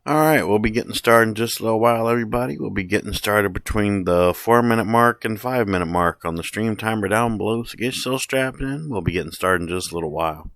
Alright, we'll be getting started in just a little while, everybody. We'll be getting started between the 4-minute mark and 5-minute mark on the stream timer down below, so get yourself strapped in. We'll be getting started in just a little while.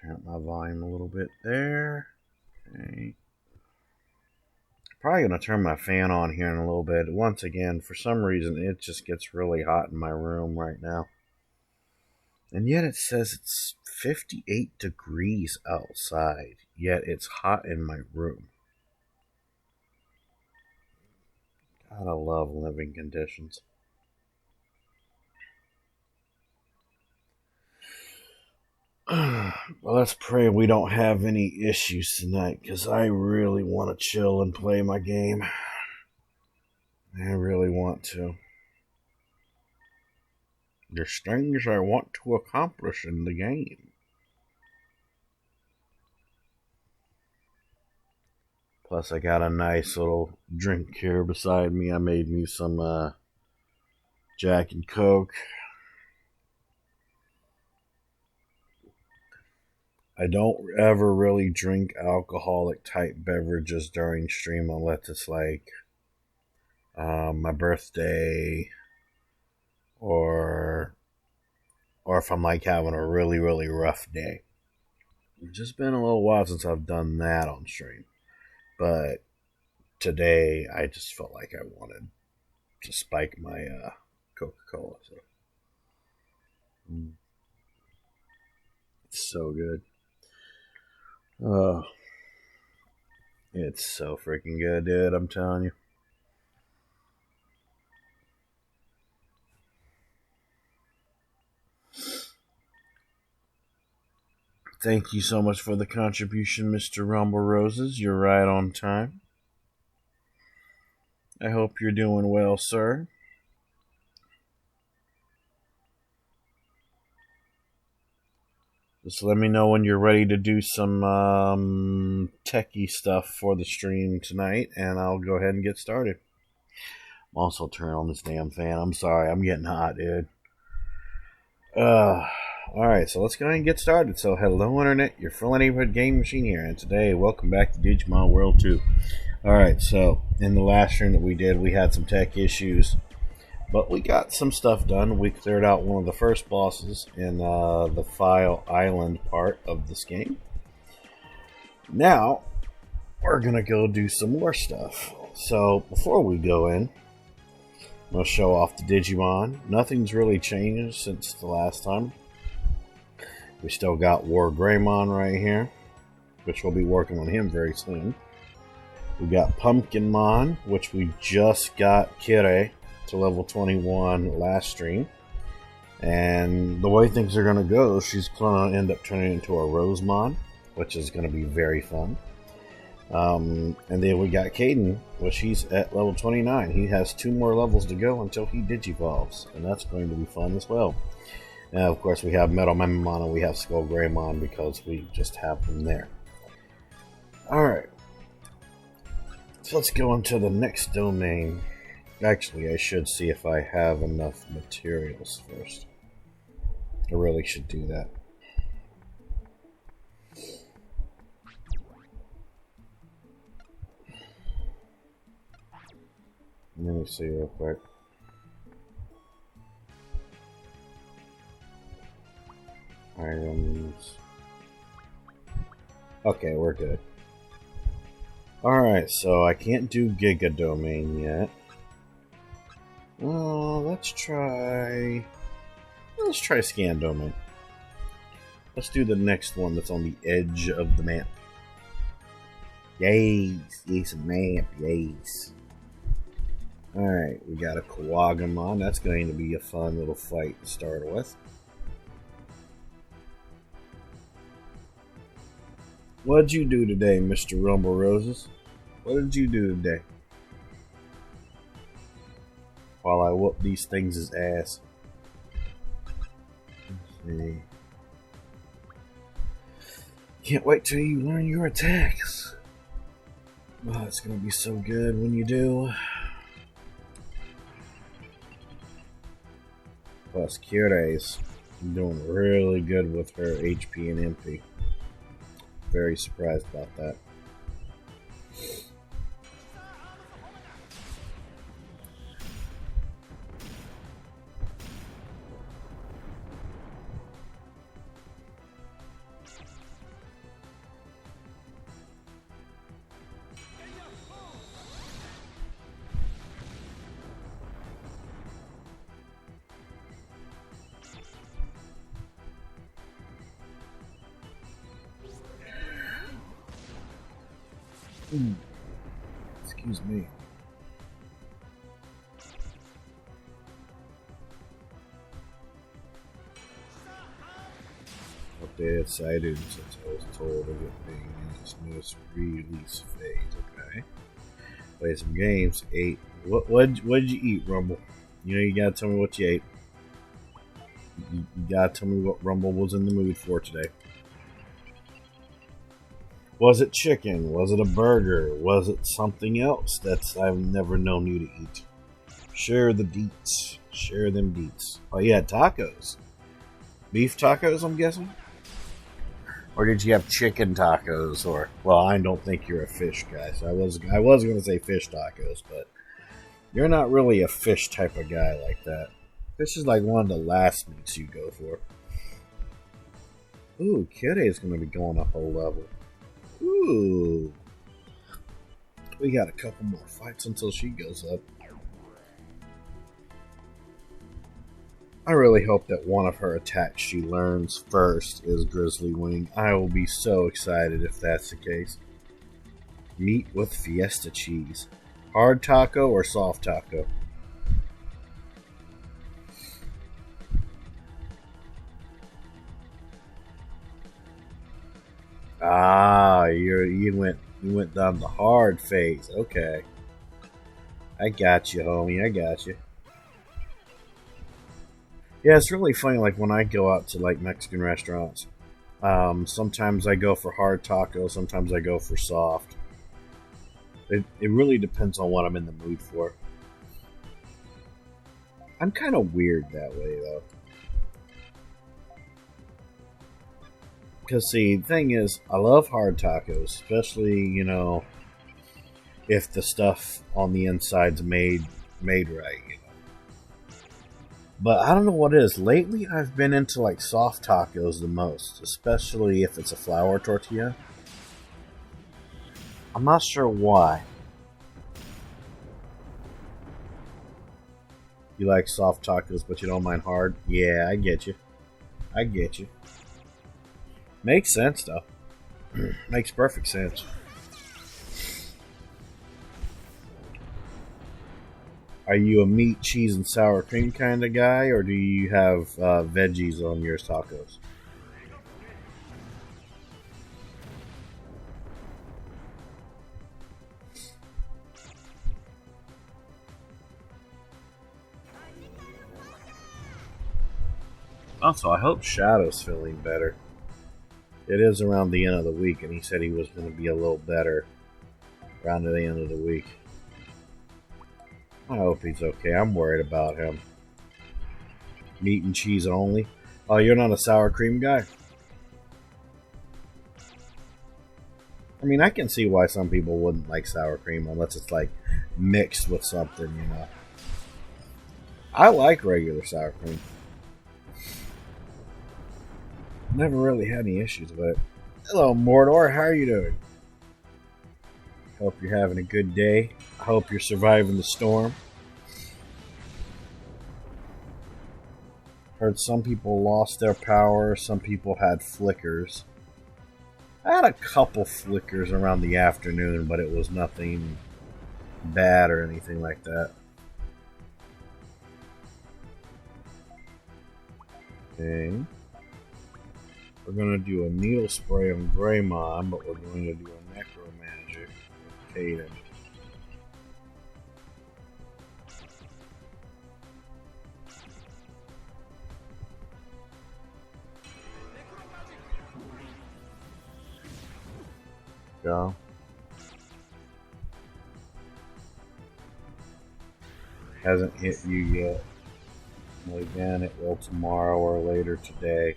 Turn up my volume a little bit there. Okay. Probably going to turn my fan on here in a little bit. Once again, for some reason, it just gets really hot in my room right now. And yet it says it's 58 degrees outside, yet it's hot in my room. Gotta love living conditions. Well, let's pray we don't have any issues tonight, because I really want to chill and play my game. I really want to. There's things I want to accomplish in the game. Plus, I got a nice little drink here beside me. I made me some Jack and Coke. I don't ever really drink alcoholic type beverages during stream unless it's like my birthday or if I'm like having a really, really rough day. It's just been a little while since I've done that on stream. But today I just felt like I wanted to spike my Coca-Cola. So. It's so good. It's so freaking good, dude. I'm telling you. Thank you so much for the contribution, Mr. Rumble Roses. You're right on time. I hope you're doing well, sir. Just let me know when you're ready to do some techie stuff for the stream tonight, and I'll go ahead and get started. I'm also turning on this damn fan. I'm sorry, I'm getting hot, dude. Alright, so let's go ahead and get started. So, hello, Internet. Your friendly neighborhood game machine here, and today, welcome back to Digimon World 2. Alright, so, in the last stream that we did, we had some tech issues. But we got some stuff done. We cleared out one of the first bosses in the File Island part of this game. Now, we're going to go do some more stuff. So, before we go in, I'm going to show off the Digimon. Nothing's really changed since the last time. We still got War Greymon right here, which we'll be working on him very soon. We got Pumpkinmon, which we just got Kire to level 21 last stream, and the way things are going to go, she's going to end up turning into a Rosemon, which is going to be very fun. And then we got Caden, which he's at level 29. He has 2 more levels to go until he digivolves, and that's going to be fun as well. And of course we have Metal Memon and we have Skull Greymon because we just have them there. Alright, so let's go into the next domain. Actually, I should see if I have enough materials first. I really should do that. Let me see real quick. Items. Okay, we're good. Alright, so I can't do Giga Domain yet. Let's try Scan Domain. Let's do the next one that's on the edge of the map. Yes, yes, map, yes. Alright, we got a Kawagamon. That's going to be a fun little fight to start with. What'd you do today, Mr. Rumble Roses? What did you do today? While I whoop these things' ass. Let's see. Can't wait till you learn your attacks. Oh, it's gonna be so good when you do. Plus, Kyrie's doing really good with her HP and MP. Very surprised about that. Excuse me. Update excited since I was told of it being in this newest release phase. Okay. Play some games. Ate. What'd you eat, Rumble? You know you gotta tell me what you ate. You gotta tell me what Rumble was in the mood for today. Was it chicken? Was it a burger? Was it something else that I've never known you to eat? Share the deets. Share them deets. Oh, you had tacos. Beef tacos, I'm guessing? Or did you have chicken tacos? Or, well, I don't think you're a fish guy, so I was going to say fish tacos, but you're not really a fish type of guy like that. Fish is like one of the last meats you go for. Ooh, Kitty is going to be going up a level. Ooh. We got a couple more fights until she goes up. I really hope that one of her attacks she learns first is Grizzly Wing. I will be so excited if that's the case. Meat with Fiesta cheese. Hard taco or soft taco? Ah, you went down the hard phase. Okay, I got you, homie. I got you. Yeah, it's really funny. Like when I go out to like Mexican restaurants, sometimes I go for hard tacos. Sometimes I go for soft. It really depends on what I'm in the mood for. I'm kind of weird that way though. Because, see, the thing is, I love hard tacos, especially, you know, if the stuff on the inside's made right, you know. But I don't know what it is. Lately, I've been into, like, soft tacos the most, especially if it's a flour tortilla. I'm not sure why. You like soft tacos, but you don't mind hard? Yeah, I get you. I get you. Makes sense, though. Makes perfect sense. Are you a meat, cheese, and sour cream kind of guy, or do you have veggies on your tacos? Also, I hope Shadow's feeling better. It is around the end of the week, and he said he was going to be a little better around the end of the week. I hope he's okay. I'm worried about him. Meat and cheese only? Oh, you're not a sour cream guy? I mean, I can see why some people wouldn't like sour cream unless it's like mixed with something, you know. I like regular sour cream. Never really had any issues with it. Hello, Mordor. How are you doing? Hope you're having a good day. I hope you're surviving the storm. Heard some people lost their power. Some people had flickers. I had a couple flickers around the afternoon, but it was nothing bad or anything like that. Okay. We're going to do a needle spray on Greymon, but we're going to do a necromagic with Caden. Go. Hasn't hit you yet. Well, again, it will tomorrow or later today.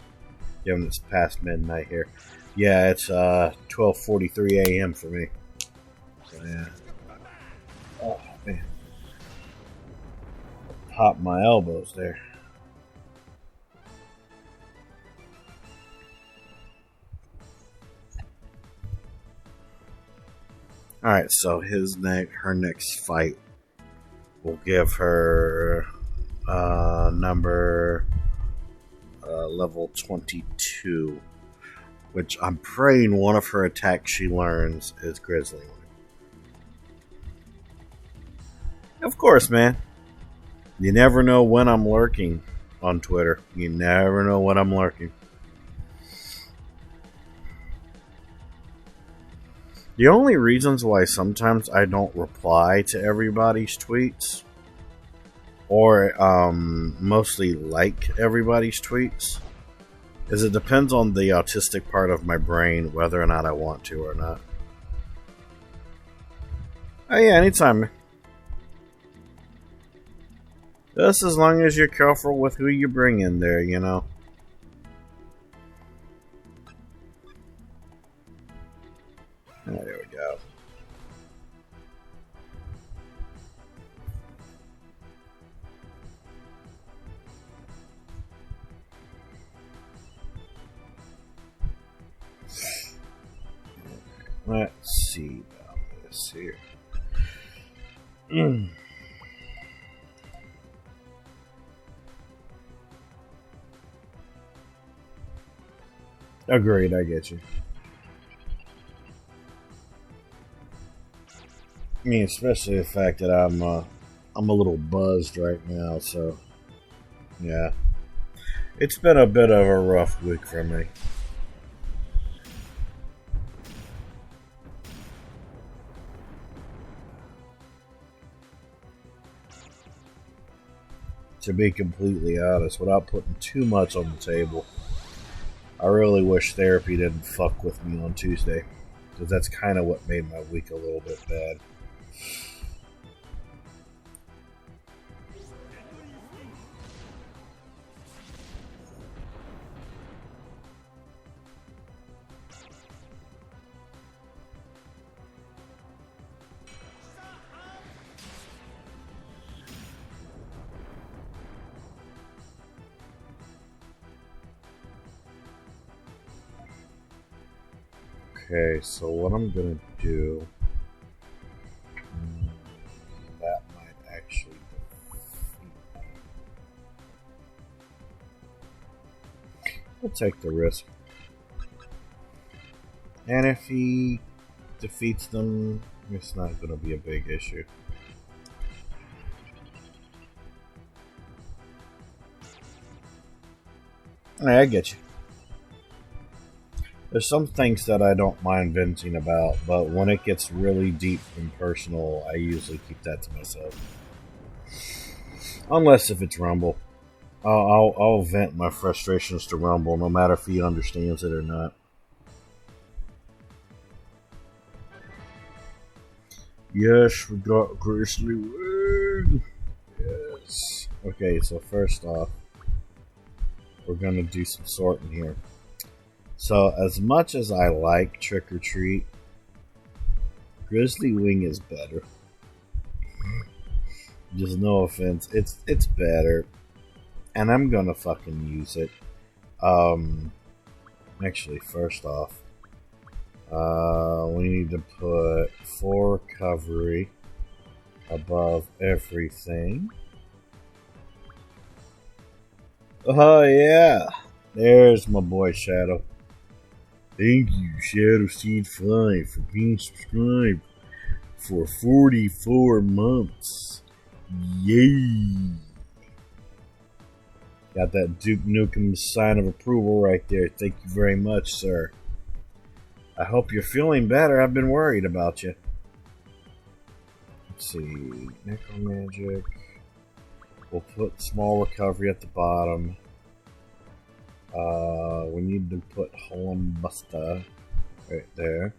Given it's past midnight here. Yeah, it's 12:43 a.m. for me. So, yeah. Oh man, popped my elbows there. All right, so her next fight will give her number level 22, which I'm praying one of her attacks she learns is Grizzly. Of course, man. You never know when I'm lurking on Twitter. You never know when I'm lurking. The only reasons why sometimes I don't reply to everybody's tweets, or mostly like everybody's tweets, is it depends on the autistic part of my brain whether or not I want to or not. Oh yeah, anytime. Just as long as you're careful with who you bring in there, you know. Oh, there we go. Let's see about this here. Agreed, I get you. I mean, especially the fact that I'm a little buzzed right now, so yeah. It's been a bit of a rough week for me. To be completely honest, without putting too much on the table, I really wish therapy didn't fuck with me on Tuesday, because that's kind of what made my week a little bit bad. Okay, so what I'm gonna do, that might actually defeat. We'll take the risk. And if he defeats them, it's not gonna be a big issue. Alright, I get you. There's some things that I don't mind venting about, but when it gets really deep and personal, I usually keep that to myself. Unless if it's Rumble. I'll vent my frustrations to Rumble, no matter if he understands it or not. Yes, we got Grizzly Wing. Yes. Okay, so first off, we're gonna do some sorting here. So, as much as I like Trick or Treat, Grizzly Wing is better. Just no offense. It's better. And I'm gonna fucking use it. Actually, first off, we need to put 4 recovery above everything. Oh yeah, there's my boy Shadow. Thank you, Shadow Seed 5, for being subscribed for 44 months. Yay! Got that Duke Nukem sign of approval right there. Thank you very much, sir. I hope you're feeling better. I've been worried about you. Let's see. Necromagic. We'll put small recovery at the bottom. We need to put Buster right there.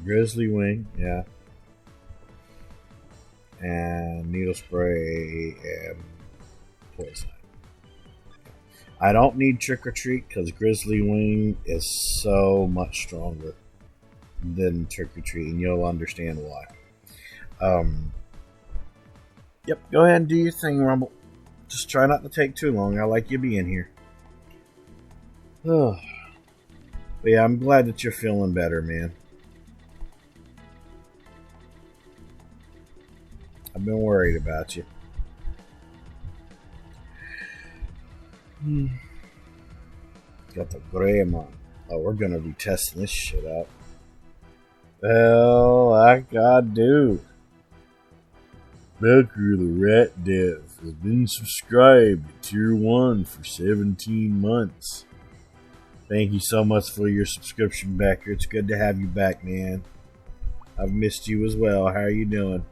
Grizzly Wing, yeah. And Needle Spray and Poison. I don't need Trick or Treat because Grizzly Wing is so much stronger than Trick or Treat, and you'll understand why. Yep, go ahead and do your thing, Rumble. Just try not to take too long. I like you being here. But yeah, I'm glad that you're feeling better, man. I've been worried about you. Got the Greymon. Oh, we're gonna be testing this shit out. Well, I gotta do. Becker the Rat Dev has been subscribed to Tier 1 for 17 months. Thank you so much for your subscription, Becker. It's good to have you back, man. I've missed you as well. How are you doing?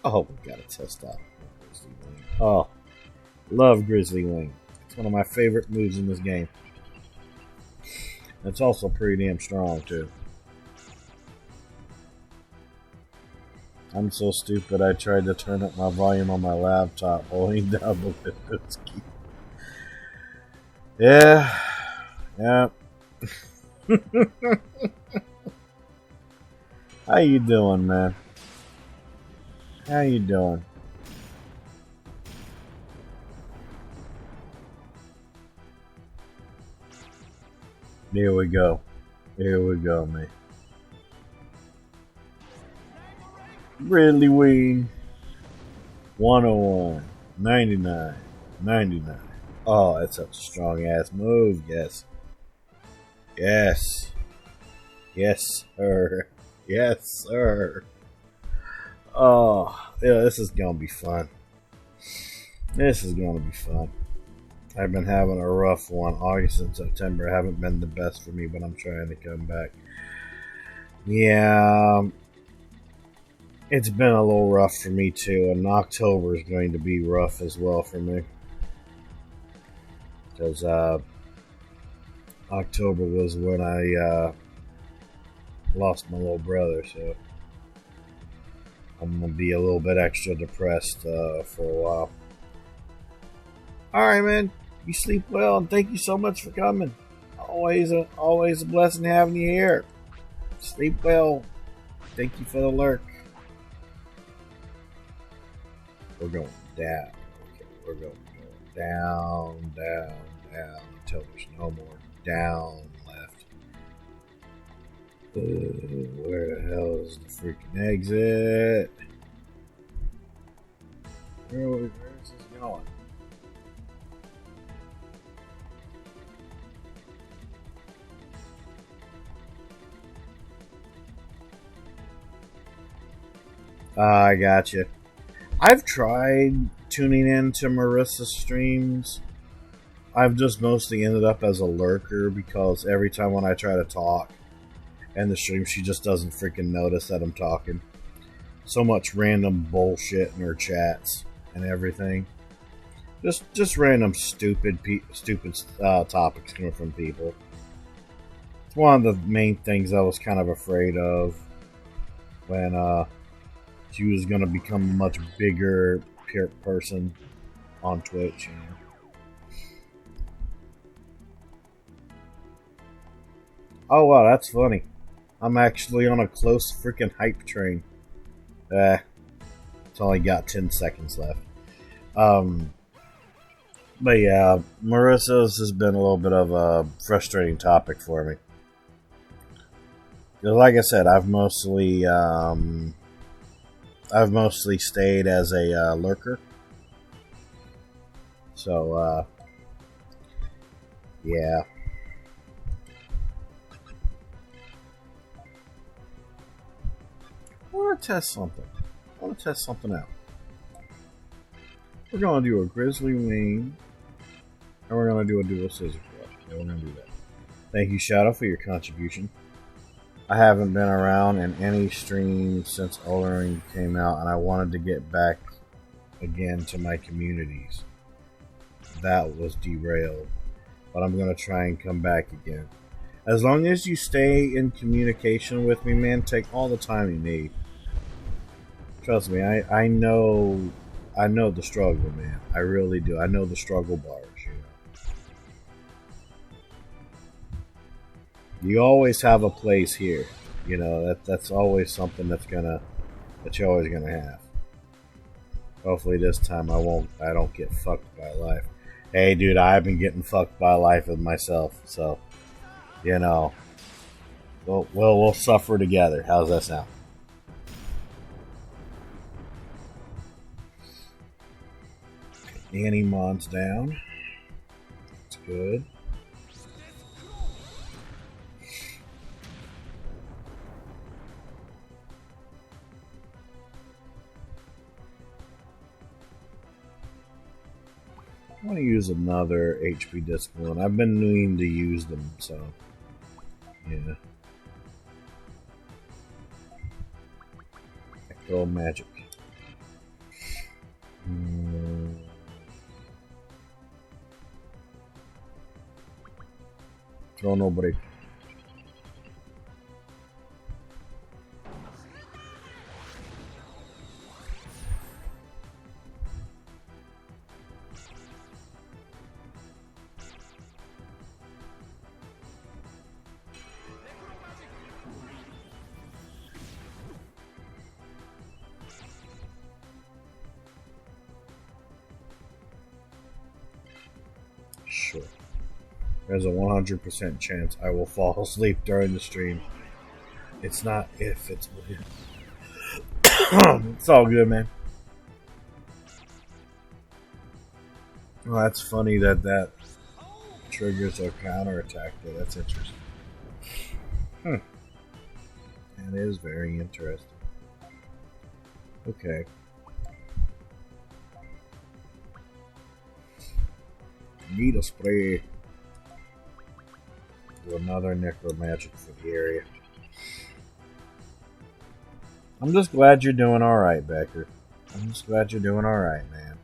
Oh, we gotta test out Grizzly Wing. Oh, love Grizzly Wing. It's one of my favorite moves in this game. It's also pretty damn strong, too. I'm so stupid, I tried to turn up my volume on my laptop holding down the Windows key. Yeah. How you doing, man? How you doing? There we go. There we go, man. Grizzly Wing. 101. 99. 99. Oh, that's such a strong ass move. Yes. Yes. Yes, sir. Yes, sir. Oh, yeah, this is gonna be fun. This is gonna be fun. I've been having a rough one. August and September haven't been the best for me, but I'm trying to come back. Yeah, it's been a little rough for me too, and October is going to be rough as well for me. Because October was when I lost my little brother, so I'm going to be a little bit extra depressed for a while. Alright, man. You sleep well, and thank you so much for coming. Always a blessing having you here. Sleep well. Thank you for the lurk. We're going down. Okay, we're going down, down, down until there's no more down left. Where the hell is the freaking exit? Where is this going? I gotcha. I've tried tuning into Marissa's streams. I've just mostly ended up as a lurker because every time when I try to talk in the stream, she just doesn't freaking notice that I'm talking. So much random bullshit in her chats and everything. Just random stupid topics coming from people. It's one of the main things I was kind of afraid of when she was going to become a much bigger person on Twitch. You know? Oh wow, that's funny. I'm actually on a close freaking hype train. It's only got 10 seconds left. But yeah, Marissa's has been a little bit of a frustrating topic for me. Because like I said, I've mostly stayed as a lurker. So yeah. I want to test something. I want to test something out. We're going to do a grizzly wing, and we're going to do a dual scissors brush. Yeah, we're going to do that. Thank you, Shadow, for your contribution. I haven't been around in any stream since Elden Ring came out, and I wanted to get back again to my communities. That was derailed, but I'm going to try and come back again. As long as you stay in communication with me, man, take all the time you need. Trust me, I know the struggle, man. I really do. I know the struggle bars, you know. You always have a place here. You know, that's always something that you're always gonna have. Hopefully this time I don't get fucked by life. Hey dude, I've been getting fucked by life with myself, so you know. We'll suffer together. How's that sound? Animon's down. That's good. I want to use another HP discipline. I've been needing to use them, so yeah. Echo magic. Throw nobody. Sure. There's a 100% chance I will fall asleep during the stream. It's not if, it's when. It's all good, man. Well, that's funny that triggers a counterattack there. That's interesting. That is very interesting. Okay. Needle spray. Do another necromagic for the area. I'm just glad you're doing alright, Becker. I'm just glad you're doing alright, man.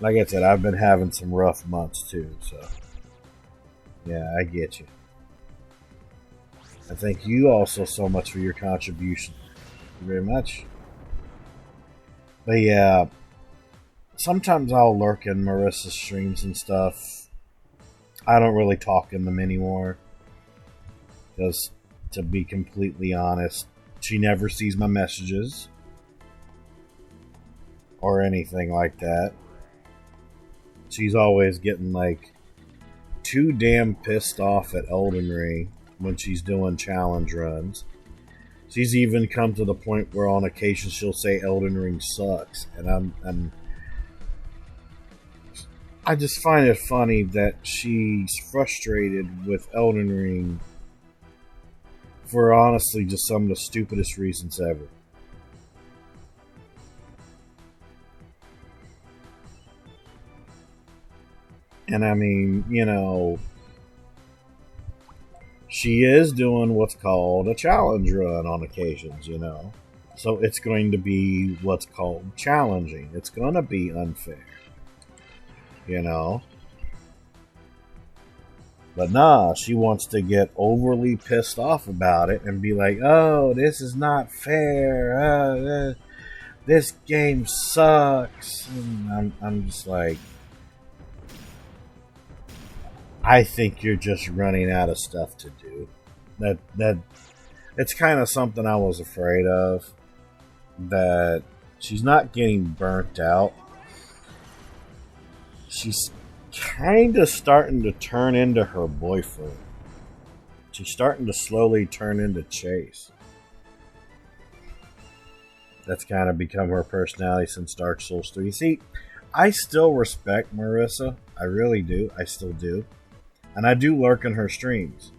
Like I said, I've been having some rough months too, so yeah, I get you. I thank you also so much for your contribution. Thank you very much. But yeah, sometimes I'll lurk in Marissa's streams and stuff. I don't really talk in them anymore. Because, to be completely honest, she never sees my messages. Or anything like that. She's always getting, like, too damn pissed off at Elden Ring when she's doing challenge runs. She's even come to the point where on occasion she'll say Elden Ring sucks. And I just find it funny that she's frustrated with Elden Ring for honestly just some of the stupidest reasons ever. And I mean, you know, she is doing what's called a challenge run on occasions, you know. So it's going to be what's called challenging. It's going to be unfair. You know? But nah, she wants to get overly pissed off about it and be like, oh, this is not fair. This game sucks. And I'm just like, I think you're just running out of stuff to do. That it's kind of something I was afraid of. That she's not getting burnt out. She's kind of starting to turn into her boyfriend. She's starting to slowly turn into Chase. That's kind of become her personality since Dark Souls 3. See, I still respect Marissa. I really do. I still do. And I do lurk in her streams.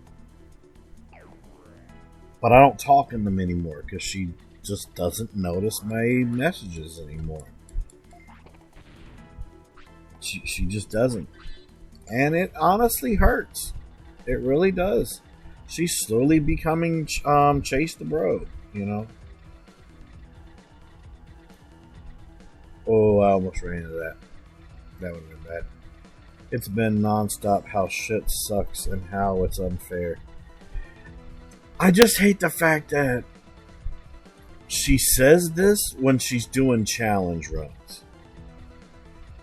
But I don't talk in them anymore because she just doesn't notice my messages anymore. She just doesn't. And it honestly hurts. It really does. She's slowly becoming Chase the Bro, you know? Oh, I almost ran into that. That would have been bad. It's been nonstop how shit sucks and how it's unfair. I just hate the fact that she says this when she's doing challenge runs.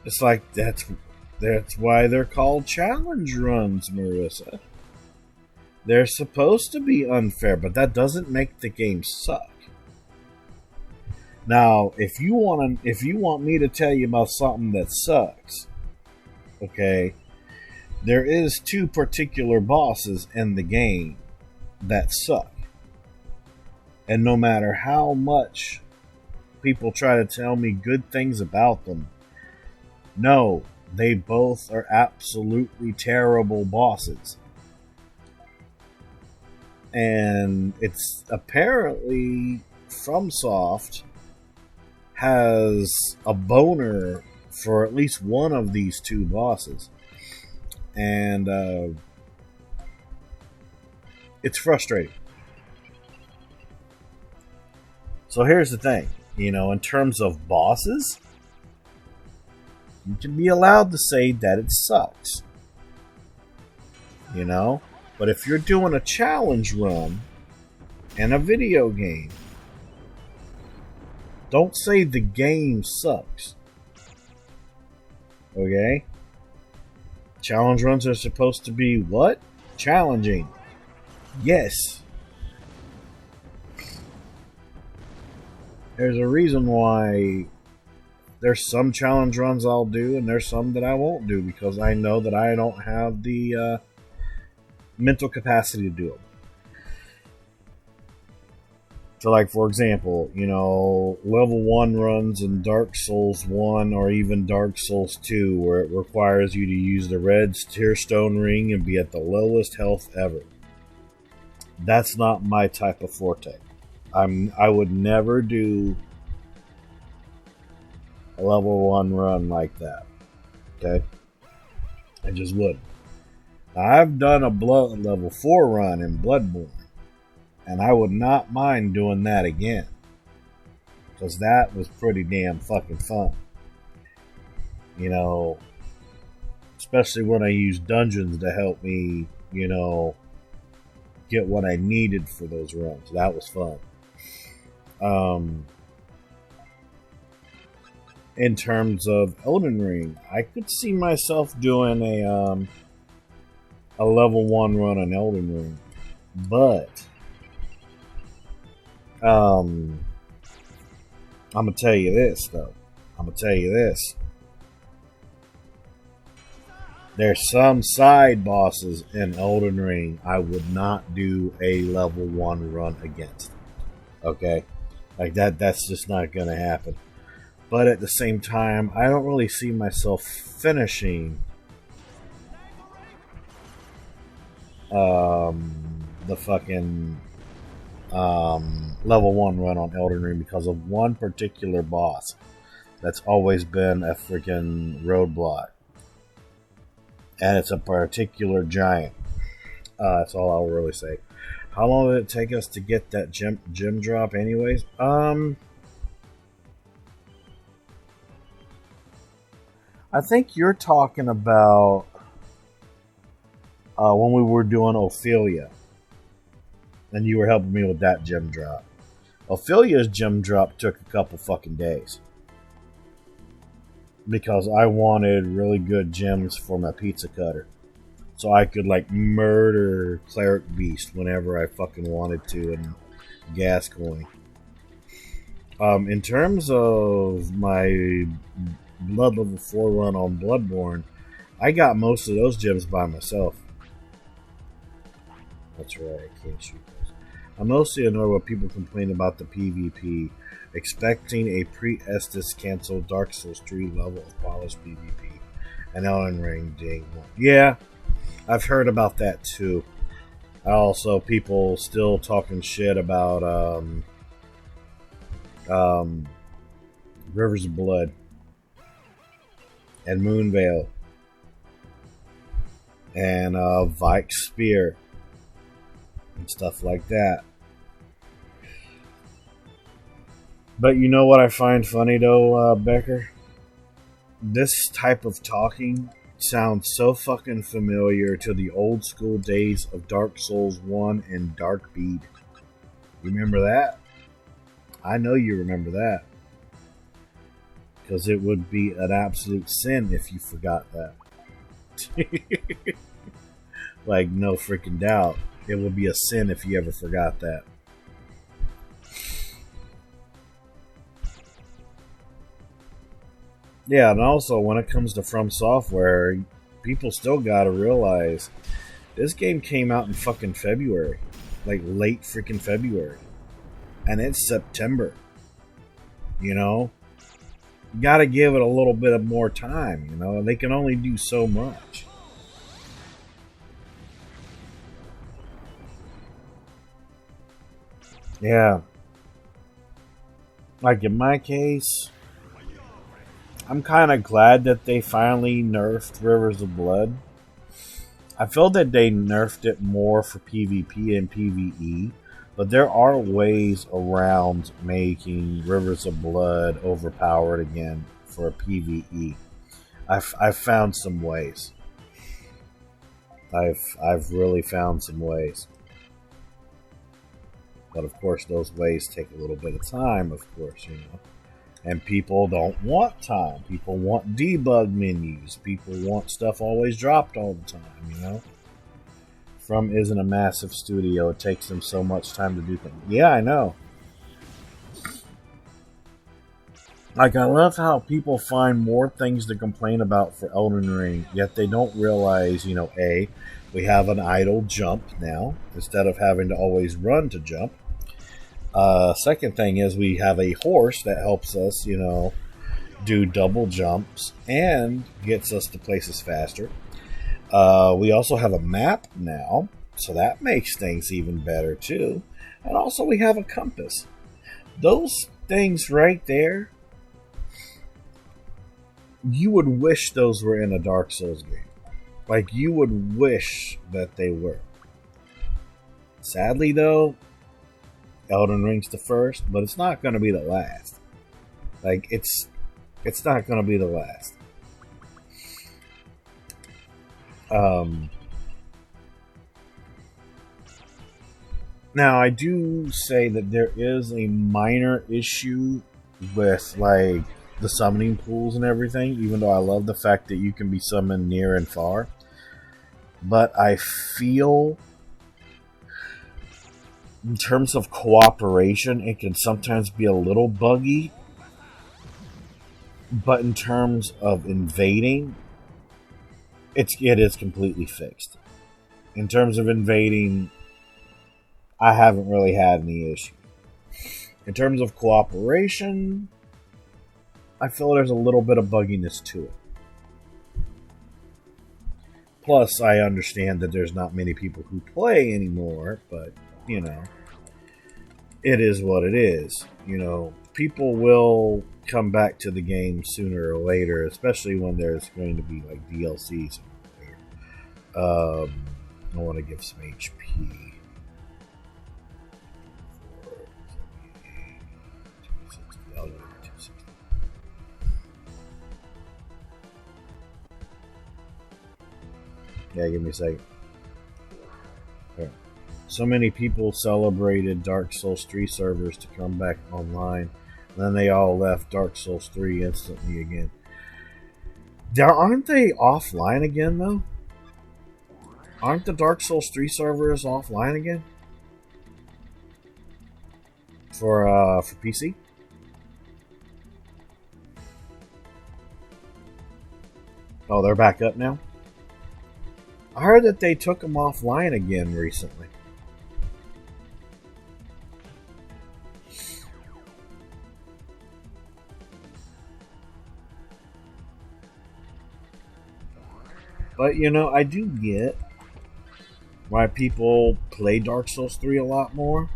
It's like that's why they're called challenge runs, Marissa. They're supposed to be unfair, but that doesn't make the game suck. Now, if you want me to tell you about something that sucks, okay, there is 2 particular bosses in the game that suck. And no matter how much people try to tell me good things about them, no, they both are absolutely terrible bosses. And it's apparently FromSoft has a boner for at least one of these 2 bosses. And it's frustrating. So here's the thing, you know, in terms of bosses, you can be allowed to say that it sucks. You know? But if you're doing a challenge run in a video game, don't say the game sucks. Okay? Challenge runs are supposed to be what? Challenging. Yes. There's a reason why there's some challenge runs I'll do and there's some that I won't do because I know that I don't have the mental capacity to do them. So like, for example, you know, level 1 runs in Dark Souls 1 or even Dark Souls 2 where it requires you to use the red tearstone ring and be at the lowest health ever. That's not my type of forte. I would never do a level 1 run like that. Okay? I just wouldn't. I've done a level 4 run in Bloodborne, and I would not mind doing that again. Because that was pretty damn fucking fun. You know, especially when I used dungeons to help me, you know, get what I needed for those runs. That was fun. In terms of Elden Ring, I could see myself doing a level 1 run on Elden Ring, but I'm gonna tell you this though. There's some side bosses in Elden Ring I would not do a level 1 run against. Okay? Like that's just not gonna happen. But at the same time, I don't really see myself finishing the fucking level 1 run on Elden Ring because of one particular boss that's always been a freaking roadblock. And it's a particular giant. That's all I'll really say. How long did it take us to get that gem drop anyways? I think you're talking about when we were doing Ophelia. And you were helping me with that gem drop. Ophelia's gem drop took a couple fucking days. Because I wanted really good gems for my pizza cutter. so I could like murder Cleric Beast whenever I fucking wanted to and Gascoigne. In terms of my Blood Level 4 run on Bloodborne, I got most of those gems by myself. That's right, I can't shoot those. I'm mostly annoyed when people complain about the PvP, expecting a pre-Estus cancelled Dark Souls 3 level of polished PvP. And Elden Ring ding. Yeah, I've heard about that too. Also, people still talking shit about Rivers of Blood and Moonveil and Vike's Spear and stuff like that. But you know what I find funny though, Becker? This type of talking sounds so fucking familiar to the old school days of Dark Souls 1 and Dark Bead. Remember that? I know you remember that. Because it would be an absolute sin if you forgot that. Like, no freaking doubt. It would be a sin if you ever forgot that. Yeah, and also when it comes to From Software, people still gotta realize this game came out in fucking February. Like, late freaking February. And it's September. You know? You gotta give it a little bit of more time, you know? They can only do so much. Yeah. Like in my case, I'm kind of glad that they finally nerfed Rivers of Blood. I feel that they nerfed it more for PvP and PvE, but there are ways around making Rivers of Blood overpowered again for a PvE. I've found some ways. I've really found some ways. But of course, those ways take a little bit of time, of course, you know. And people don't want time. People want debug menus. People want stuff always dropped all the time, you know. From isn't a massive studio. It takes them so much time to do things. Yeah, I know. Like, I love how people find more things to complain about for Elden Ring, yet they don't realize, you know, A, we have an idle jump now, instead of having to always run to jump. Second thing is we have a horse that helps us, you know, do double jumps and gets us to places faster. We also have a map now, so that makes things even better too. And also we have a compass. Those things right there, you would wish those were in a Dark Souls game. Like, you would wish that they were. Sadly though, Elden Ring's the first, but it's not going to be the last. Like, it's not going to be the last. Now, I do say that there is a minor issue with, like, the summoning pools and everything, even though I love the fact that you can be summoned near and far. But I feel, in terms of cooperation, it can sometimes be a little buggy. But in terms of invading, it is completely fixed. In terms of invading, I haven't really had any issue. In terms of cooperation, I feel there's a little bit of bugginess to it. Plus, I understand that there's not many people who play anymore, but, you know, it is what it is. You know, people will come back to the game sooner or later, especially when there's going to be, like, DLCs. I want to give some HP. Yeah, give me a second. Okay. So many people celebrated Dark Souls 3 servers to come back online. Then they all left Dark Souls 3 instantly again. Aren't they offline again, though? Aren't the Dark Souls 3 servers offline again? For PC? Oh, they're back up now? I heard that they took them offline again recently. But, you know, I do get why people play Dark Souls 3 a lot more.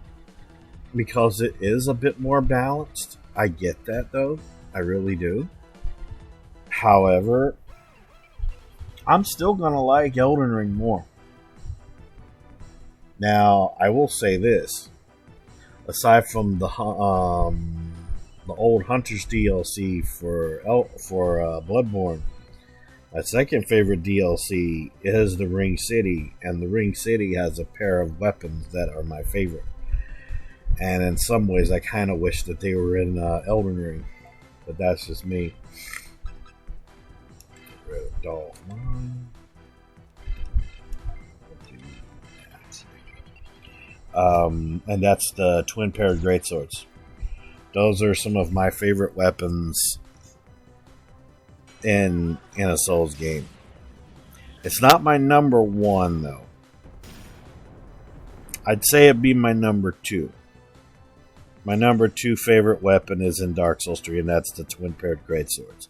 Because it is a bit more balanced. I get that, though. I really do. However, I'm still going to like Elden Ring more. Now, I will say this. Aside from the old Hunters DLC for Bloodborne, my second favorite DLC is the Ring City, and the Ring City has a pair of weapons that are my favorite. And in some ways, I kind of wish that they were in Elden Ring, but that's just me. And that's the twin-paired greatswords. Those are some of my favorite weapons in a Souls game. It's not my number one, though. I'd say it'd be my number two. My number two favorite weapon is in Dark Souls 3, and that's the twin-paired greatswords.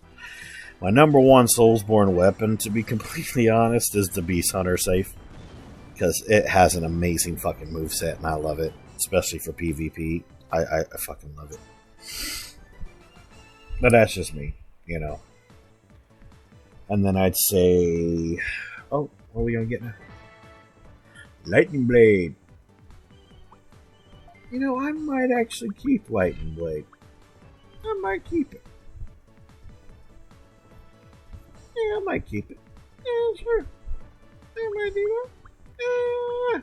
My number one Soulsborne weapon, to be completely honest, is the Beast Hunter Safe. Because it has an amazing fucking moveset, and I love it. Especially for PvP. I fucking love it. But that's just me, you know. And then I'd say... Oh, what are we going to get now? Lightning Blade. You know, I might actually keep Lightning Blade. I might keep it. Yeah, I might keep it. Yeah, sure. I might do that. Yeah.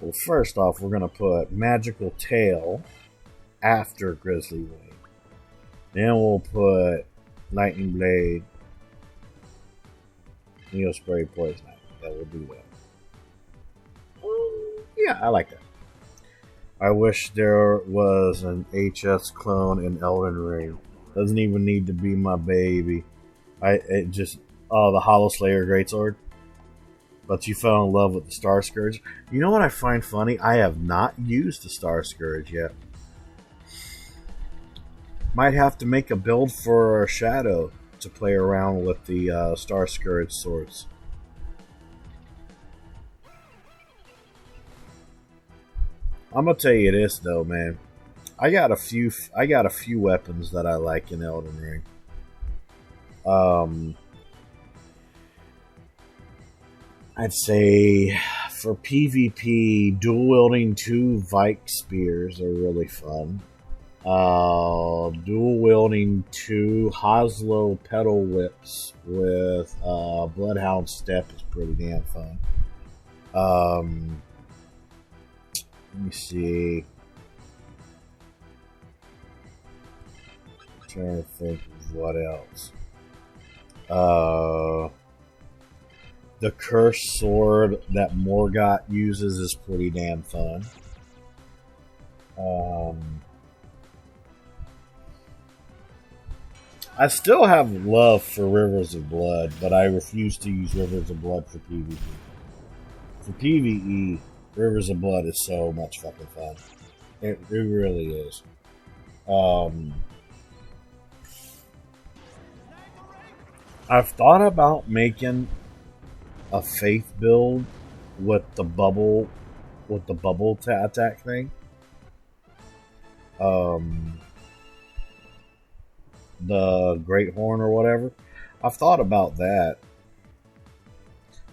Well, first off, we're going to put Magical Tail after Grizzly Wing. Then we'll put Lightning Blade. Neospray Poison Knife. Yeah, we'll do that. Yeah, I like that. I wish there was an HS clone in Elden Ring. Doesn't even need to be my baby. The Hollow Slayer Greatsword. But you fell in love with the Star Scourge. You know what I find funny? I have not used the Star Scourge yet. Might have to make a build for Shadow to play around with the Star Scourge swords. I'm gonna tell you this though, man. I got a few weapons that I like in Elden Ring. I'd say for PvP, dual wielding 2 Vike spears are really fun. Dual wielding 2 Hoslow pedal whips with Bloodhound Step is pretty damn fun. Let me see. I'm trying to think of what else. The cursed sword that Morgott uses is pretty damn fun. I still have love for Rivers of Blood, but I refuse to use Rivers of Blood for PvP. For PvE, Rivers of Blood is so much fucking fun. It really is. I've thought about making a faith build with the bubble attack thing. The Great Horn or whatever. I've thought about that,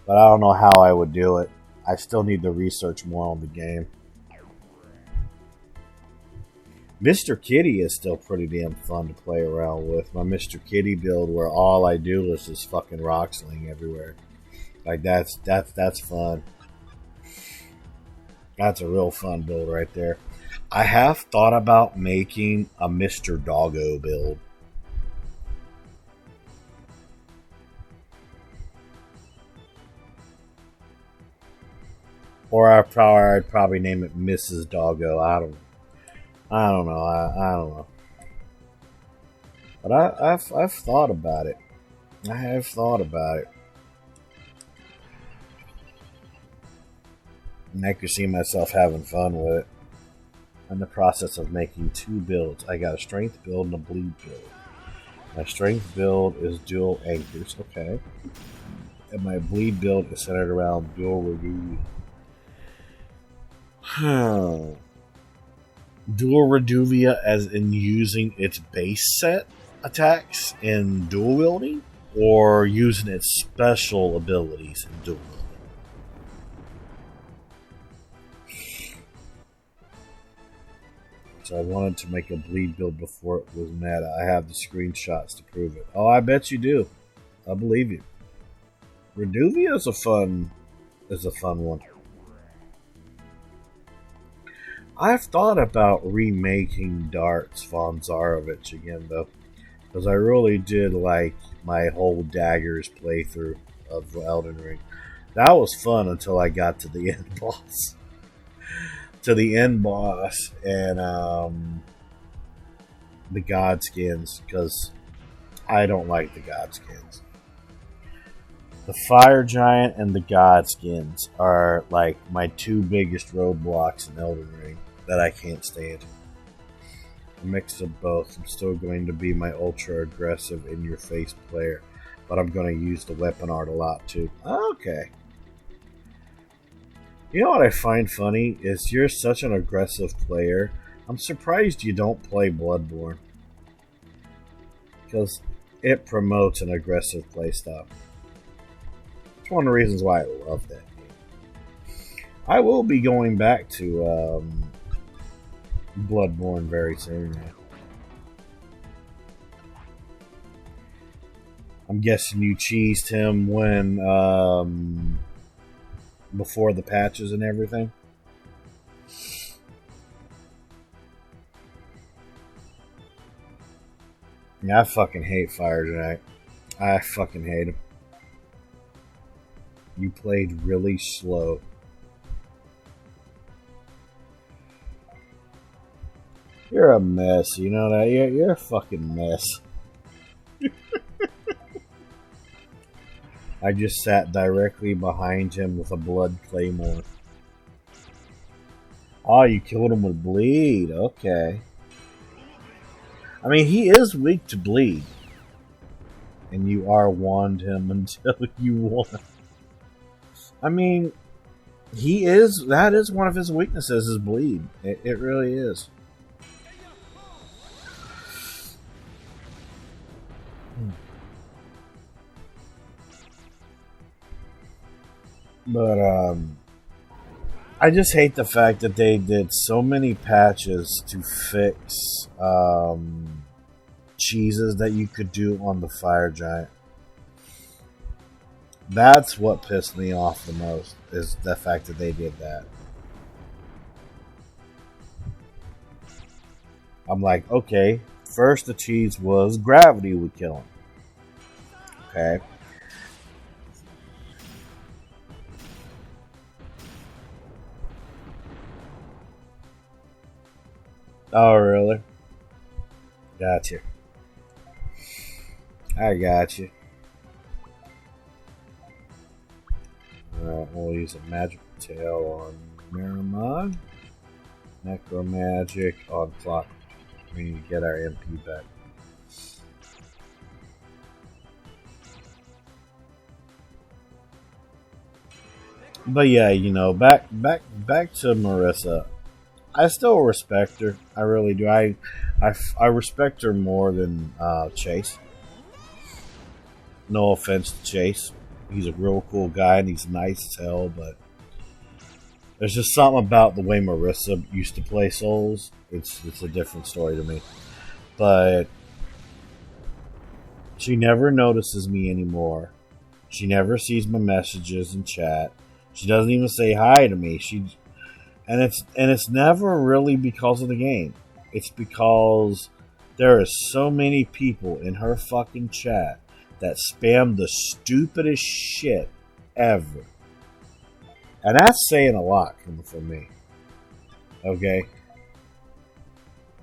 but I don't know how I would do it. I still need to research more on the game. Mr. Kitty is still pretty damn fun to play around with. My Mr. Kitty build where all I do is just fucking rock sling everywhere. Like that's fun. That's a real fun build right there. I have thought about making a Mr. Doggo build. Or I'd probably name it Mrs. Doggo. I don't know. I don't know. But I've thought about it. I have thought about it. And I could see myself having fun with it. I'm in the process of making 2 builds. I got a strength build and a bleed build. My strength build is dual anchors, okay. And my bleed build is centered around dual Reduvi. Dual Reduvia as in using its base set attacks in dual wielding, or using its special abilities in dual wielding. So I wanted to make a bleed build before it was meta. I have the screenshots to prove it. Oh, I bet you do. I believe you. Reduvia is a fun one. I've thought about remaking Darts von Zarovich again, though, because I really did like my whole Daggers playthrough of Elden Ring. That was fun until I got to the end boss. And the God Skins, because I don't like the God Skins. The Fire Giant and the God Skins are like my 2 biggest roadblocks in Elden Ring that I can't stand. A mix of both. I'm still going to be my ultra aggressive in your face player, but I'm going to use the weapon art a lot too. Okay. You know what I find funny is you're such an aggressive player. I'm surprised you don't play Bloodborne, because it promotes an aggressive playstyle. It's one of the reasons why I love that game. I will be going back to Bloodborne very soon. I'm guessing you cheesed him when before the patches and everything. Yeah, I fucking hate Fire Giant. I fucking hate him. You played really slow. You're a mess, you know that? You're a fucking mess. I just sat directly behind him with a blood claymore. Oh, you killed him with bleed. Okay. I mean, he is weak to bleed. And you R1'd him until you won. I mean, that is one of his weaknesses, is bleed. It really is. But I just hate the fact that they did so many patches to fix cheeses that you could do on the Fire Giant. That's what pissed me off the most, is the fact that they did that. I'm like, okay, first the cheese was gravity would kill him. Okay. Oh, really? Gotcha. I got you. Alright, we'll use a magic tail on Miramon. Necromagic on Clock. We need to get our MP back. But yeah, you know, back to Marissa. I still respect her. I really do. I respect her more than Chase. No offense to Chase. He's a real cool guy and he's nice as hell, but there's just something about the way Marissa used to play Souls. It's a different story to me. But she never notices me anymore. She never sees my messages in chat. She doesn't even say hi to me. And it's never really because of the game. It's because there are so many people in her fucking chat that spam the stupidest shit ever. And that's saying a lot coming from me. Okay?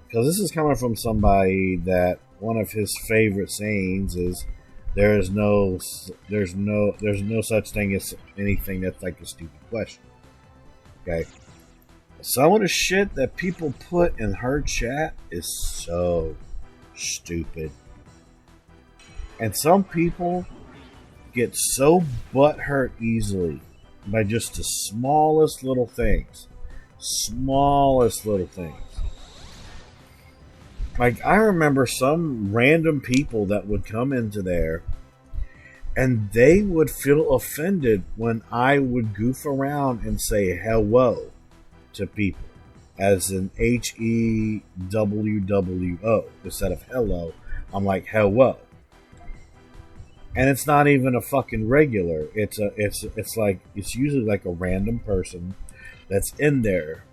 Because this is coming from somebody that one of his favorite sayings is there's no such thing as anything that's like a stupid question. Okay? Some of the shit that people put in her chat is so stupid. And some people get so butthurt easily by just the smallest little things. Smallest little things. Like, I remember some random people that would come into there and they would feel offended when I would goof around and say hello to people, as in HEWWO instead of hello. I'm like hello, and it's not even a fucking regular. It's usually like a random person that's in there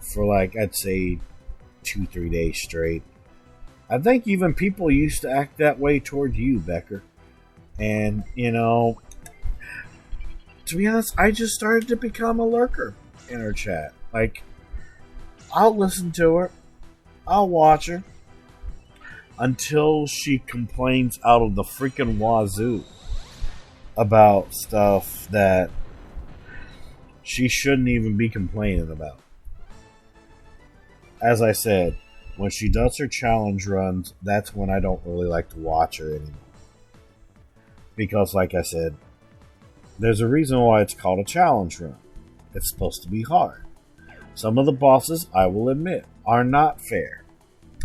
for like, I'd say 2-3 days straight. I think even people used to act that way towards you, Becker. And you know, to be honest, I just started to become a lurker in her chat. Like, I'll listen to her, I'll watch her until she complains out of the freaking wazoo about stuff that she shouldn't even be complaining about. As I said, when she does her challenge runs, that's when I don't really like to watch her anymore. Because, like I said, there's a reason why it's called a challenge run. It's supposed to be hard. Some of the bosses, I will admit, are not fair.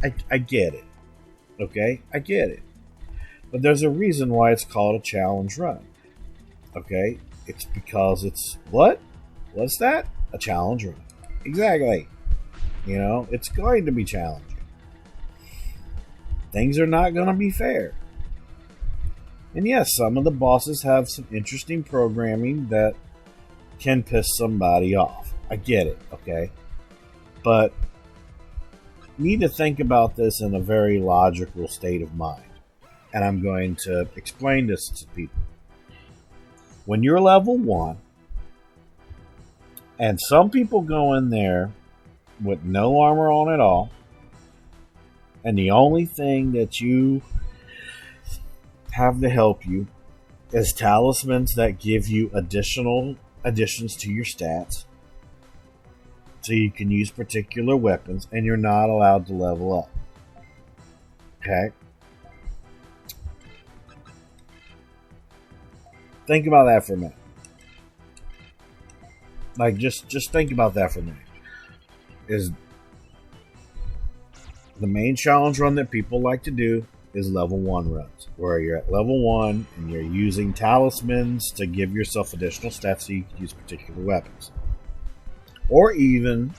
I get it. Okay? I get it. But there's a reason why it's called a challenge run. Okay? It's because it's what? What's that? A challenge run. Exactly. You know, it's going to be challenging. Things are not going to be fair. And yes, some of the bosses have some interesting programming that can piss somebody off. I get it, okay? But you need to think about this in a very logical state of mind. And I'm going to explain this to people. When you're level 1, and some people go in there with no armor on at all, and the only thing that you have to help you is talismans that give you additional additions to your stats, so you can use particular weapons, and you're not allowed to level up. Okay? Think about that for a minute. Like, just think about that for a minute. Is the main challenge run that people like to do is level 1 runs, where you're at level 1 and you're using talismans to give yourself additional stats so you can use particular weapons. Or even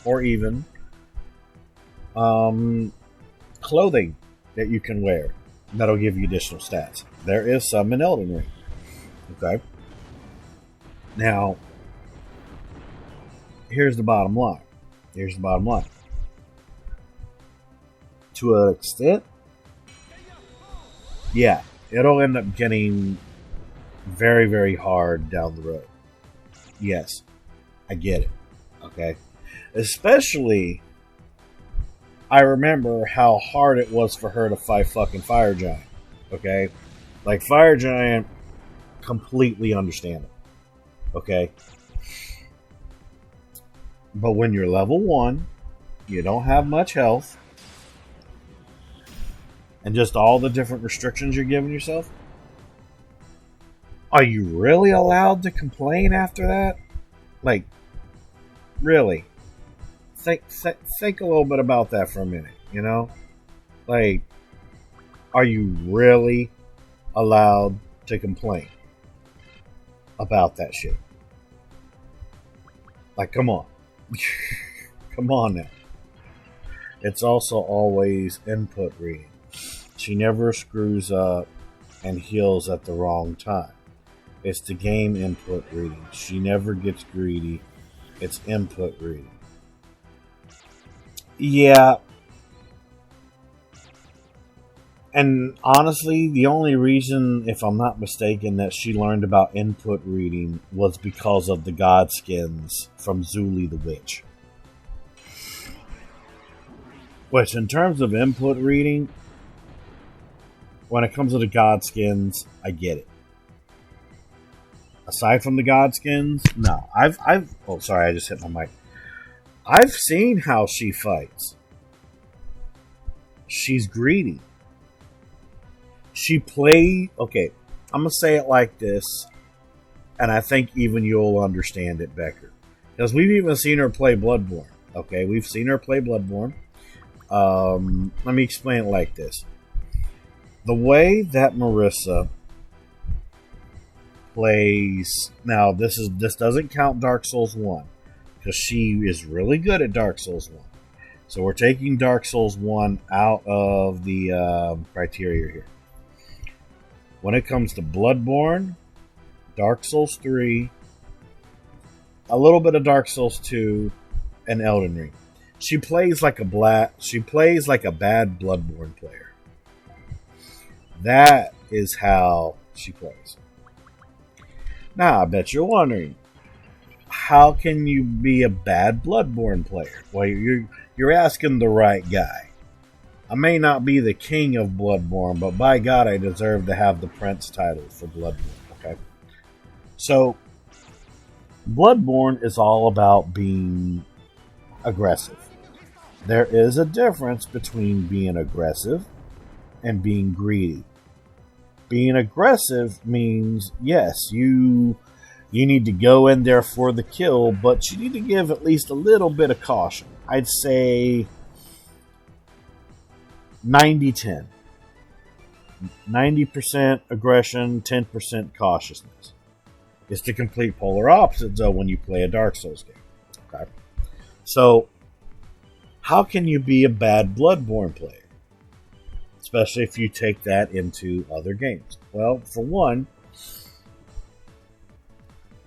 clothing that you can wear that'll give you additional stats. There is some in Elden Ring. Okay? Now, here's the bottom line. To an extent, yeah, it'll end up getting very, very hard down the road. Yes, I get it. Okay? Especially, I remember how hard it was for her to fight fucking Fire Giant. Okay? Like, Fire Giant, completely understandable. Okay? But when you're level 1, you don't have much health, and just all the different restrictions you're giving yourself, are you really allowed to complain after that? Like, really? Think a little bit about that for a minute, you know? Like, are you really allowed to complain about that shit? Like, come on. Come on now. It's also always input reading. She never screws up and heals at the wrong time. It's the game input reading. She never gets greedy. It's input reading. Yeah. And honestly, the only reason, if I'm not mistaken, that she learned about input reading was because of the Godskins from Zuli the Witch. Which, in terms of input reading, when it comes to the Godskins, I get it. Aside from the Godskins, no. Oh, sorry, I just hit my mic. I've seen how she fights. She's greedy. She played... Okay, I'm going to say it like this, and I think even you'll understand it, Becker. Because we've even seen her play Bloodborne. Okay, we've seen her play Bloodborne. Let me explain it like this. The way that Marissa plays... Now, this doesn't count Dark Souls 1, because she is really good at Dark Souls 1. So we're taking Dark Souls 1 out of the criteria here. When it comes to Bloodborne, Dark Souls 3, a little bit of Dark Souls 2, and Elden Ring, she plays like a bad Bloodborne player. That is how she plays. Now, I bet you're wondering, how can you be a bad Bloodborne player? Well, you're asking the right guy. I may not be the king of Bloodborne, but by God, I deserve to have the Prince title for Bloodborne, okay? So, Bloodborne is all about being aggressive. There is a difference between being aggressive and being greedy. Being aggressive means, yes, you need to go in there for the kill, but you need to give at least a little bit of caution. I'd say 90-10. 90% aggression, 10% cautiousness. It's the complete polar opposite, though, when you play a Dark Souls game. Okay? So, how can you be a bad Bloodborne player? Especially if you take that into other games. Well, for one,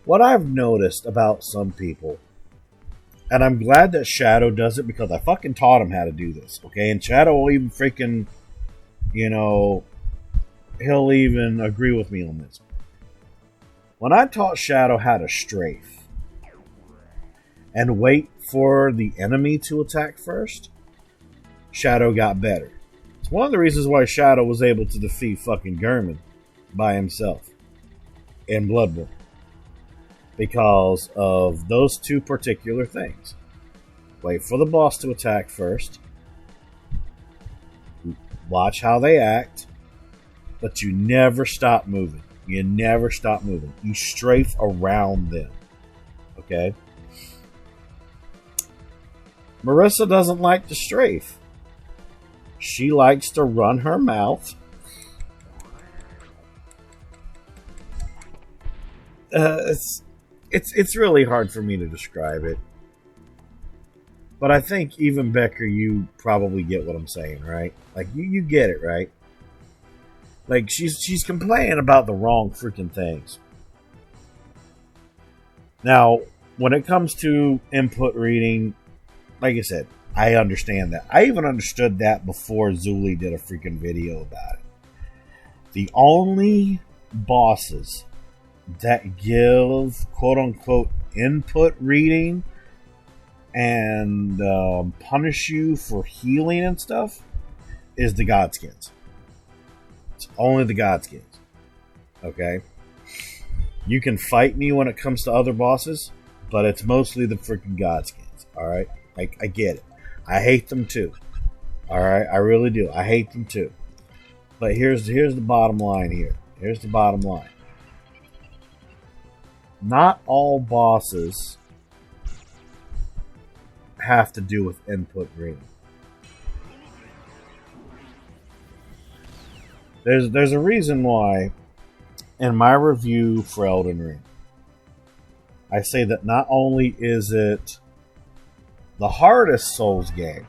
what I've noticed about some people, and I'm glad that Shadow does it because I fucking taught him how to do this, okay? And Shadow will even freaking, he'll even agree with me on this. When I taught Shadow how to strafe and wait for the enemy to attack first, Shadow got better. It's one of the reasons why Shadow was able to defeat fucking Gurman by himself in Bloodborne. Because of those two particular things. Wait for the boss to attack first. Watch how they act. But you never stop moving. You never stop moving. You strafe around them. Okay? Marissa doesn't like to strafe. She likes to run her mouth. It's really hard for me to describe it. But I think even Becker, you probably get what I'm saying, right? Like, you get it, right? Like, she's complaining about the wrong freaking things. Now, when it comes to input reading, like I said, I understand that. I even understood that before Zuli did a freaking video about it. The only bosses that give quote-unquote input reading and punish you for healing and stuff is the Godskins. It's only the Godskins. Okay? You can fight me when it comes to other bosses, but it's mostly the freaking Godskins. Alright? I get it. I hate them too. Alright? I really do. I hate them too. But here's the bottom line here. Here's the bottom line. Not all bosses have to do with input reading. There's a reason why in my review for Elden Ring I say that not only is it the hardest Souls game,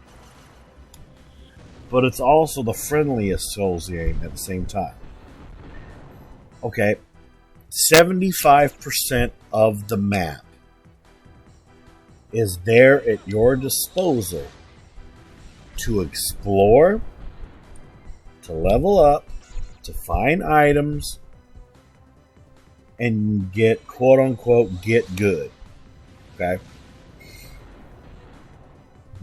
but it's also the friendliest Souls game at the same time. Okay, 75% of the map is there at your disposal to explore, to level up, to find items, and get quote unquote get good. Okay?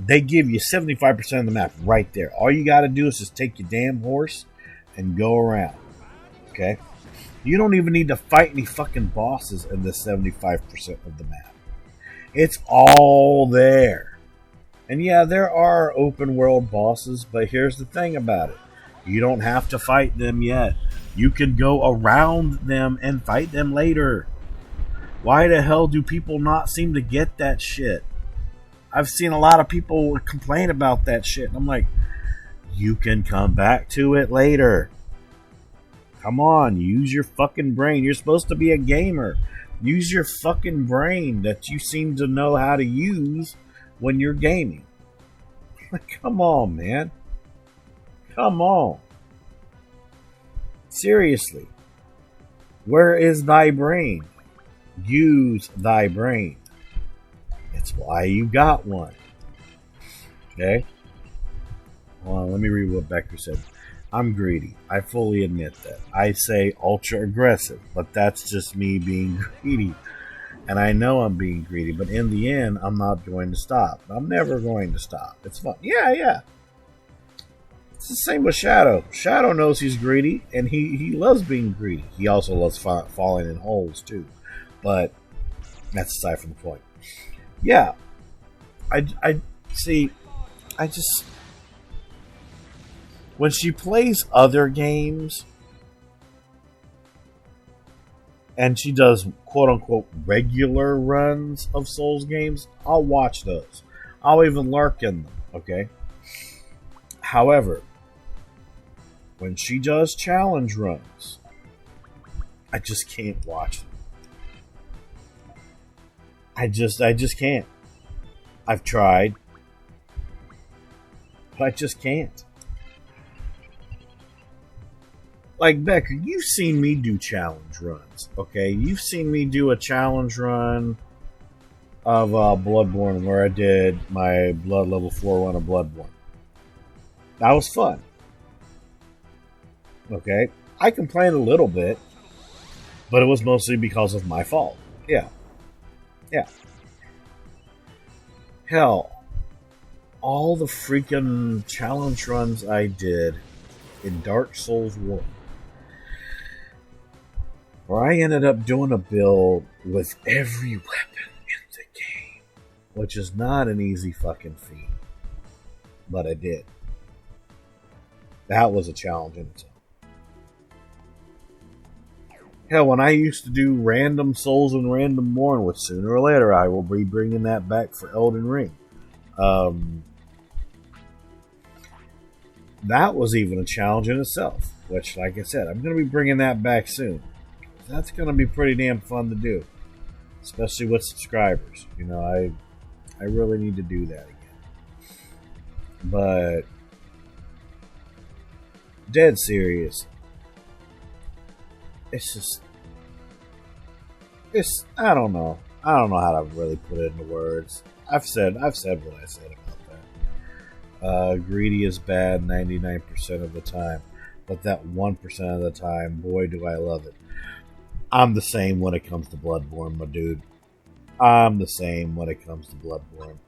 They give you 75% of the map right there. All you got to do is just take your damn horse and go around. Okay? You don't even need to fight any fucking bosses in the 75% of the map. It's all there. And yeah, there are open world bosses, but here's the thing about it. You don't have to fight them yet. You can go around them and fight them later. Why the hell do people not seem to get that shit? I've seen a lot of people complain about that shit. And I'm like, you can come back to it later. Come on, use your fucking brain. You're supposed to be a gamer. Use your fucking brain that you seem to know how to use when you're gaming. Like, come on, man. Come on. Seriously. Where is thy brain? Use thy brain. It's why you got one. Okay? Hold on, let me read what Becker said. I'm greedy. I fully admit that. I say ultra aggressive, but that's just me being greedy. And I know I'm being greedy, but in the end, I'm not going to stop. I'm never going to stop. It's fun. Yeah. It's the same with Shadow. Shadow knows he's greedy, and he loves being greedy. He also loves falling in holes, too. But that's aside from the point. Yeah. I see, I just... When she plays other games, and she does quote-unquote regular runs of Souls games, I'll watch those. I'll even lurk in them, okay? However, when she does challenge runs, I just can't watch them. I just can't. I've tried, but I just can't. Like, Becker, you've seen me do challenge runs, okay? You've seen me do a challenge run of Bloodborne where I did my Blood Level 4 run of Bloodborne. That was fun. Okay? I complained a little bit, but it was mostly because of my fault. Yeah. Hell, all the freaking challenge runs I did in Dark Souls 1, where I ended up doing a build with every weapon in the game, which is not an easy fucking feat, but I did. That was a challenge in itself. Hell, when I used to do random Souls and random Morn, which sooner or later I will be bringing that back for Elden Ring. That was even a challenge in itself, which, like I said, I'm going to be bringing that back soon. That's going to be pretty damn fun to do, especially with subscribers. You know, I really need to do that again. But dead serious, it's I don't know how to really put it into words. I've said what I said about that. Greedy is bad 99% of the time, but that 1% of the time, boy, do I love it. I'm the same when it comes to Bloodborne, my dude. I'm the same when it comes to Bloodborne.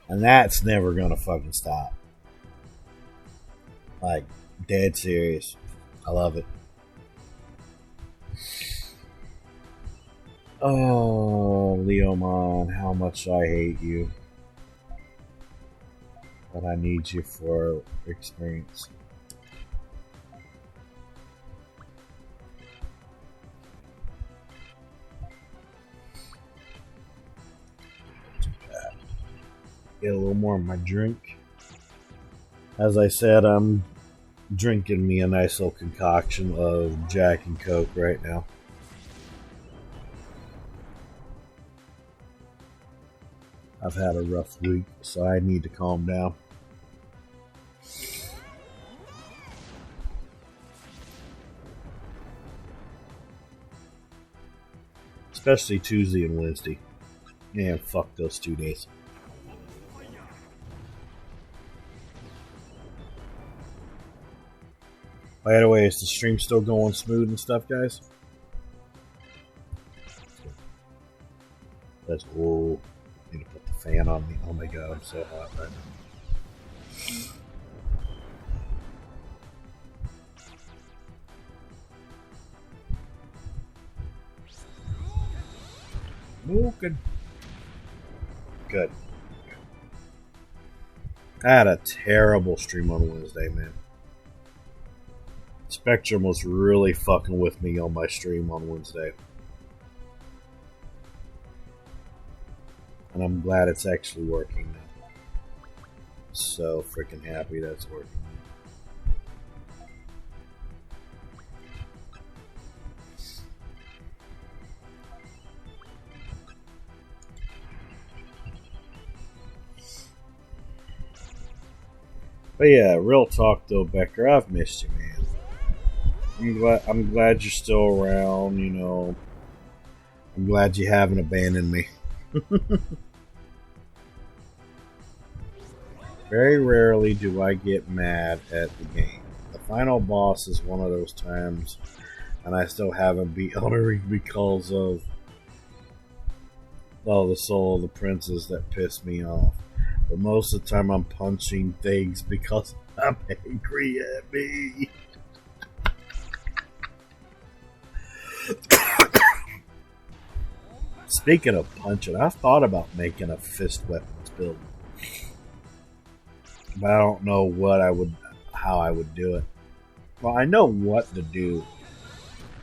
And that's never gonna fucking stop. Like, dead serious. I love it. Oh, Leomon, how much I hate you. But I need you for experience. Get a little more of my drink. As I said, I'm drinking me a nice little concoction of Jack and Coke right now. I've had a rough week, so I need to calm down. Especially Tuesday and Wednesday. Man, fuck those 2 days. By the way, is the stream still going smooth and stuff, guys? That's whoa. I need to put the fan on me. Oh my god, I'm so hot right now. Good. Good. I had a terrible stream on Wednesday, man. Spectrum was really fucking with me on my stream on Wednesday. And I'm glad it's actually working now. So freaking happy that it's working. But yeah, real talk though, Becker, I've missed you, man. I'm glad you're still around, you know. I'm glad you haven't abandoned me. Very rarely do I get mad at the game. The final boss is one of those times, and I still haven't beat Elden because of the soul of the princess that pissed me off. But most of the time I'm punching things because I'm angry at me. Speaking of punching, I've thought about making a fist weapons build. But I don't know how I would do it. Well, I know what to do.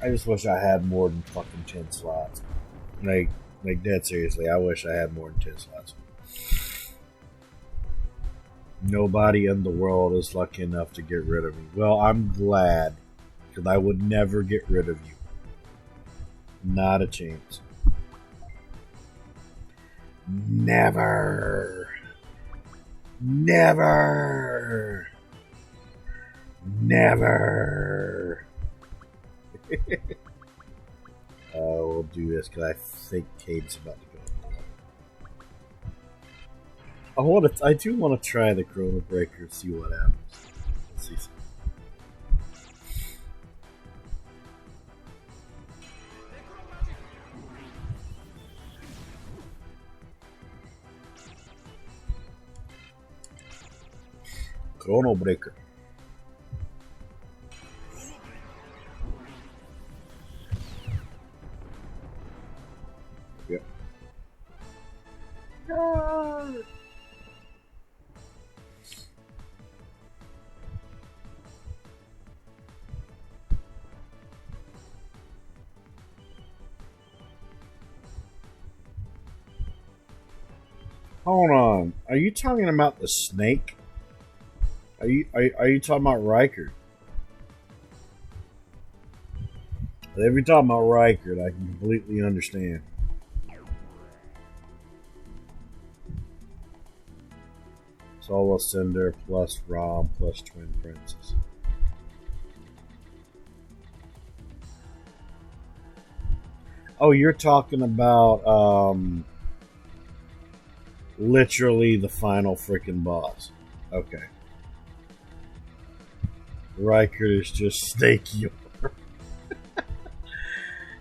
I just wish I had more than fucking 10 slots. Like dead seriously, I wish I had more than 10 slots. Nobody in the world is lucky enough to get rid of me. Well, I'm glad, because I would never get rid of you. Not a chance. Never. Never. Never. We'll do this because I think Kate's about to go. I do want to try the Chrono Breaker, see what happens. Let's see. Chrono Breaker. Yep. Hold on. Are you talking about the snake? Are you talking about Riker? If you're talking about Riker, I can completely understand. Solo Cinder plus Rob plus Twin Princess. Oh, you're talking about literally the final freaking boss. Okay. Riker is just snaky.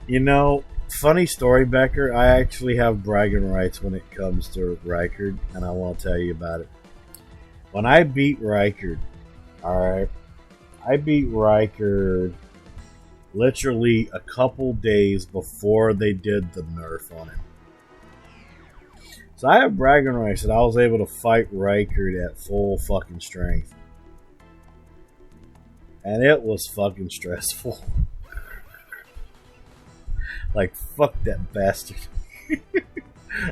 You know, funny story, Becker. I actually have bragging rights when it comes to Riker, and I want to tell you about it. When I beat Riker, alright, I beat Riker literally a couple days before they did the nerf on him. So I have bragging rights that I was able to fight Riker at full fucking strength. And it was fucking stressful. Like, fuck that bastard.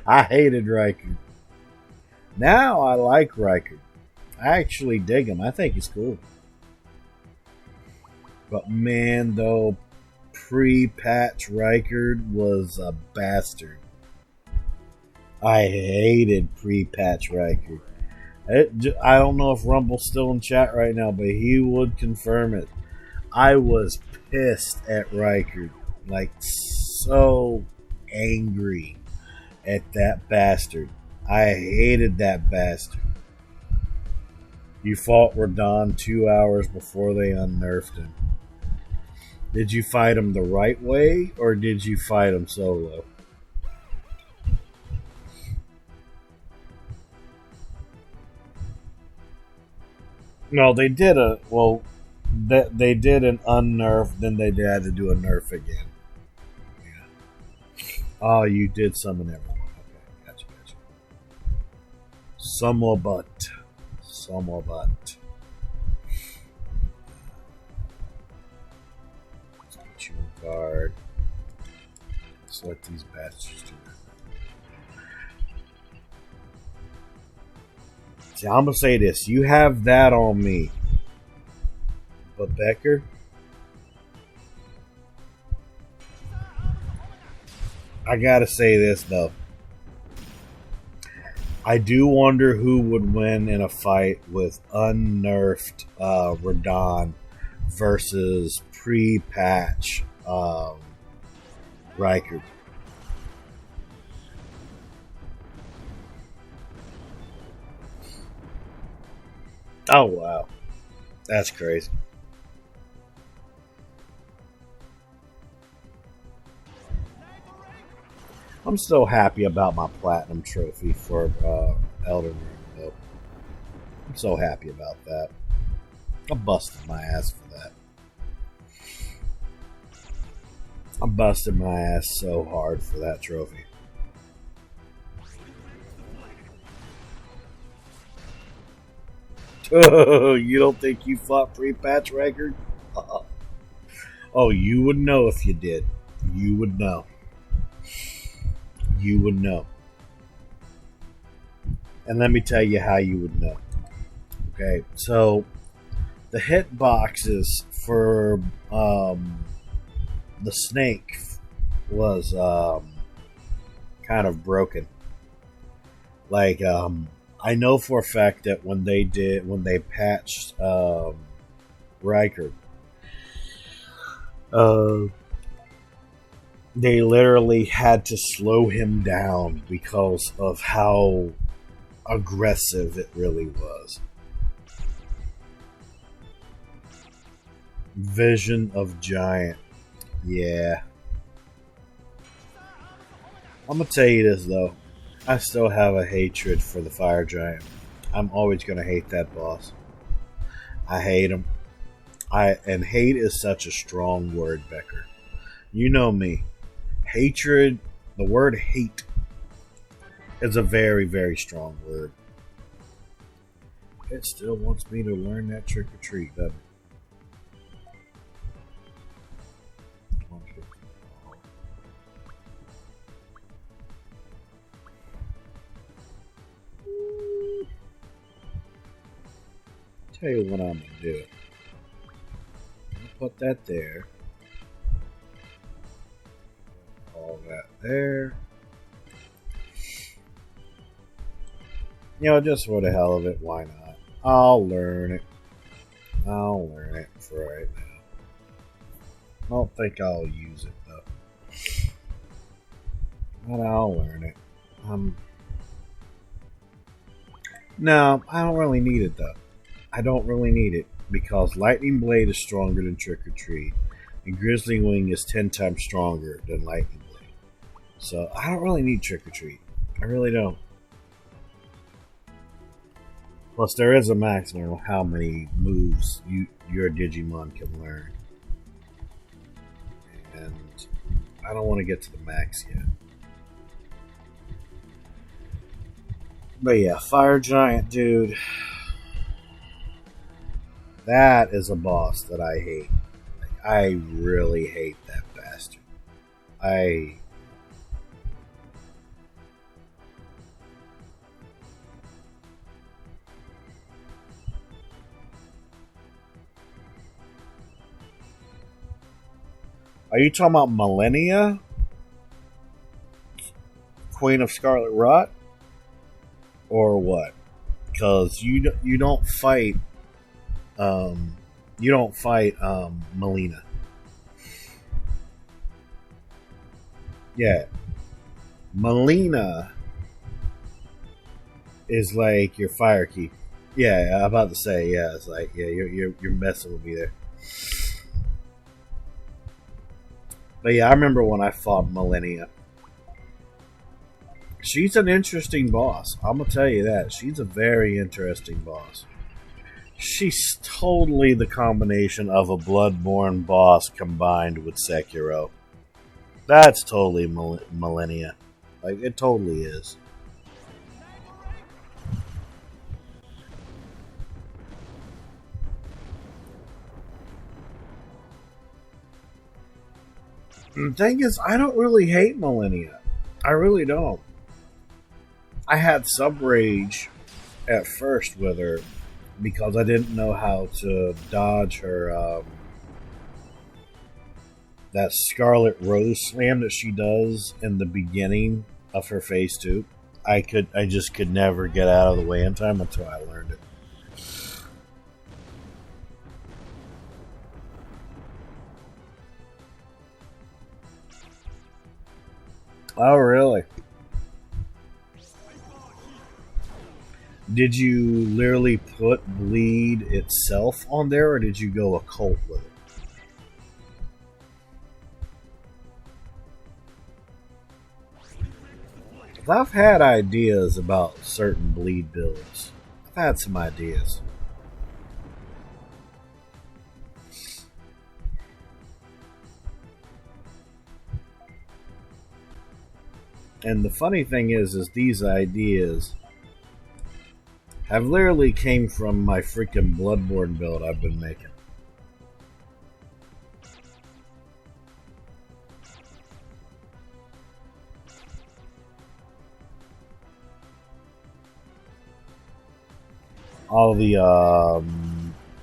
I hated Riker. Now I like Riker. I actually dig him. I think he's cool. But man, though, pre-patch Riker was a bastard. I hated pre-patch Riker. I don't know if Rumble's still in chat right now, but he would confirm it. I was pissed at Riker. Like, so angry at that bastard. I hated that bastard. You fought Radon 2 hours before they unnerfed him. Did you fight him the right way, or did you fight him solo? No, they did they did an unnerf, then they had to do a nerf again. Yeah. Oh, you did summon everyone. Okay, gotcha. Somobut. Let's get you a guard. Let's let these bastards do that. See, I'm gonna say this. You have that on me. But Becker, I gotta say this though. I do wonder who would win in a fight with unnerfed Radon versus pre-patch Riker. Oh wow, that's crazy. I'm still happy about my platinum trophy for Elden Ring, though. I'm so happy about that. I busted my ass for that. I busted my ass so hard for that trophy. You don't think you fought pre-patch record? Oh, you would know if you did. You would know. You would know. And let me tell you how you would know. Okay, so the hit boxes for the snake was kind of broken. Like, I know for a fact that when they patched Riker, they literally had to slow him down because of how aggressive it really was. Vision of Giant. Yeah. I'm gonna tell you this though. I still have a hatred for the Fire Giant. I'm always gonna hate that boss. I hate him. And hate is such a strong word, Becker. You know me. Hatred, the word hate, is a very, very strong word. It still wants me to learn that trick or treat, doesn't it? Tell you what I'm gonna do. I'll put that there. All that there. You know, just for the hell of it, why not? I'll learn it. I'll learn it for right now. I don't think I'll use it though. But I'll learn it. No, I don't really need it though. I don't really need it because Lightning Blade is stronger than Trick or Treat, and Grizzly Wing is 10 times stronger than Lightning Blade. So I don't really need Trick or Treat. I really don't. Plus, there is a maximum of how many moves your Digimon can learn, and I don't want to get to the max yet. But yeah, Fire Giant, dude. That is a boss that I hate. Like, I really hate that bastard. Are you talking about Millennia? Queen of Scarlet Rot? Or what? Because you don't fight Melina. Yeah. Melina is like your fire key. Yeah, I'm about to say, yeah, it's like, yeah, you're messing with me there. But yeah, I remember when I fought Millennia. She's an interesting boss. I'm gonna tell you that. She's a very interesting boss. She's totally the combination of a Bloodborne boss combined with Sekiro. That's totally Millennia. Like, it totally is. The thing is, I don't really hate Millennia. I really don't. I had some rage at first with her because I didn't know how to dodge her that Scarlet Rose slam that she does in the beginning of her phase 2. I just could never get out of the way in time until I learned it. Oh, really? Did you literally put Bleed itself on there, or did you go occult with it? I've had ideas about certain Bleed builds. I've had some ideas. And the funny thing is these ideas have literally came from my freaking Bloodborne build I've been making. All the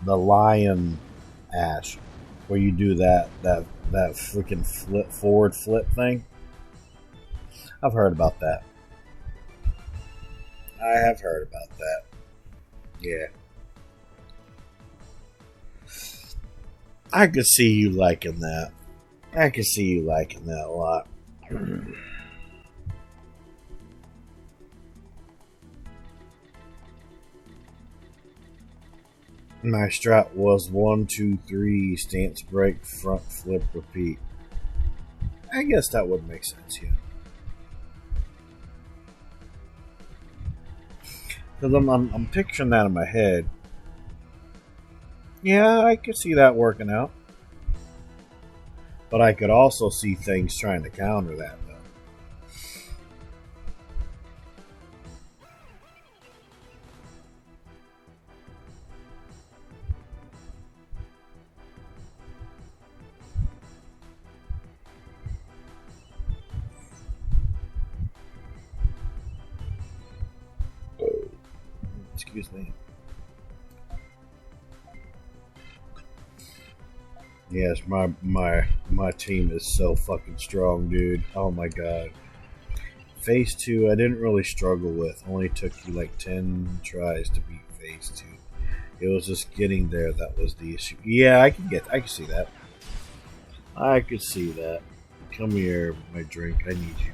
lion ash, where you do that freaking forward flip thing. I've heard about that. I have heard about that. Yeah. I could see you liking that. I could see you liking that a lot. My strat was 1, 2, 3, stance break, front flip, repeat. I guess that would make sense, yeah. Because I'm picturing that in my head. Yeah, I could see that working out. But I could also see things trying to counter that, though. Excuse me. Yes, my team is so fucking strong, dude. Oh my god. Phase 2, I didn't really struggle with. Only took you like 10 tries to beat Phase 2. It was just getting there that was the issue. Yeah, I can see that. I could see that. Come here, my drink. I need you.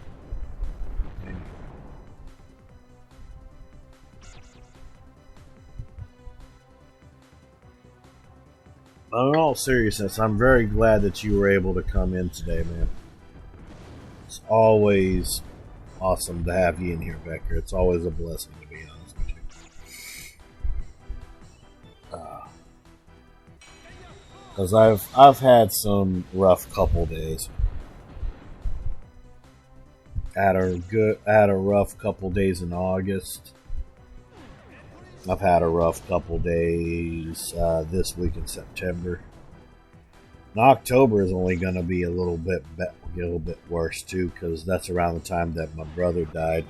In all seriousness, I'm very glad that you were able to come in today, man. It's always awesome to have you in here, Becker. It's always a blessing, to be honest with you. Because I've had some rough couple days. I had a rough couple days in August. I've had a rough couple days this week in September. And October is only going to be a little bit worse too, because that's around the time that my brother died.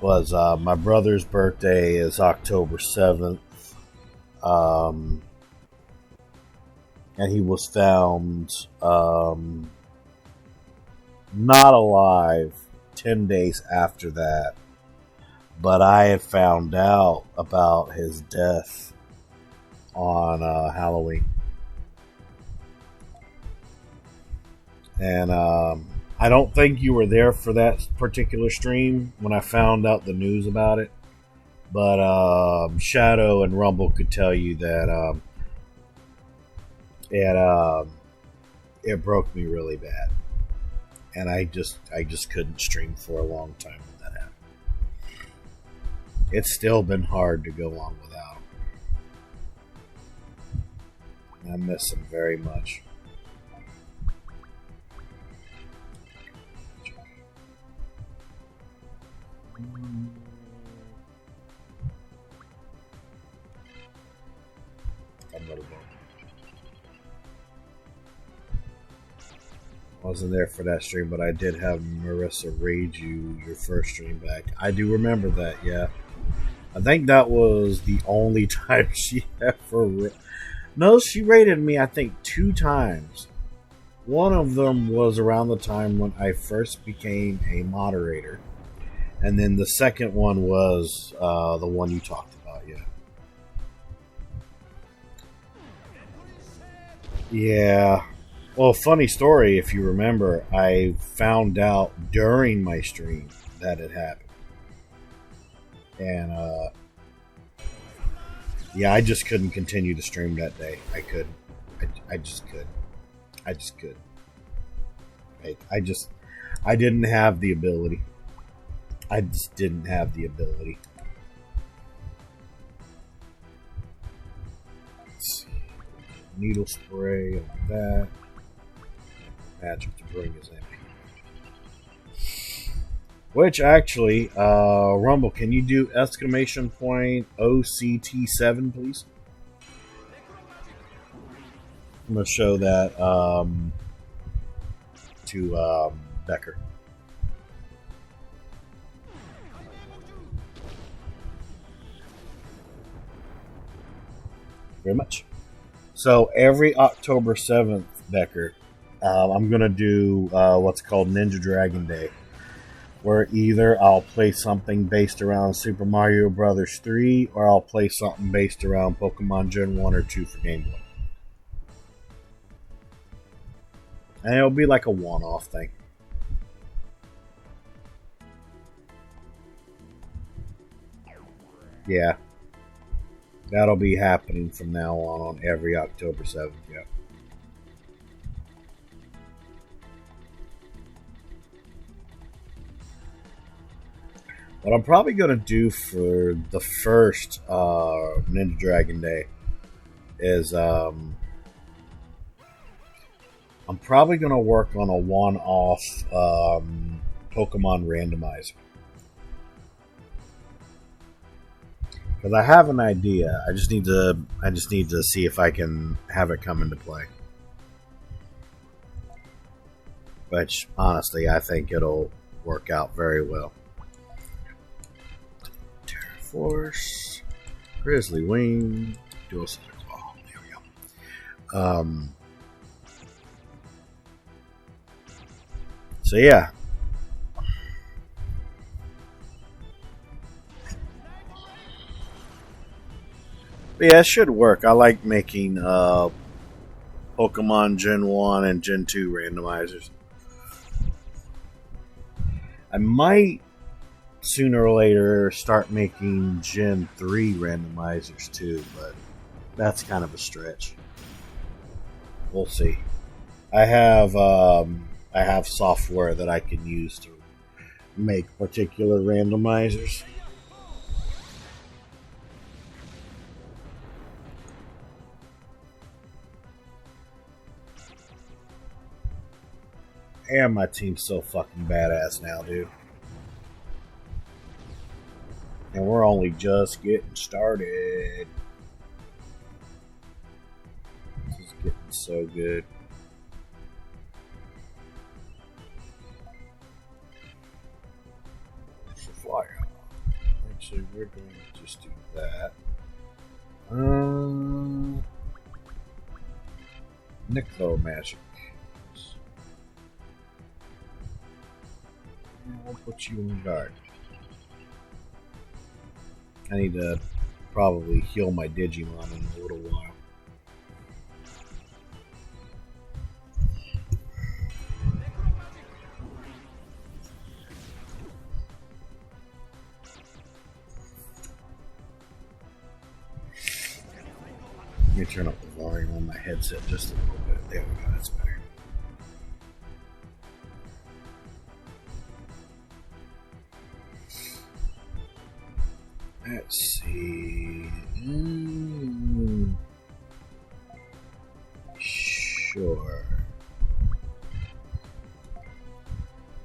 My brother's birthday is October 7th, and he was found not alive 10 days after that. But I had found out about his death on Halloween. And I don't think you were there for that particular stream when I found out the news about it. But Shadow and Rumble could tell you that it broke me really bad, and I just couldn't stream for a long time when that happened. It's still been hard to go on without him. I miss him very much. Wasn't there for that stream, but I did have Marissa raid you your first stream back. I do remember that, yeah. I think that was the only time she ever... No, she raided me, I think, 2 times. One of them was around the time when I first became a moderator. And then the second one was the one you talked about, yeah. Yeah. Well, funny story, if you remember, I found out during my stream that it happened. And, yeah, I just couldn't continue to stream that day. I couldn't. I just couldn't. I just couldn't. I didn't have the ability. I just didn't have the ability. Let's see. Needle spray on that. Magic to bring his MP. Which actually, Rumble, can you do exclamation point OCT7, please? I'm going to show that to Becker. Very much. So every October 7th, Becker, I'm going to do what's called Ninja Dragon Day, where either I'll play something based around Super Mario Bros. 3 or I'll play something based around Pokemon Gen 1 or 2 for Game Boy. And it'll be like a one-off thing. Yeah. That'll be happening from now on every October 7th, yeah. What I'm probably going to do for the first Ninja Dragon Day is I'm probably going to work on a one-off Pokemon randomizer. Because I have an idea. I just need to see if I can have it come into play. Which, honestly, I think it'll work out very well. Force, Grizzly Wing, Dual Center Claw. There we go. So yeah. But yeah, it should work. I like making Pokemon Gen 1 and Gen 2 randomizers. I might sooner or later start making Gen 3 randomizers too, but that's kind of a stretch. We'll see. I have software that I can use to make particular randomizers. And my team's so fucking badass now, dude. And we're only just getting started. This is getting so good. So fly out. Actually, we're going to just do that. Niclo Magic. We'll put you in guard. I need to probably heal my Digimon in a little while. turn up the volume on my headset just a little bit. There we go, that's better. Let's see. Sure.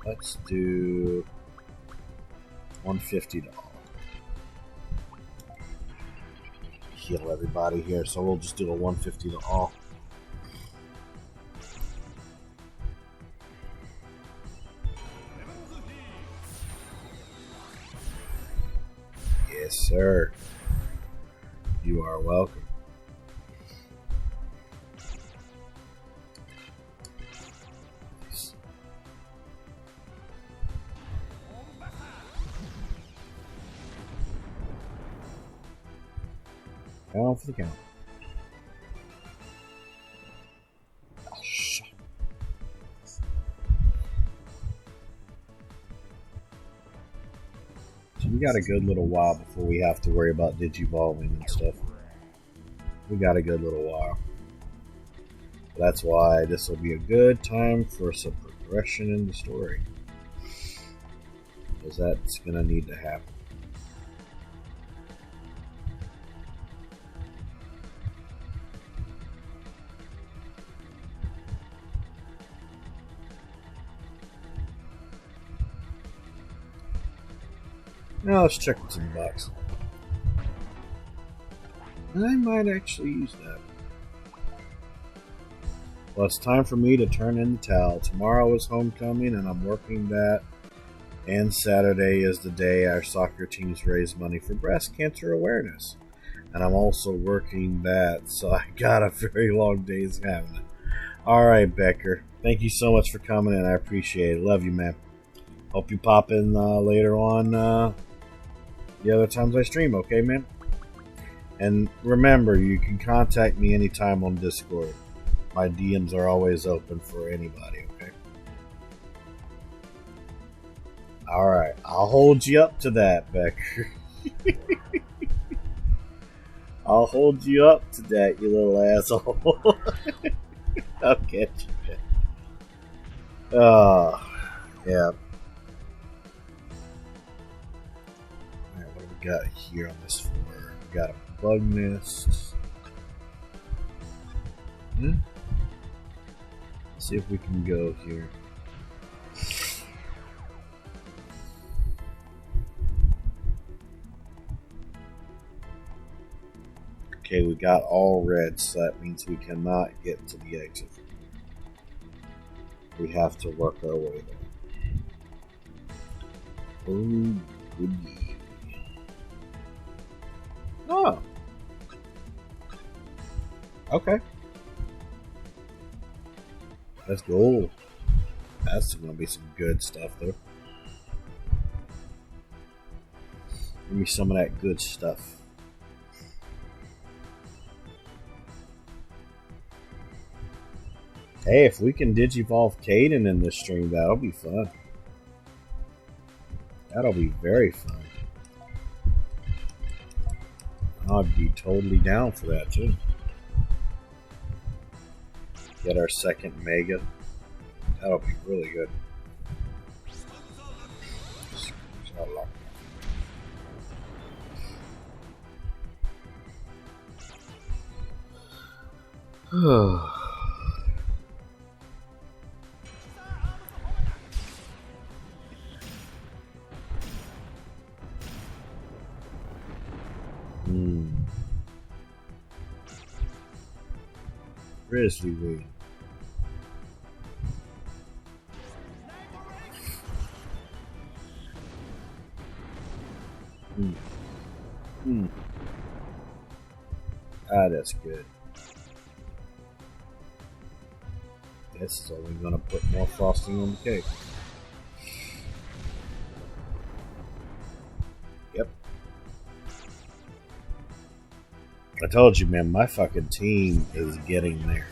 Let's do $150. Heal everybody here, so we'll just do a $150 to all. Yes, sir. You are welcome. Nice. Down for the count. Oh, shit. So we got a good little while before we have to worry about digivolving and stuff. We got a good little while. That's why this will be a good time for some progression in the story. Because that's going to need to happen. Now let's check what's in the box. I might actually use that. Well, it's time for me to turn in the towel. Tomorrow is homecoming and I'm working that. And Saturday is the day our soccer teams raise money for breast cancer awareness. And I'm also working that, so I got a very long day's having it. Alright, Becker. Thank you so much for coming in. I appreciate it. Love you, man. Hope you pop in later on the other times I stream, okay, man? And remember, you can contact me anytime on Discord. My DMs are always open for anybody, okay? Alright, I'll hold you up to that, Becker. I'll hold you up to that, you little asshole. I'll get you, man. Yeah. Alright, what do we got here on this floor? We got a bug nest. Let's see if we can go here. Okay, we got all red, so that means we cannot get to the exit. We have to work our way there. Oh, goody. Oh. Okay. Let's go. That's going to be some good stuff, though. Give me some of that good stuff. Hey, if we can digivolve Caden in this stream, that'll be fun. That'll be very fun. I'd be totally down for that, too. Get our second Mega. That'll be really good. Grizzly Wing. Ah, that's good. This is only going to put more frosting on the cake. Yep. I told you, man, my fucking team is getting there.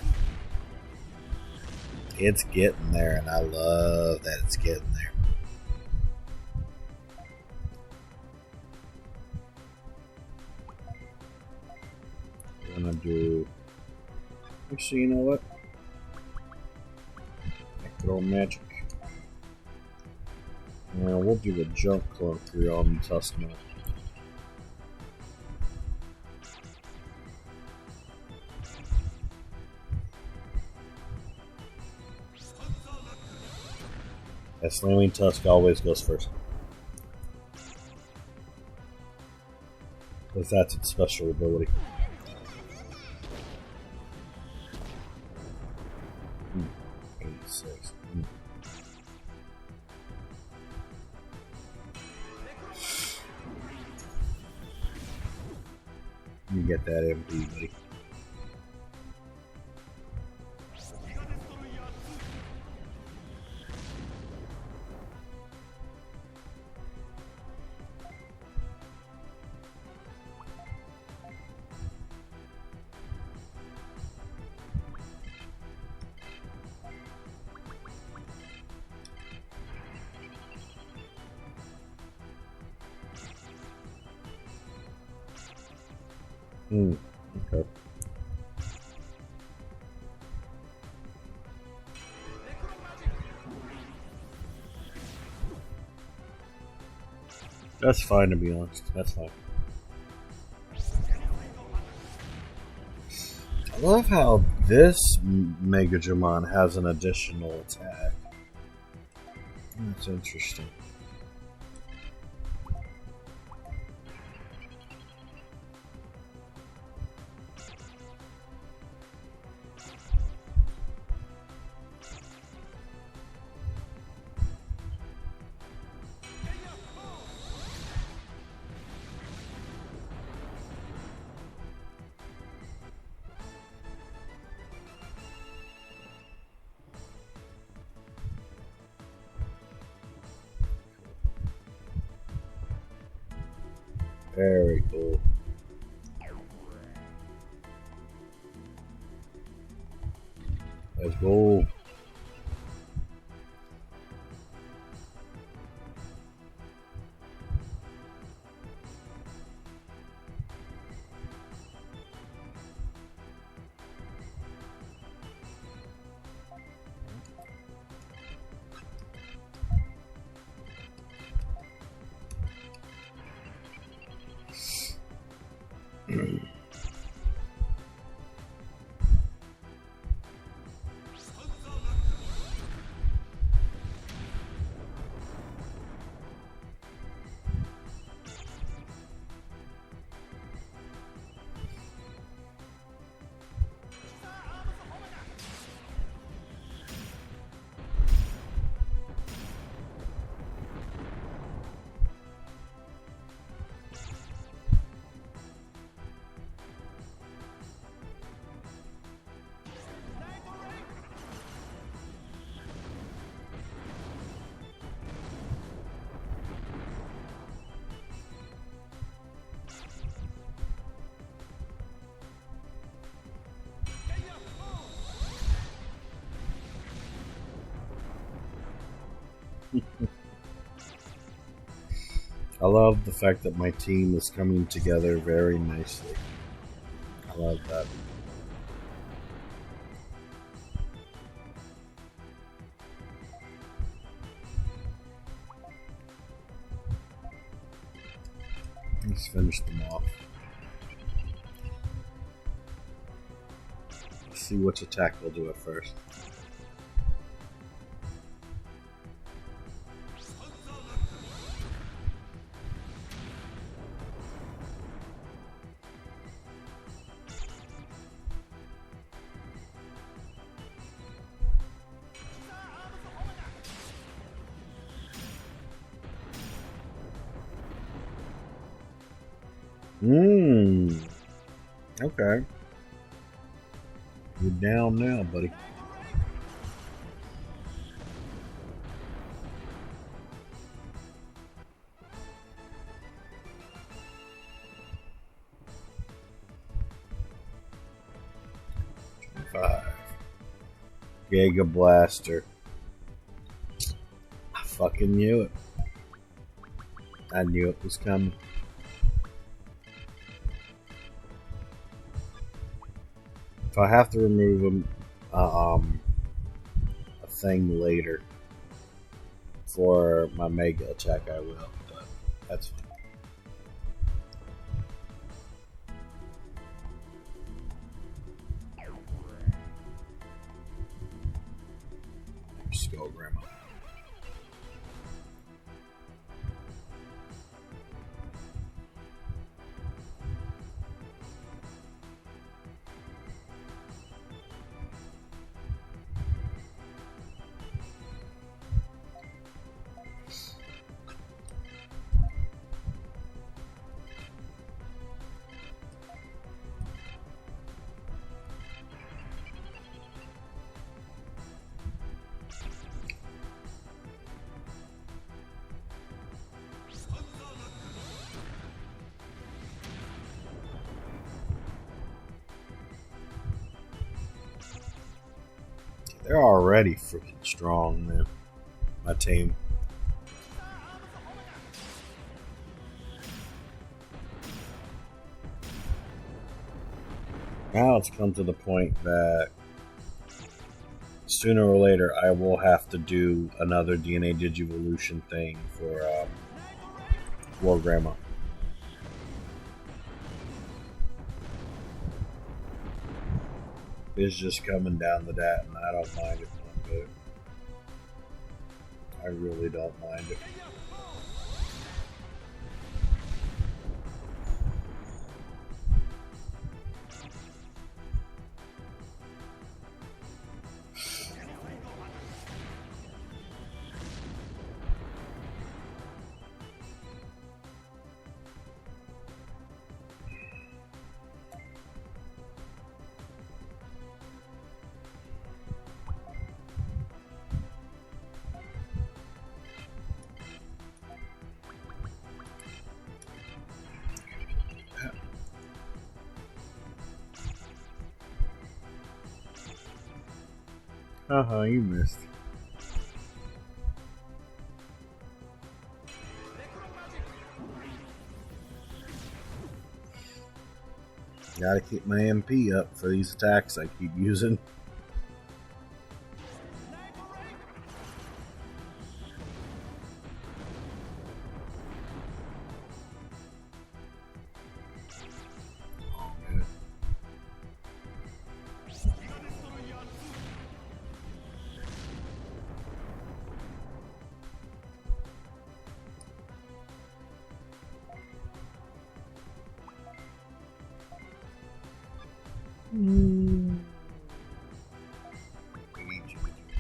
It's getting there, and I love that it's getting there. I'm gonna do Actually, you know what? Good old magic. We'll do the jump clone through on the Tuskmon. That slamming tusk always goes first. Because that's its special ability. 86. You get that MP, buddy. Okay. That's fine, to be honest. That's fine. I love how this Digimon has an additional attack. That's interesting. Very cool. Let's go. I love the fact that my team is coming together very nicely. I love that. Let's finish them off. Let's see which attack we'll do at first. Okay. You're down now, buddy. Giga Blaster. I fucking knew it. I knew it was coming. I have to remove a thing later for my mega attack, I will. But that's fine. Just go, Grandma. They're already freaking strong, man. My team. Now it's come to the point that sooner or later I will have to do another DNA Digivolution thing for Grandma. It's just coming down to that, and I don't mind it one bit. I really don't mind it. You missed. Gotta keep my MP up for these attacks I keep using.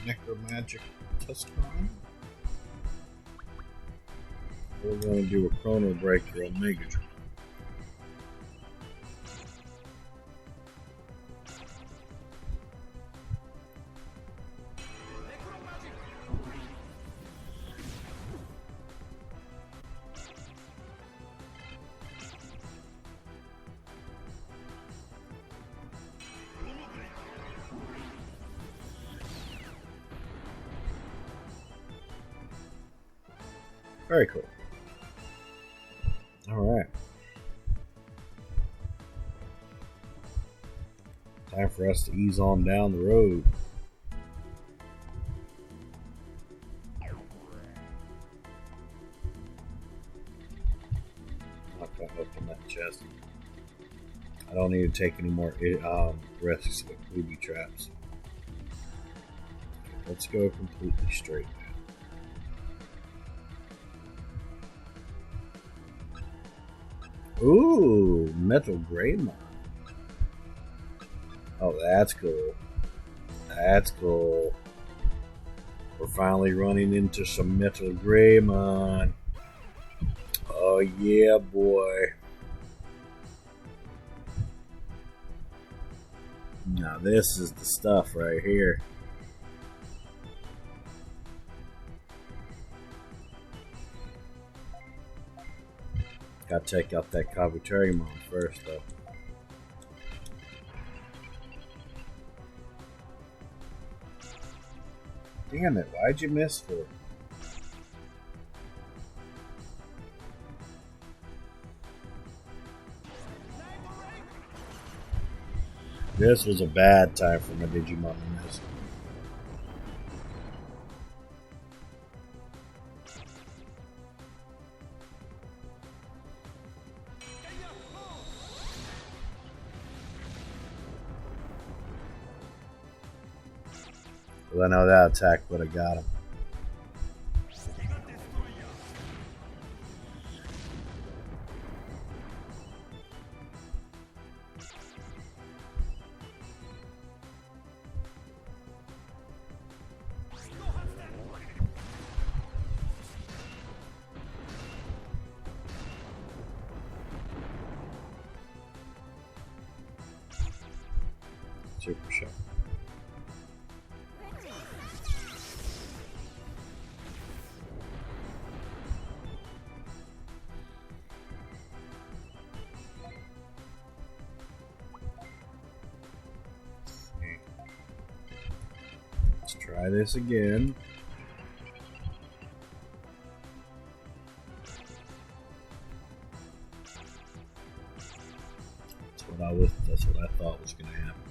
Necromagic Tuscan. We're going to do a Chrono Breaker on Megatron. Very cool. Alright. Time for us to ease on down the road. Not gonna open that chest. I don't need to take any more risks with booby traps. Okay, let's go completely straight. Ooh, Metal Greymon. Oh, that's cool. That's cool. We're finally running into some Metal Greymon. Oh yeah, boy. Now this is the stuff right here. Gotta take out that Kabuterimon first, though. Damn it, why'd you miss for it? This was a bad time for my Digimon to miss. Well, I know that attack would have got him. Super shot. Let's try this again. That's what I thought was going to happen.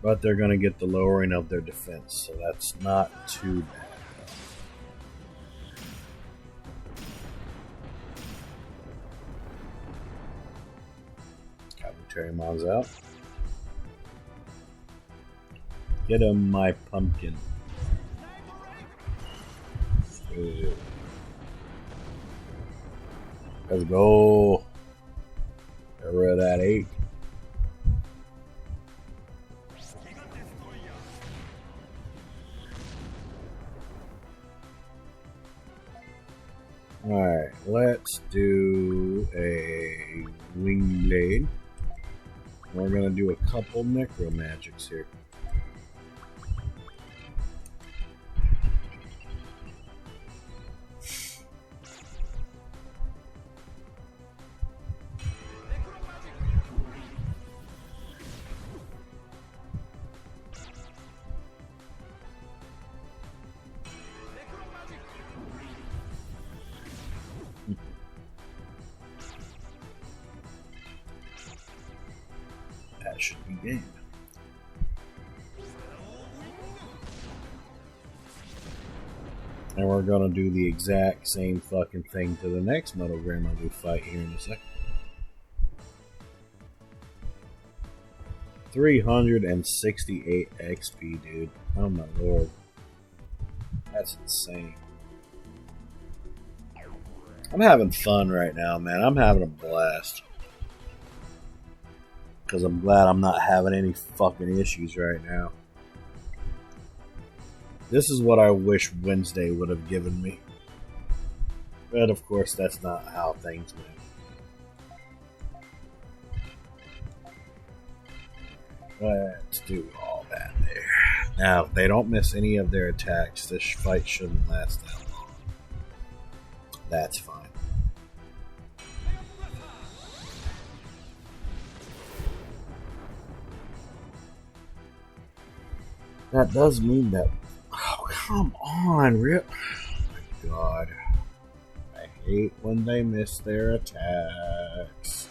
But they're going to get the lowering of their defense, so that's not too bad. Terrymon's out. Get him, my pumpkin. Ooh. Let's go. Get rid of that 8. Alright, let's do a wing blade. We're going to do a couple necro magics here. That should be game. And we're gonna do the exact same fucking thing to the next Metal Grandma we fight here in a second. 368 XP, dude. Oh my lord. That's insane. I'm having fun right now, man. I'm having a blast. Because I'm glad I'm not having any fucking issues right now. This is what I wish Wednesday would have given me. But of course, that's not how things went. Let's do all that there. Now, if they don't miss any of their attacks, this fight shouldn't last that long. That's fine. That does mean that... Oh, come on, Rip. Oh my god. I hate when they miss their attacks.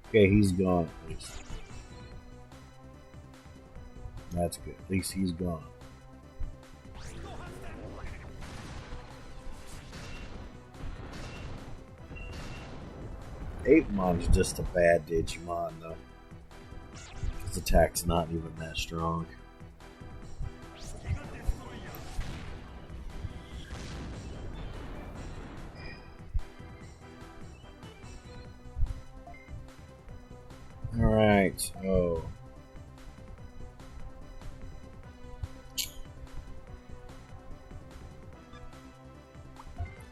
Okay, he's gone at least. That's good. At least he's gone. Apemon's just a bad Digimon, though. His attack's not even that strong. Alright, so...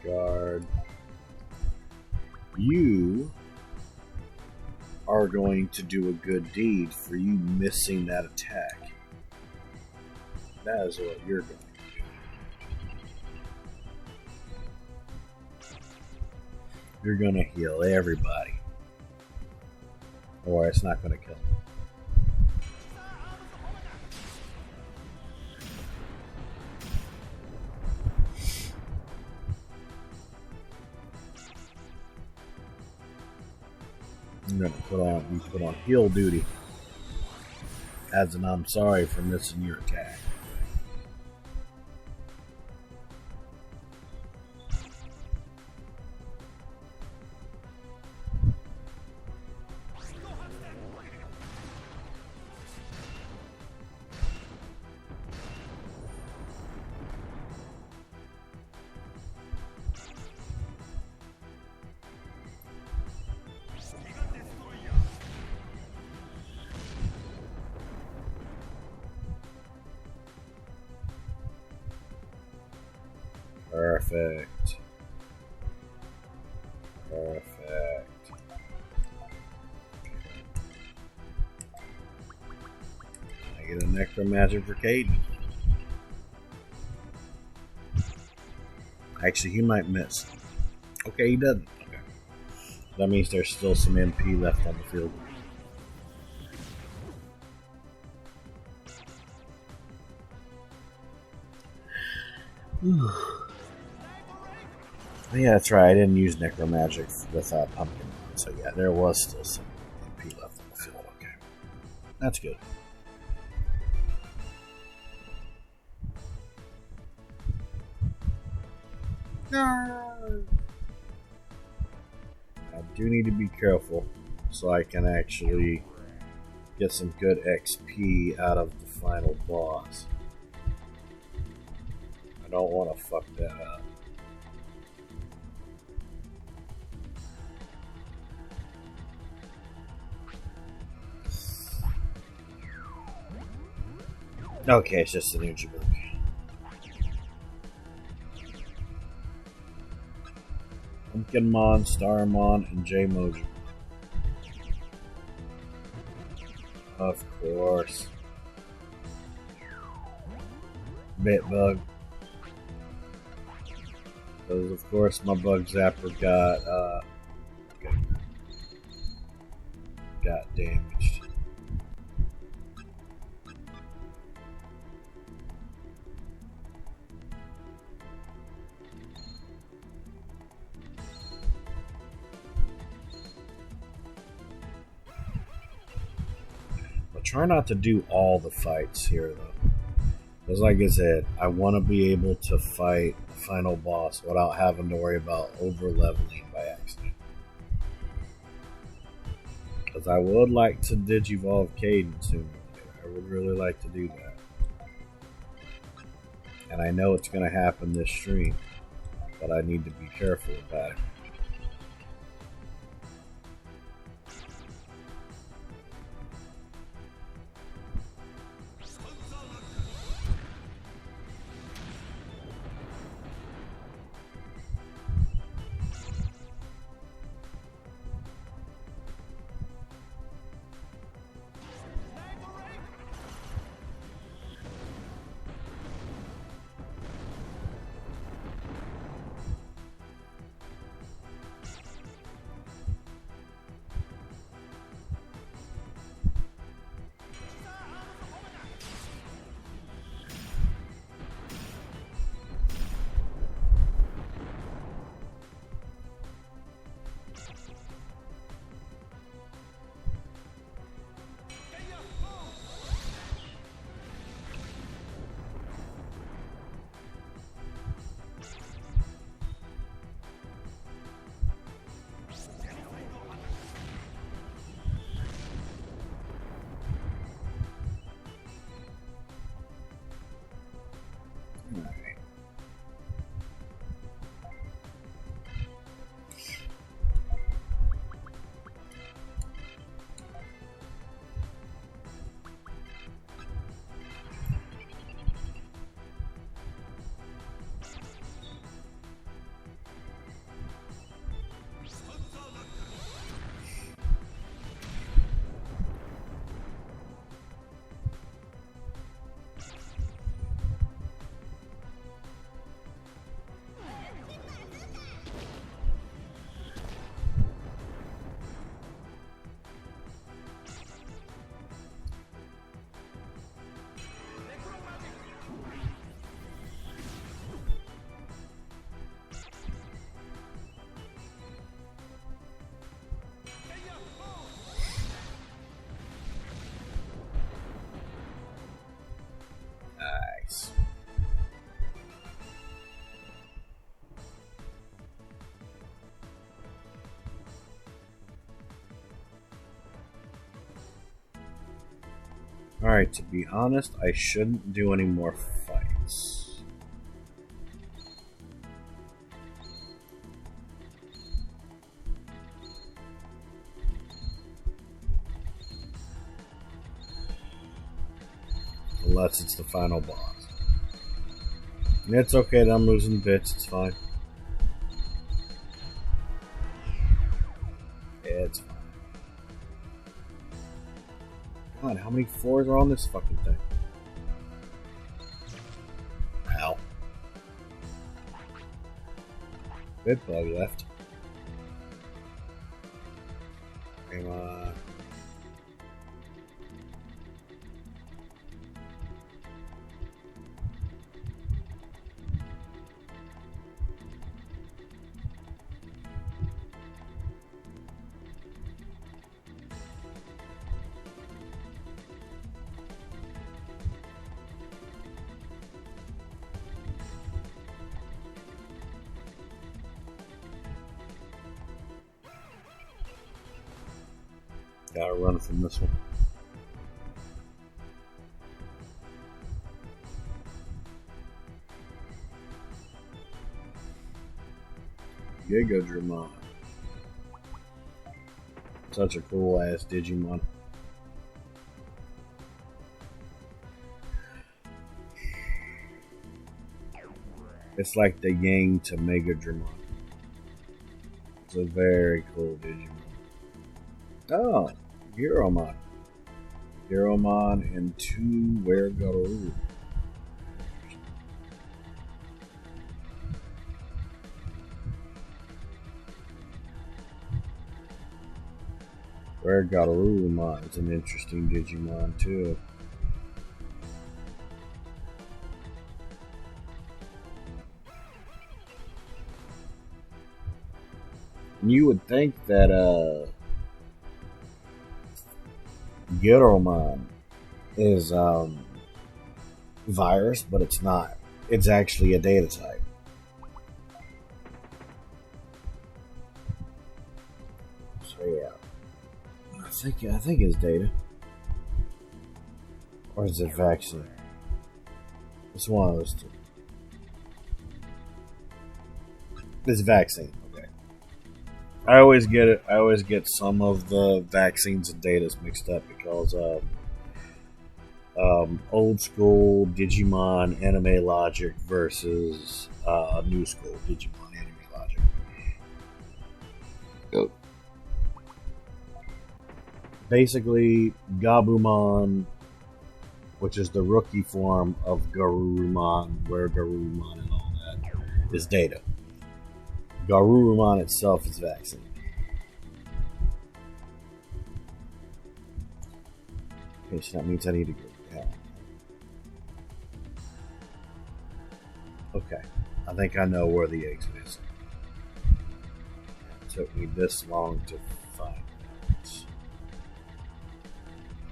Guard. You are going to do a good deed for you missing that attack. That is what you're going to do. You're going to heal everybody. Or it's not going to kill them. I'm going to be put on heal duty. As in, I'm sorry for missing your attack. Perfect. Perfect. I get a necromagic for Caden. Actually, he might miss. Okay, he doesn't. Okay. That means there's still some MP left on the field. Yeah, that's right. I didn't use necromagic with pumpkin, so yeah, there was still some MP left on the field. Okay, that's good. No. I do need to be careful so I can actually get some good XP out of the final boss. I don't want to fuck that up. Okay, it's just an energy book. Pumpkinmon, Starmon, and J-Mojo. Of course. Bitbug. Because of course my bug zapper got damaged. But try not to do all the fights here though. Because like I said, I want to be able to fight the final boss without having to worry about over leveling by accident. Because I would like to Digivolve Caden soon. I would really like to do that. And I know it's going to happen this stream, but I need to be careful about it. Alright, to be honest, I shouldn't do any more fights. Unless it's the final boss. And it's okay that I'm losing bits, it's fine. Yeah, it's fine. God, how many floors are on this fucking thing? Ow. Bit bug left. Come on. Gotta run from this one. Digimon. Such a cool ass Digimon. It's like the Yang to Mega Dramon. It's a very cool Digimon. Oh, Giromon. Giromon and 2 Wergaru. Wergarurumon is an interesting Digimon too. You would think that Giromon is virus, but it's not. It's actually a data type. So yeah. I think it's data. Or is it vaccine? It's one of those two. It's vaccine, okay. I always get it. I always get some of the vaccines and datas mixed up because old school Digimon anime logic versus new school Digimon anime logic. Oh. Basically, Gabumon, which is the rookie form of Garurumon, where Garurumon and all that, is data. Garurumon itself is vaccine. Okay, so that means I need to go down. Okay, I think I know where the exit is. It took me this long to find it.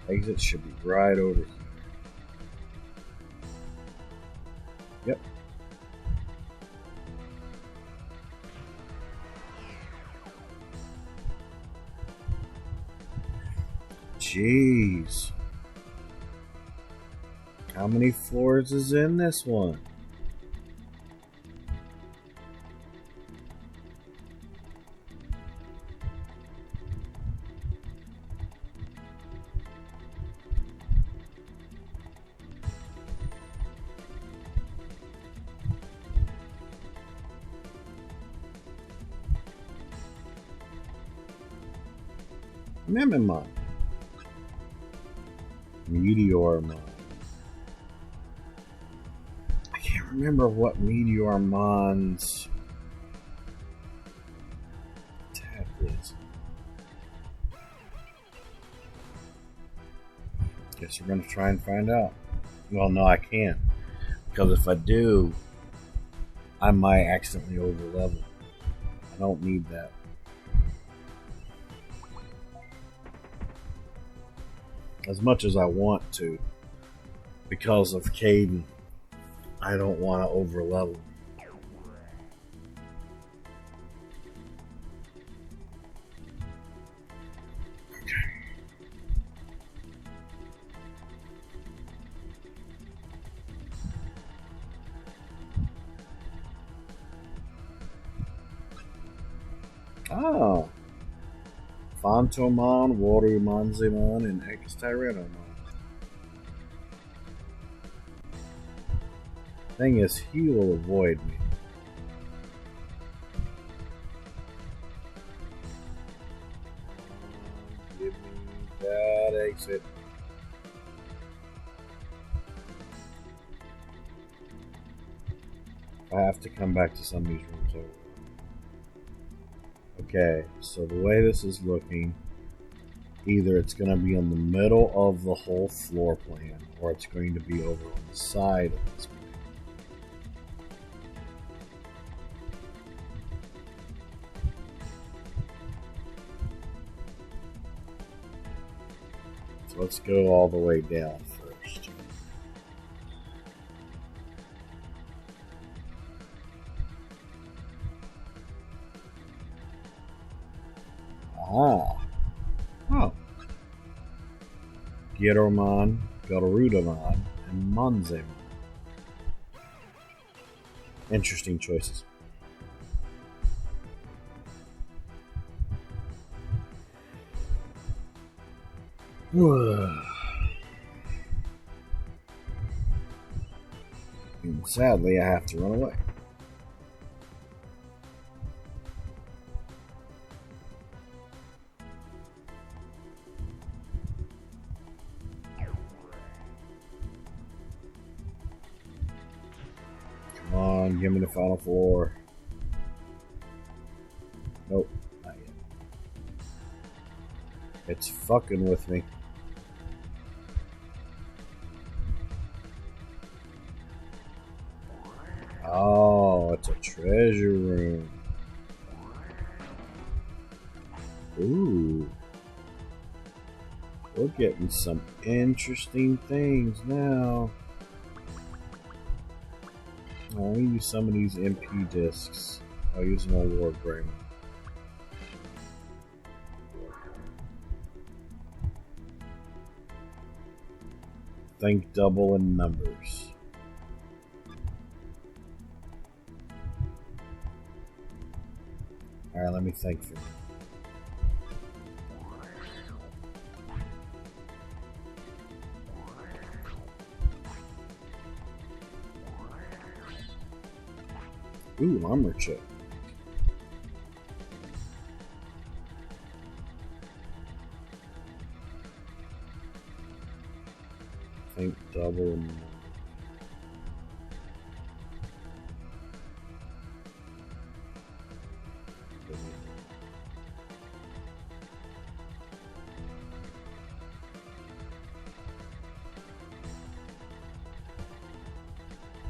Exit should be right over here. Yep. Jeez. How many floors is in this one? Mememon. Meteormon. I can't remember what Meteormon's attack is. Guess we're gonna try and find out. Well, no, I can't. Because if I do, I might accidentally over level. I don't need that. As much as I want to, because of Caden, I don't want to over level. Oh. Phantomon, Warumanzemon, and X-Tyrannomon. Thing is, he will avoid me. Give me that exit. I have to come back to some of these rooms over. Okay, so the way this is looking, either it's going to be in the middle of the whole floor plan, or it's going to be over on the side of this plan. So let's go all the way down first. Ah. Oh. Gyaromon, Garurumon, and Monzemon. Interesting choices. And sadly, I have to run away. Come on, give me the final floor. Nope, not yet. It's fucking with me. Oh, it's a treasure room. Ooh. We're getting some interesting things now. I'll use some of these MP discs. I'll use an award brain. Think double in numbers. Alright, let me think for a minute. Ooh, armor chip. Think double and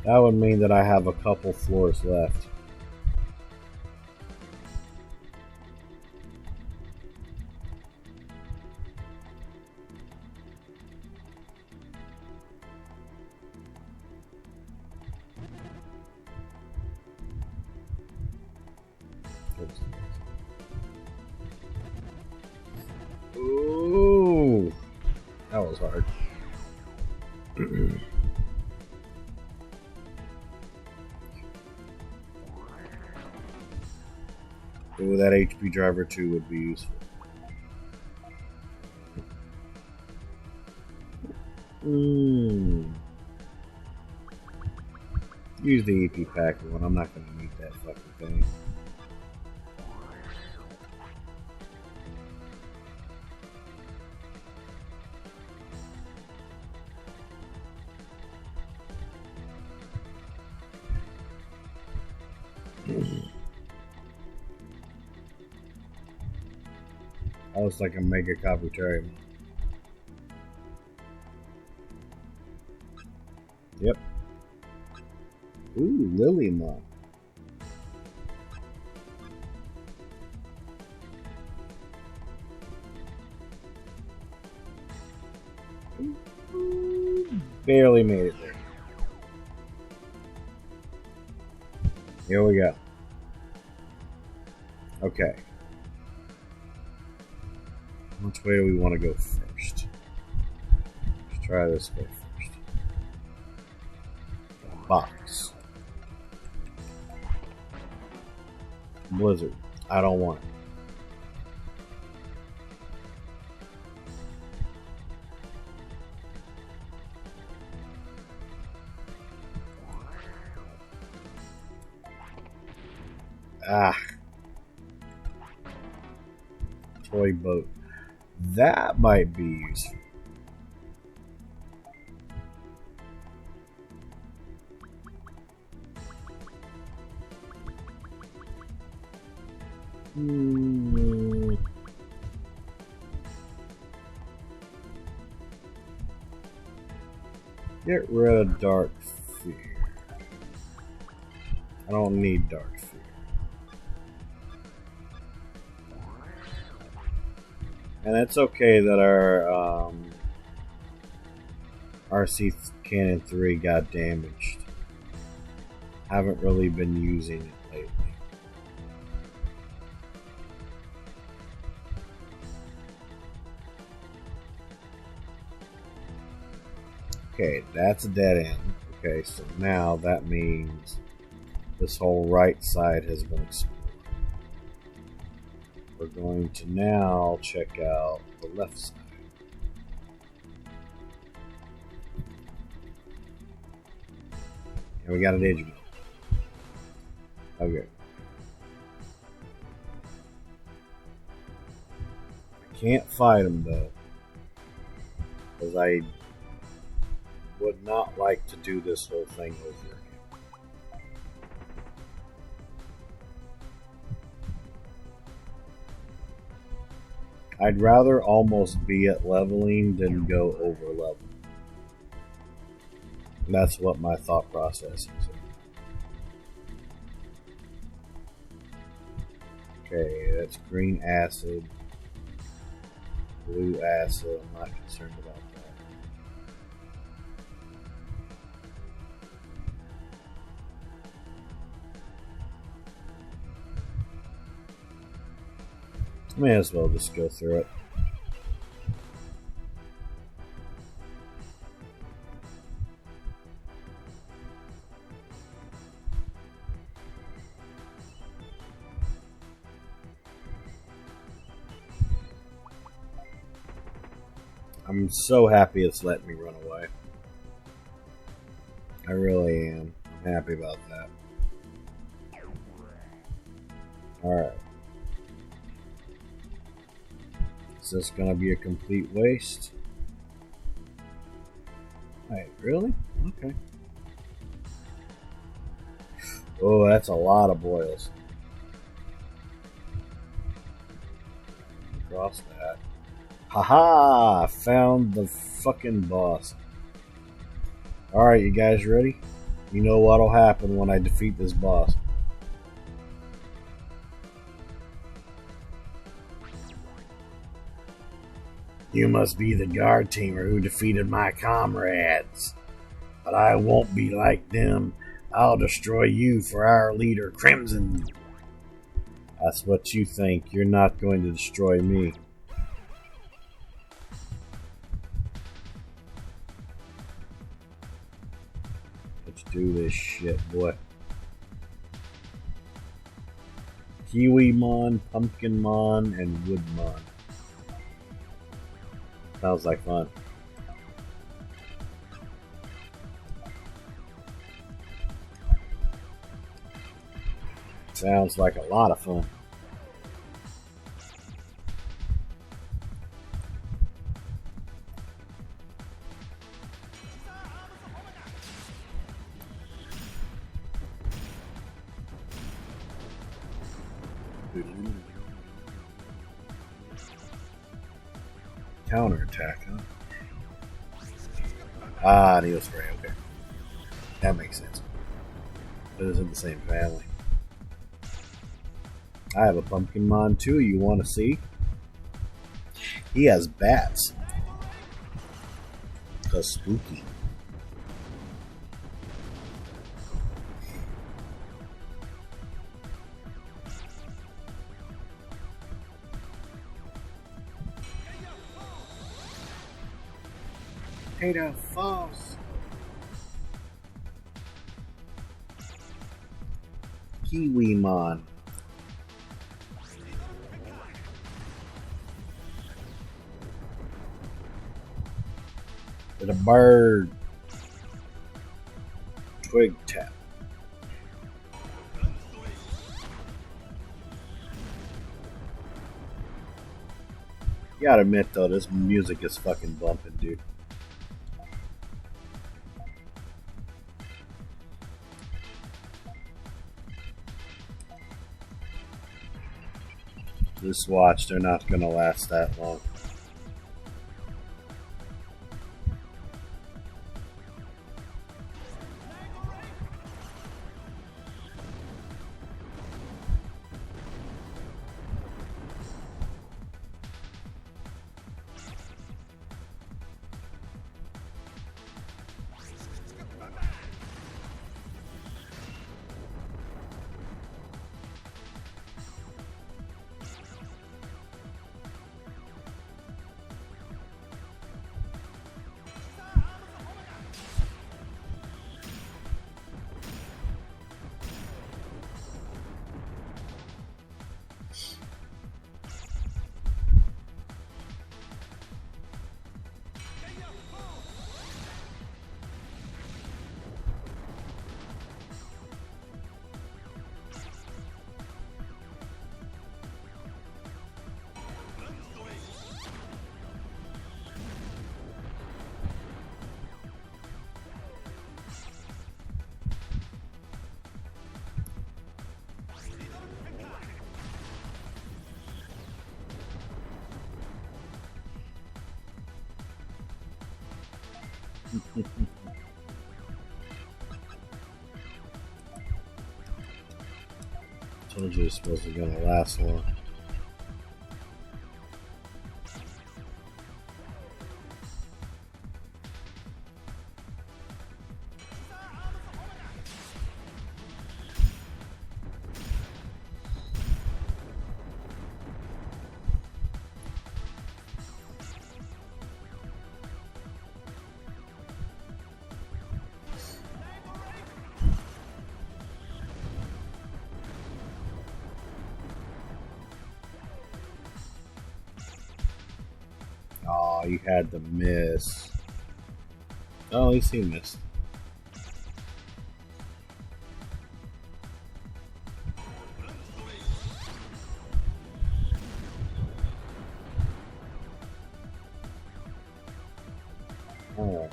that would mean that I have a couple floors left. Ooh, that was hard. Ooh, that HP driver 2 would be useful. Use the EP Packer one. I'm not going to need that fucking thing. I was like a Mega Kabuterimon. Yep. Ooh, Lilymon. Barely made it there. Here we go. Okay. Which way do we want to go first? Let's try this way first. Box. Blizzard. I don't want it. Ah, toy boat. That might be useful. Get rid of dark fear. I don't need dark fear. And it's okay that our RC Cannon 3 got damaged. Haven't really been using it lately. Okay, that's a dead end. Okay, so now that means this whole right side has been explored. We're going to now check out the left side. And we got a Digimon. Okay. I can't fight him though, because I would not like to do this whole thing over again. I'd rather almost be at leveling than go over level. That's what my thought process is. Okay, that's green acid, blue acid. I'm not concerned about that. May as well just go through it. I'm so happy it's letting me run away. I really am. I'm happy about that. Alright. Is this going to be a complete waste? Wait, really? Okay. Oh, that's a lot of boils. Cross that. Haha! Found the fucking boss. Alright, you guys ready? You know what'll happen when I defeat this boss. You must be the guard teamer who defeated my comrades. But I won't be like them. I'll destroy you for our leader, Crimson. That's what you think. You're not going to destroy me. Let's do this shit, boy. Kiwimon, Pumpkinmon, and Woodmon. Sounds like fun. Sounds like a lot of fun. Counterattack, huh? Ah, Needle Spray, okay. That makes sense. It is in the same family. I have a Pumpkinmon too, you want to see? He has bats. Because spooky. Potato Falls. Kiwimon. And a bird. Twig Tap. Gotta admit though, this music is fucking bumping, dude. Just watch, they're not gonna last that long. Told you this wasn't gonna last long. Oh, you had the miss. Oh, at least he missed. Alright.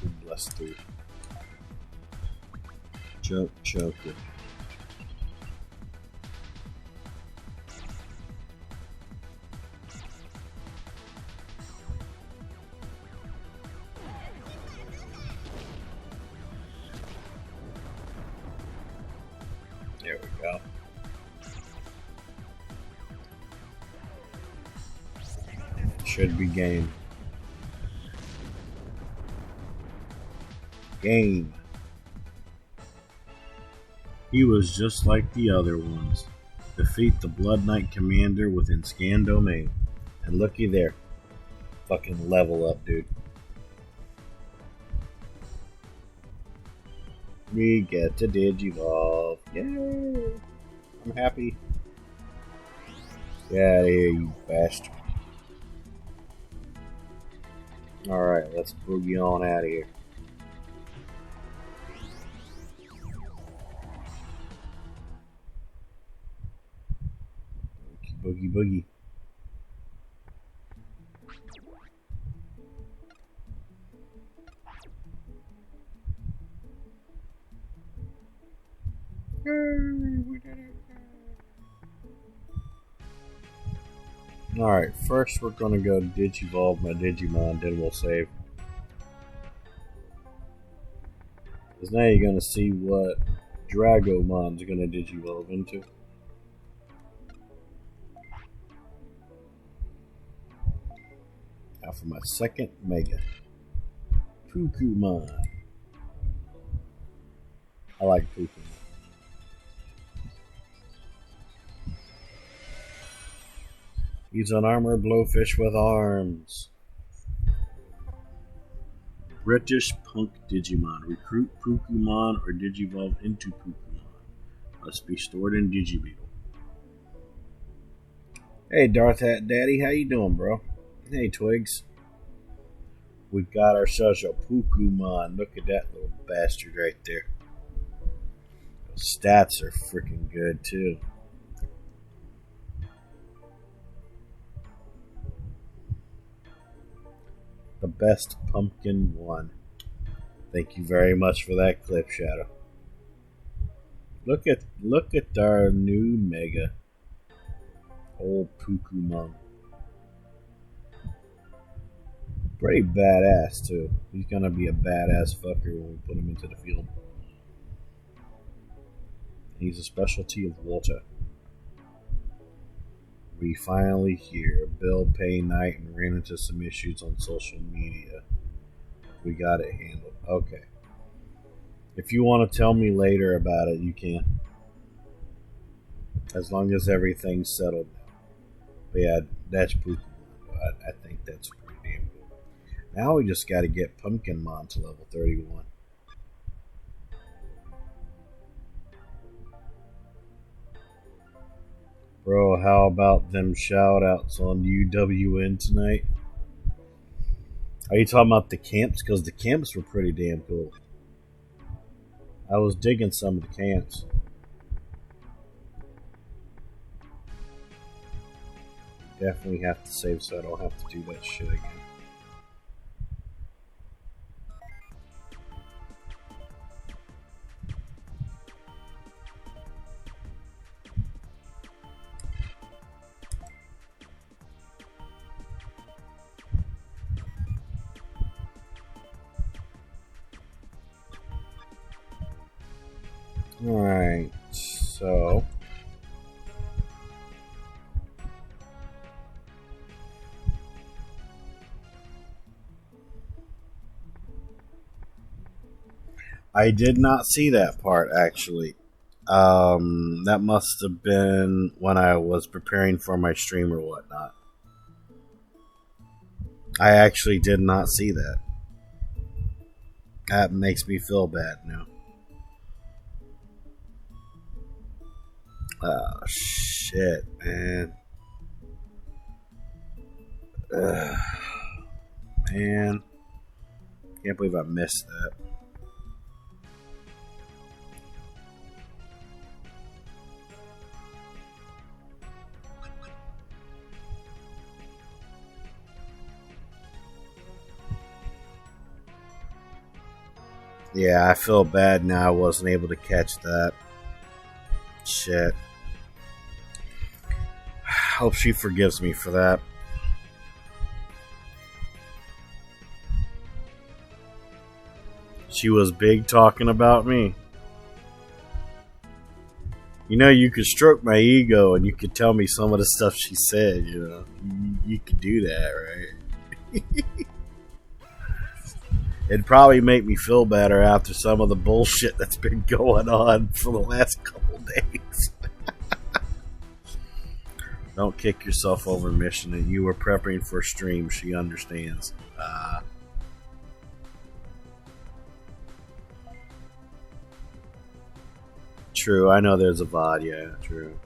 Good bless dude. Choke it. There we go. Should be game. Game. He was just like the other ones. Defeat the Blood Knight Commander within scan domain. And looky there. Fucking level up, dude. We get to Digivolve. Yay! I'm happy. Get out of here, you bastard. Alright, let's boogie on out of here. Boogie boogie. Alright, first we're gonna go Digivolve my Digimon, then we'll save. Because now you're gonna see what Dragomon's gonna Digivolve into. Now for my second Mega. Pukumon. I like Pukumon. He's an armored blowfish with arms. British Punk Digimon. Recruit Pukumon or Digivolve into Pukumon. Must be stored in Digibeetle. Hey Darth Hat Daddy, how you doing, bro? Hey Twigs. We've got ourselves a Pukumon. Look at that little bastard right there. Stats are freaking good too. The best pumpkin won. Thank you very much for that clip, Shadow. Look at our new Mega. Old Pukumon. Pretty badass too. He's gonna be a badass fucker when we put him into the field. He's a specialty of water. We finally hear Bill Pay Night and ran into some issues on social media. We got it handled. Okay. If you want to tell me later about it, you can. As long as everything's settled now. But yeah, that's Pokemon. I think that's pretty damn cool. Now we just got to get Pumpkinmon to level 31. Bro, how about them shout-outs on UWN tonight? Are you talking about the camps? Because the camps were pretty damn cool. I was digging some of the camps. Definitely have to save so I don't have to do that shit again. Alright, so I did not see that part actually. That must have been when I was preparing for my stream or whatnot. I actually did not see that. That makes me feel bad now. Oh, shit, man. Man. Can't believe I missed that. Yeah, I feel bad now I wasn't able to catch that. Shit. Hope she forgives me for that. She was big talking about me. You know, you could stroke my ego and you could tell me some of the stuff she said, you know. You could do that, right? It'd probably make me feel better after some of the bullshit that's been going on for the last couple days. Don't kick yourself over, Mission. And you were prepping for a stream. She understands. True. I know there's a VOD. Yeah, true.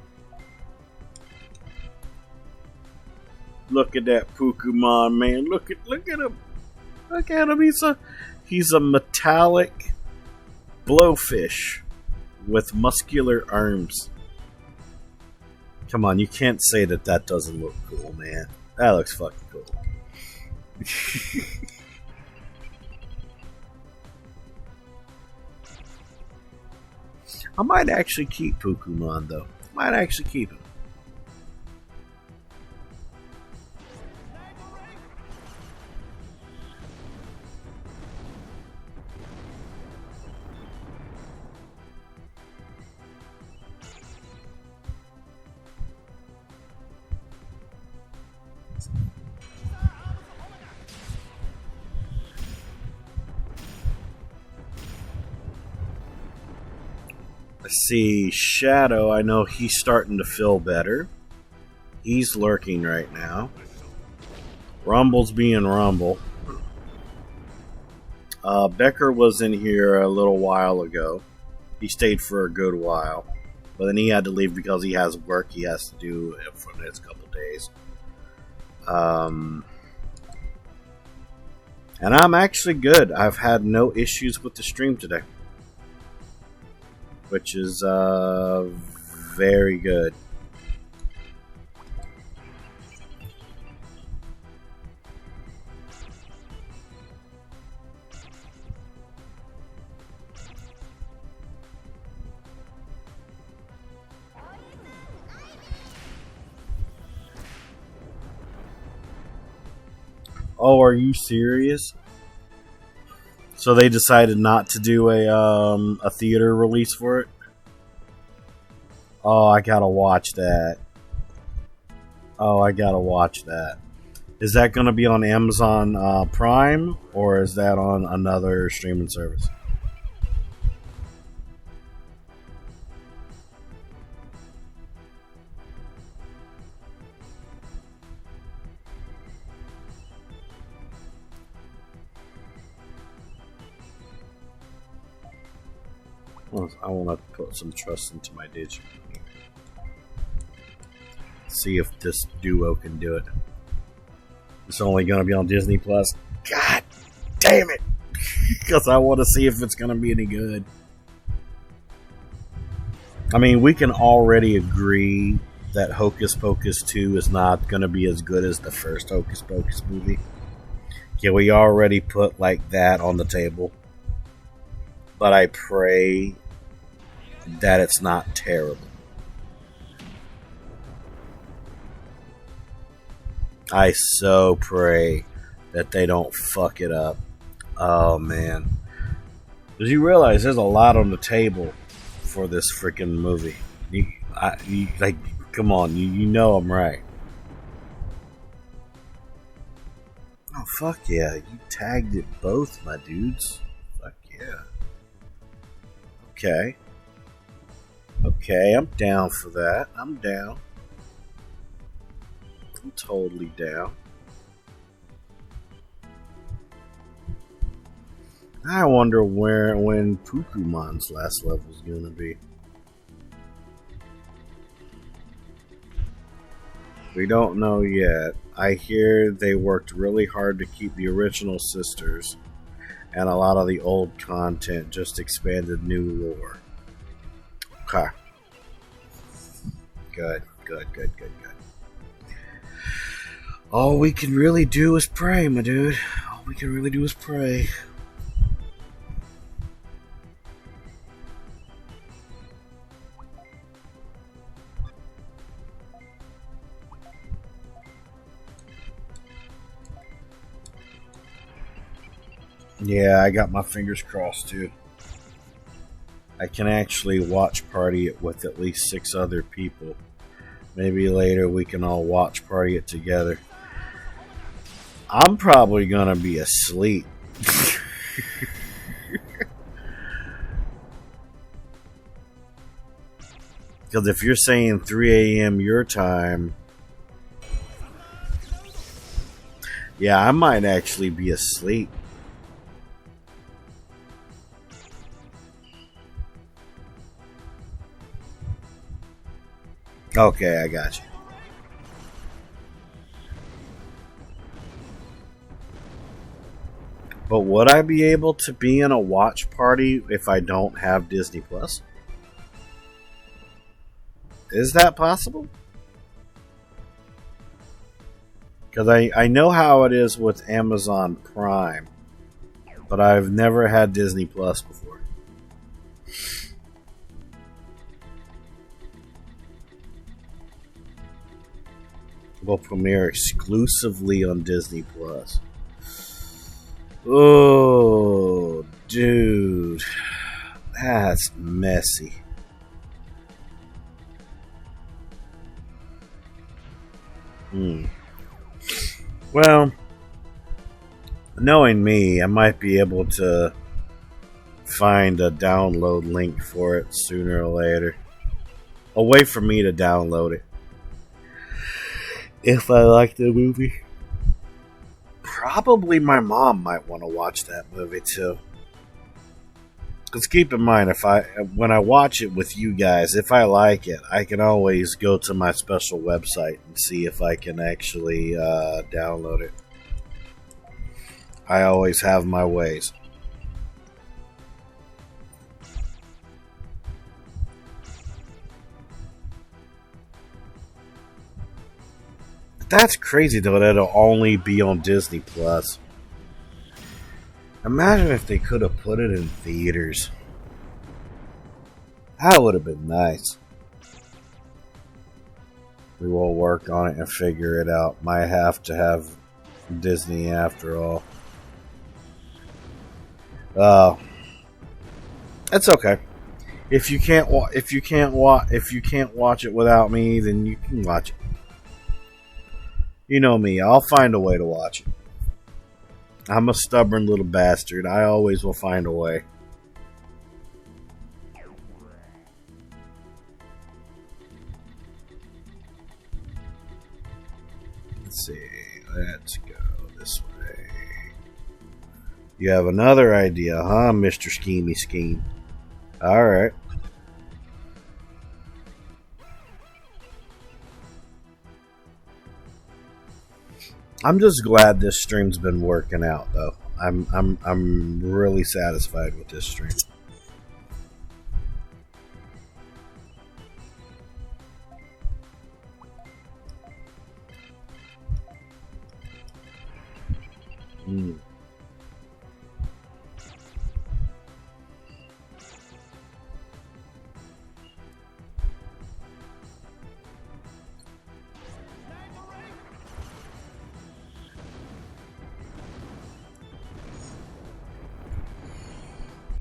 Look at that Pokemon, man. Look at him. Look at him. He's a metallic blowfish with muscular arms. Come on, you can't say that doesn't look cool, man. That looks fucking cool. I might actually keep Pokemon, though. Might actually keep him. See, Shadow, I know he's starting to feel better. He's lurking right now. Rumble's being Rumble. Becker was in here a little while ago. He stayed for a good while. But then he had to leave because he has work he has to do for the next couple days. And I'm actually good. I've had no issues with the stream today. which is very good. Oh, are you serious? So they decided not to do a theater release for it? Oh, I gotta watch that. Oh, I gotta watch that. Is that gonna be on Amazon Prime, or is that on another streaming service? I want to put some trust into my Digimon. See if this duo can do it. It's only going to be on Disney Plus. God damn it! Because I want to see if it's going to be any good. I mean, we can already agree that Hocus Pocus 2 is not going to be as good as the first Hocus Pocus movie. Can we already put like that on the table? But I pray that it's not terrible. I so pray that they don't fuck it up. Oh man. Because you realize there's a lot on the table for this freaking movie. Like, come on, you know I'm right. Oh fuck yeah, you tagged it both, my dudes. Fuck yeah. Okay. Okay, I'm down for that. I'm down. I'm totally down. I wonder when Pukumon's last level is gonna be. We don't know yet. I hear they worked really hard to keep the original sisters, and a lot of the old content just expanded new lore. Okay. Good. All we can really do is pray, my dude. All we can really do is pray. Yeah, I got my fingers crossed too. I can actually watch party it with at least 6 other people. Maybe later we can all watch party it together. I'm probably gonna be asleep. Because if you're saying 3 a.m. your time, yeah, I might actually be asleep. Okay, I got you. But would I be able to be in a watch party if I don't have Disney Plus? Is that possible? Because I know how it is with Amazon Prime, but I've never had Disney Plus before. Will premiere exclusively on Disney Plus. Oh, dude. That's messy. Well, knowing me, I might be able to find a download link for it sooner or later. A way for me to download it. If I like the movie. Probably my mom might want to watch that movie too. Because keep in mind, when I watch it with you guys, if I like it, I can always go to my special website and see if I can actually download it. I always have my ways. That's crazy though that it'll only be on Disney Plus. Imagine if they could have put it in theaters. That would have been nice. We will work on it and figure it out. Might have to have Disney after all. It's okay. If you can't watch it without me, then you can watch it. You know me. I'll find a way to watch it. I'm a stubborn little bastard. I always will find a way. Let's see. Let's go this way. You have another idea, huh, Mr. Schemey Scheme? Alright. I'm just glad this stream's been working out, though. I'm really satisfied with this stream.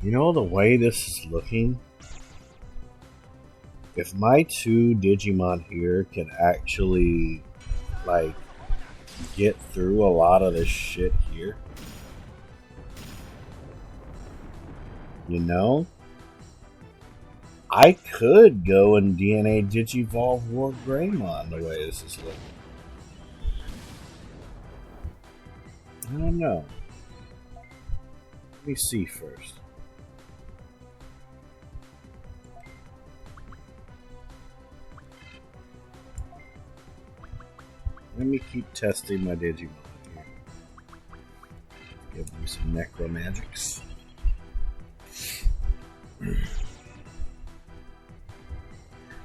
You know the way this is looking? If my two Digimon here can actually, like, get through a lot of this shit here, you know, I could go and DNA Digivolve War Greymon the way this is looking. I don't know. Let me see first. Let me keep testing my Digimon here. Give them some Necromagics.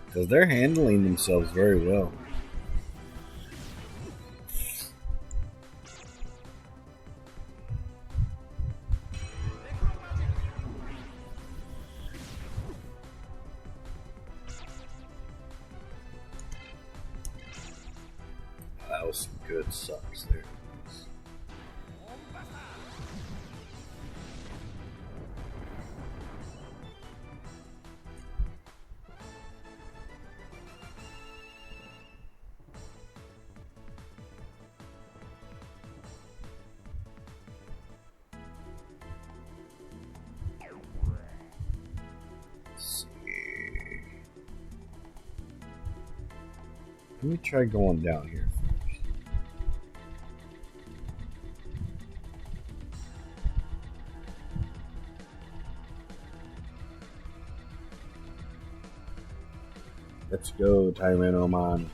Because they're handling themselves very well. That was some good sucks there. Let me try going down here first. Let's go, Tyrannomon.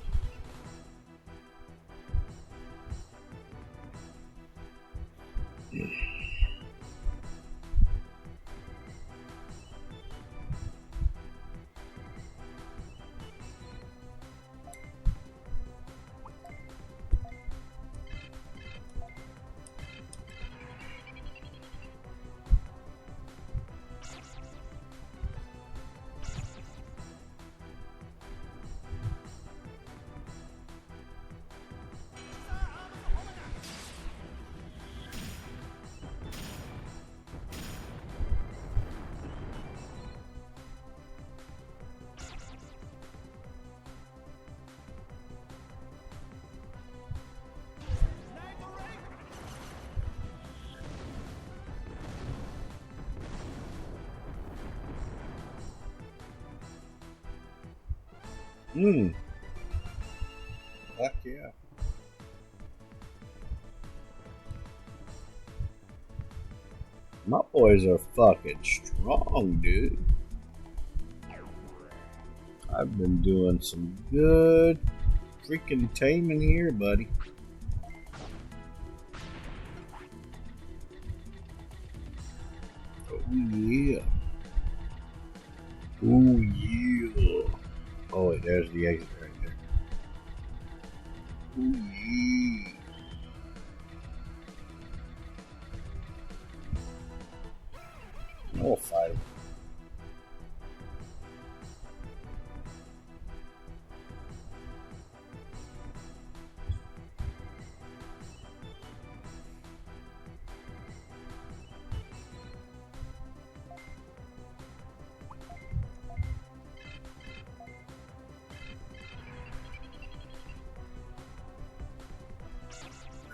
Fuck yeah. My boys are fucking strong, dude. I've been doing some good freaking taming here, buddy. Oh yeah. Oh yeah. Oh wait, there's the exit right there. Oh We'll fight him.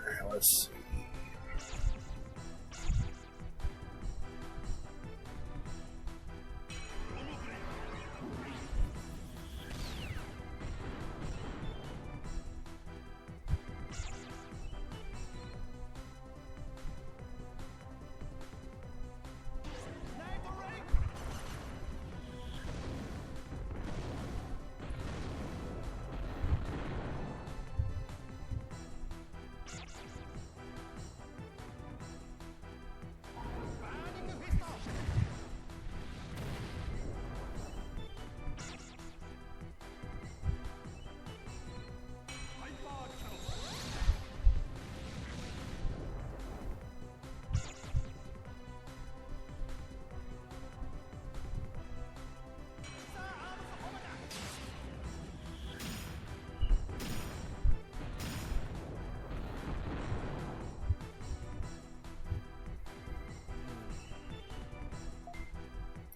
Alright, let's see.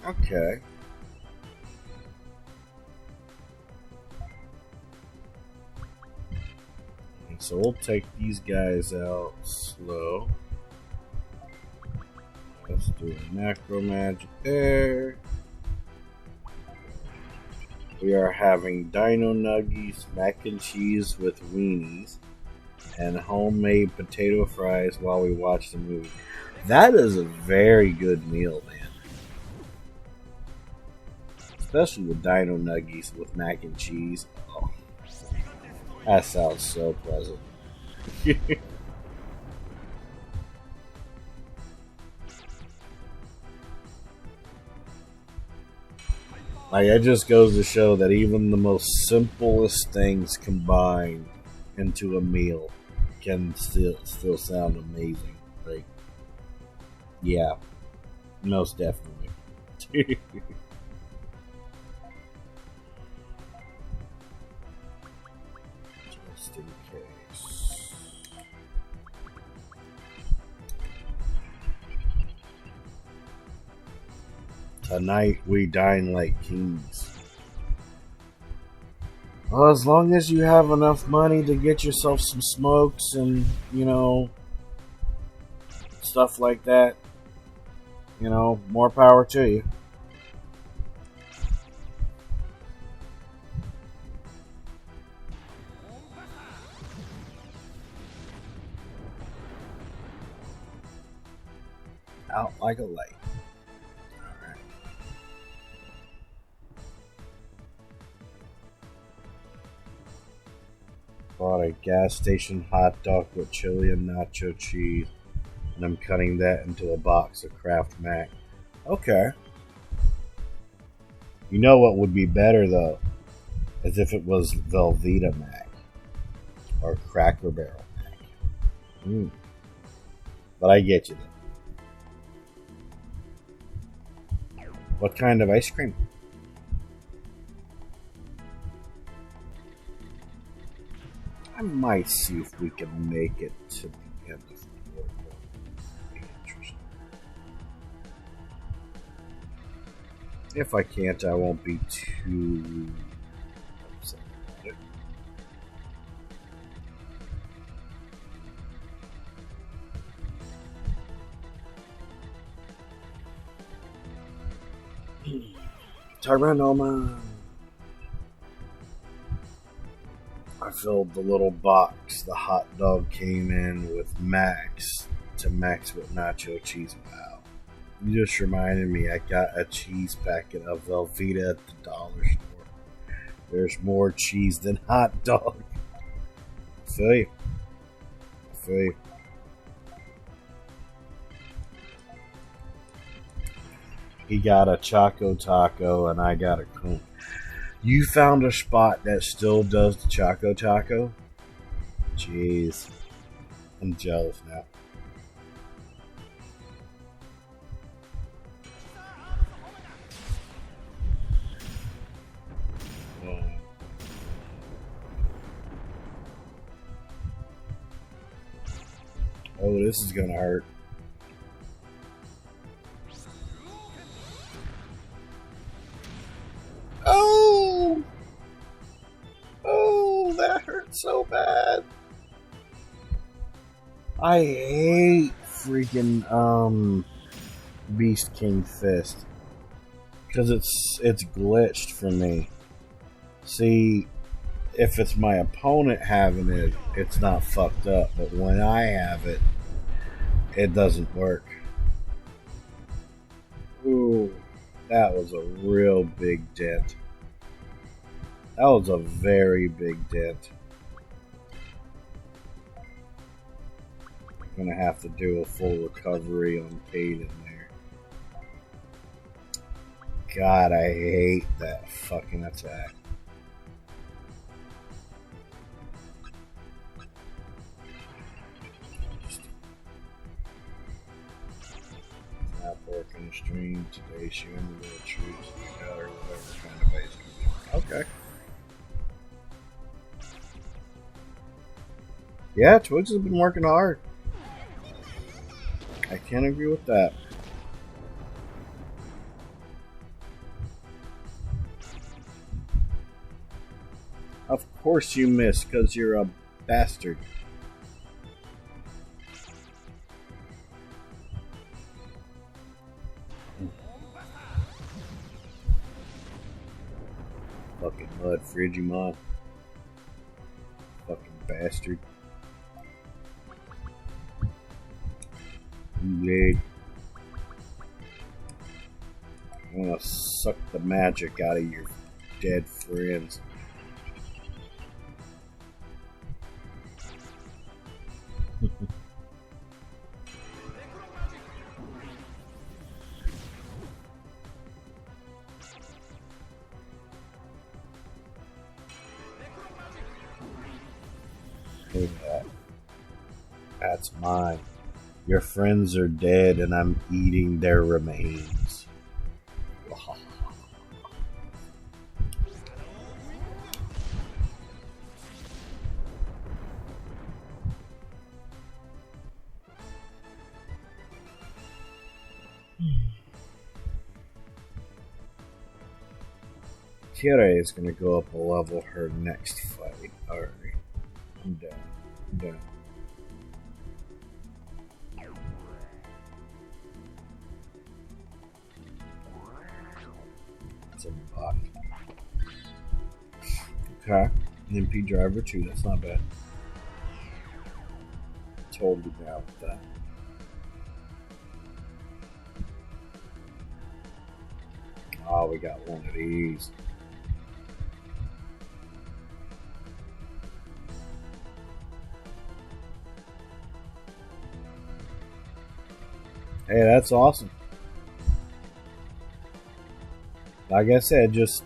Okay. And so we'll take these guys out slow. Let's do a macro magic there. We are having dino nuggies, mac and cheese with weenies, and homemade potato fries while we watch the movie. That is a very good meal, man. Especially with dino nuggies with mac and cheese. Oh, that sounds so pleasant. Like, it just goes to show that even the most simplest things combined into a meal can still sound amazing. Like, yeah, most definitely. Just in case. Tonight we dine like kings. Well, as long as you have enough money to get yourself some smokes and, stuff like that, more power to you. Out like a light. Alright. Bought a gas station hot dog with chili and nacho cheese, and I'm cutting that into a box of Kraft Mac. Okay. You know what would be better though? As if it was Velveeta Mac or Cracker Barrel Mac. But I get you though. What kind of ice cream? I might see if we can make it to the end of the board. Interesting. If I can't, I won't be too upset about it. Tyrannoman. I filled the little box the hot dog came in with max to max with nacho cheese. Wow. You just reminded me I got a cheese packet of Velveeta at the dollar store. There's more cheese than hot dog. I feel you. I feel you. He got a Choco Taco and I got a Coon. You found a spot that still does the Choco Taco? Jeez. I'm jealous now. Oh, this is gonna hurt. Oh! Oh, that hurt so bad. I hate freaking Beast King Fist because it's glitched for me. See, if it's my opponent having it, it's not fucked up, but when I have it, it doesn't work. Ooh, that was a real big dent. That was a very big dent. I'm gonna have to do a full recovery on Caden there. God, I hate that fucking attack. Not working the stream today. She went to the troops or whatever kind of base. Okay. Yeah, Twigs has been working hard. I can't agree with that. Of course you missed, because you're a bastard. Fucking mud, Digimon. Fucking bastard. Leg. I want to suck the magic out of your dead friends. Look at that. That's mine. Your friends are dead and I'm eating their remains. Kira is going to go up a level her next fight. Alright. I'm done. I'm done. It's a bot. Okay. MP driver 2. That's not bad. Totally down with that. Oh, we got one of these. Hey, that's awesome. Like I said, just,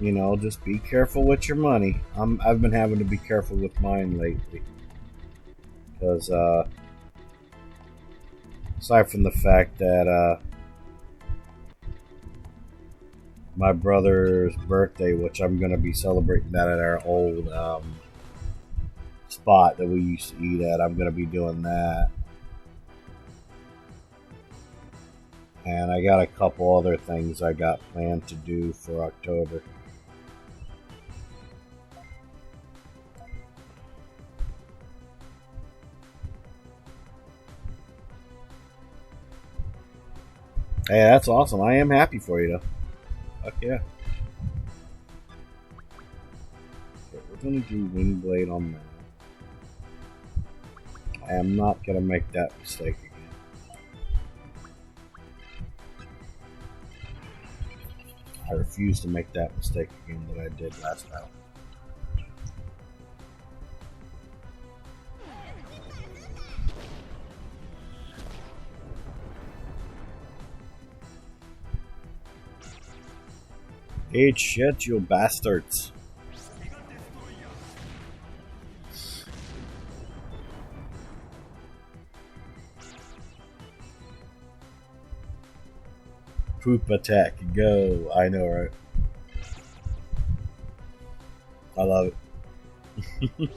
you know, just be careful with your money. I've been having to be careful with mine lately. Because, aside from the fact that, my brother's birthday, which I'm going to be celebrating that at our old, spot that we used to eat at, I'm going to be doing that. And I got a couple other things I got planned to do for October. Hey, that's awesome. I am happy for you, though. Fuck yeah. Okay, we're going to do Wing Blade on that. I am not going to make that mistake again. I refuse to make that mistake again that I did last battle. Eat shit, you bastards. Poop attack, go. I know, right? I love it.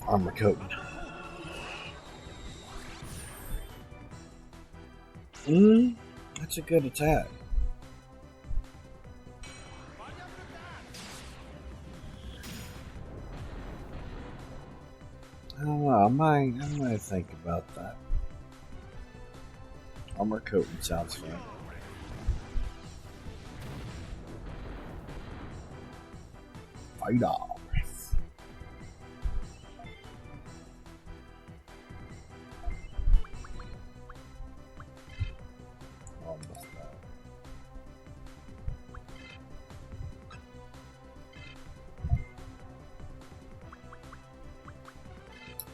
Armor coating. That's a good attack. I don't know. I might think about that. Armor coating sounds fun. Fight off.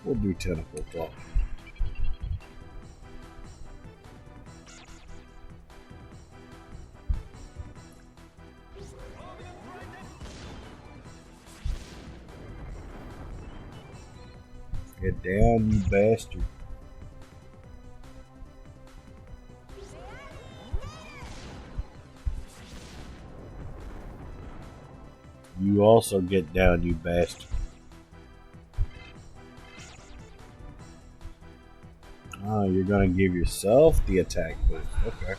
We'll do tentacle claw. Get down, you bastard. You also get down, you bastard. Oh, you're gonna give yourself the attack boost. Okay.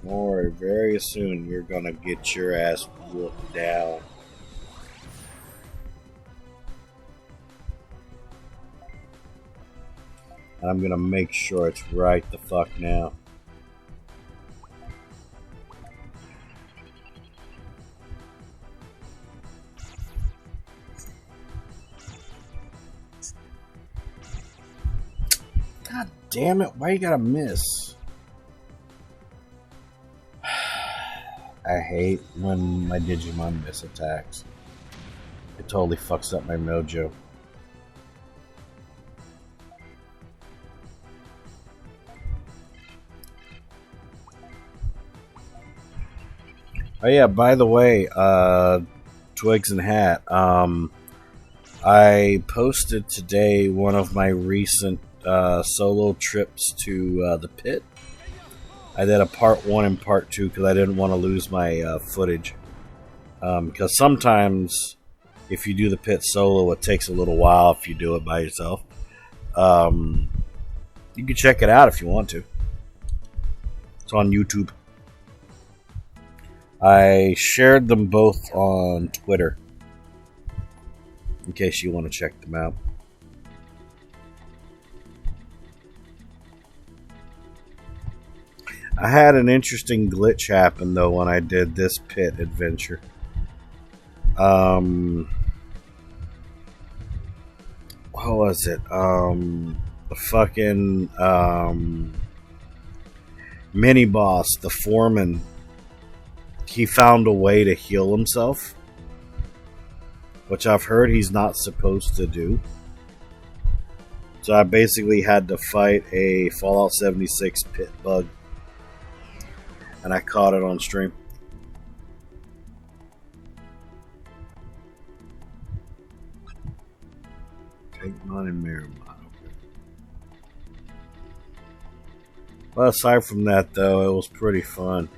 Don't worry, very soon you're gonna get your ass whooped down. And I'm gonna make sure it's right the fuck now. God damn it, why you gotta miss? I hate when my Digimon miss attacks. It totally fucks up my mojo. Oh yeah, by the way, Twigs and Hat, I posted today one of my recent solo trips to the pit. I did a part 1 and part 2 because I didn't want to lose my footage. Because sometimes if you do the pit solo, it takes a little while if you do it by yourself. You can check it out if you want to. It's on YouTube. I shared them both on Twitter in case you want to check them out. I had an interesting glitch happen though when I did this pit adventure. What was it? The fucking mini boss, the foreman. He found a way to heal himself, which I've heard he's not supposed to do. So I basically had to fight a Fallout 76 pit bug. And I caught it on stream. Digimon and Miramon. Okay. Well, aside from that, though, it was pretty fun.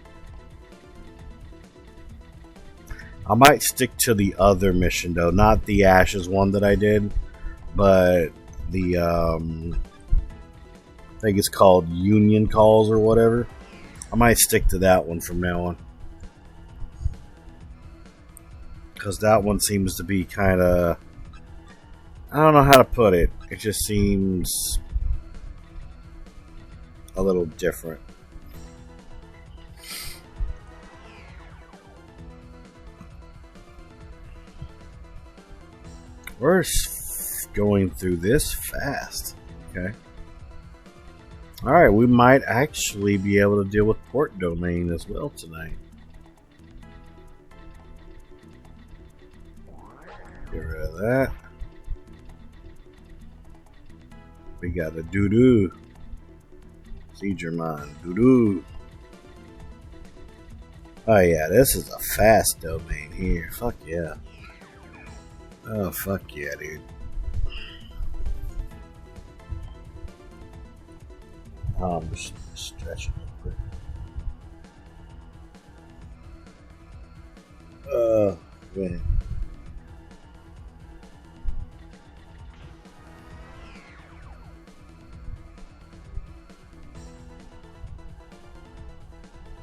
I might stick to the other mission, though. Not the Ashes one that I did, but the, I think it's called Union Calls or whatever. I might stick to that one from now on. Because that one seems to be kind of... I don't know how to put it. It just seems a little different. We're going through this fast. Okay. Alright, we might actually be able to deal with port domain as well tonight. Get rid of that. We got a doo-doo. Digimon, doo-doo. Oh yeah, this is a fast domain here. Fuck yeah. Oh fuck yeah, dude. I'm just stretching real quick. Man.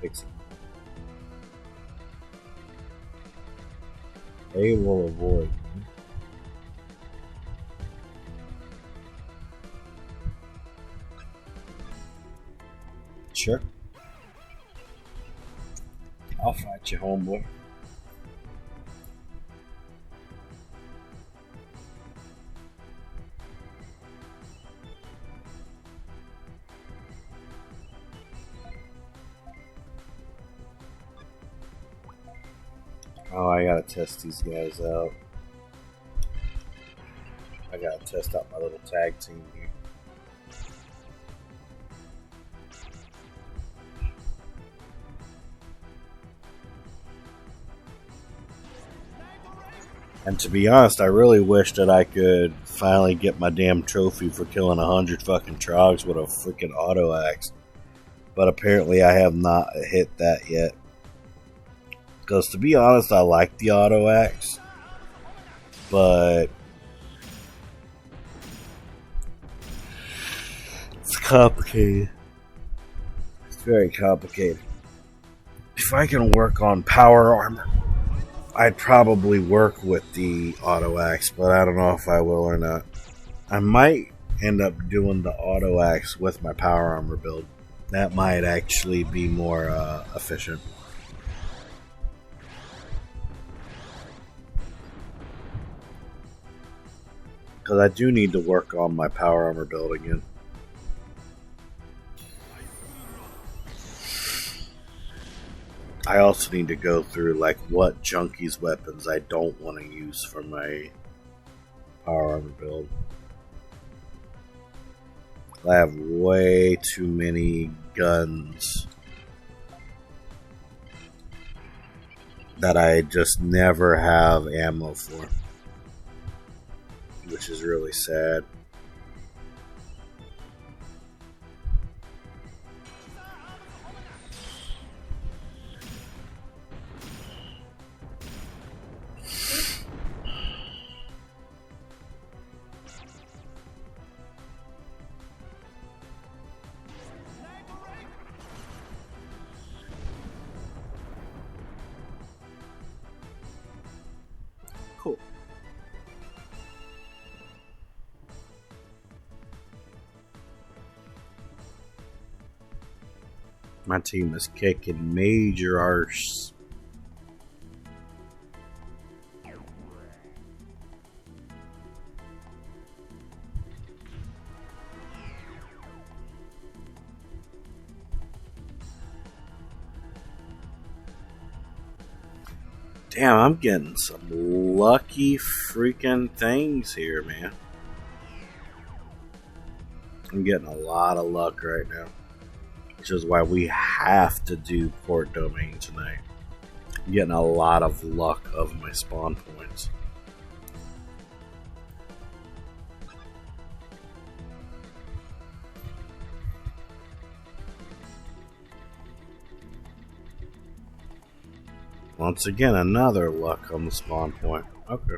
Fix it. They will avoid. Sure. I'll fight you, homeboy. Oh, I gotta test these guys out. I gotta test out my little tag team here. And to be honest, I really wish that I could finally get my damn trophy for killing 100 fucking trogs with a freaking auto axe. But apparently I have not hit that yet. Because to be honest, I like the auto axe. But it's complicated. It's very complicated. If I can work on power armor, I'd probably work with the auto axe, but I don't know if I will or not. I might end up doing the auto axe with my power armor build. That might actually be more efficient. Because I do need to work on my power armor build again. I also need to go through like what junkies weapons I don't want to use for my power armor build. I have way too many guns that I just never have ammo for, which is really sad. Cool. My team is kicking major arse. Damn, I'm getting some lucky freaking things here, man. I'm getting a lot of luck right now. Which is why we have to do port domain tonight. I'm getting a lot of luck of my spawn points. Once again, another luck on the spawn point. Okay.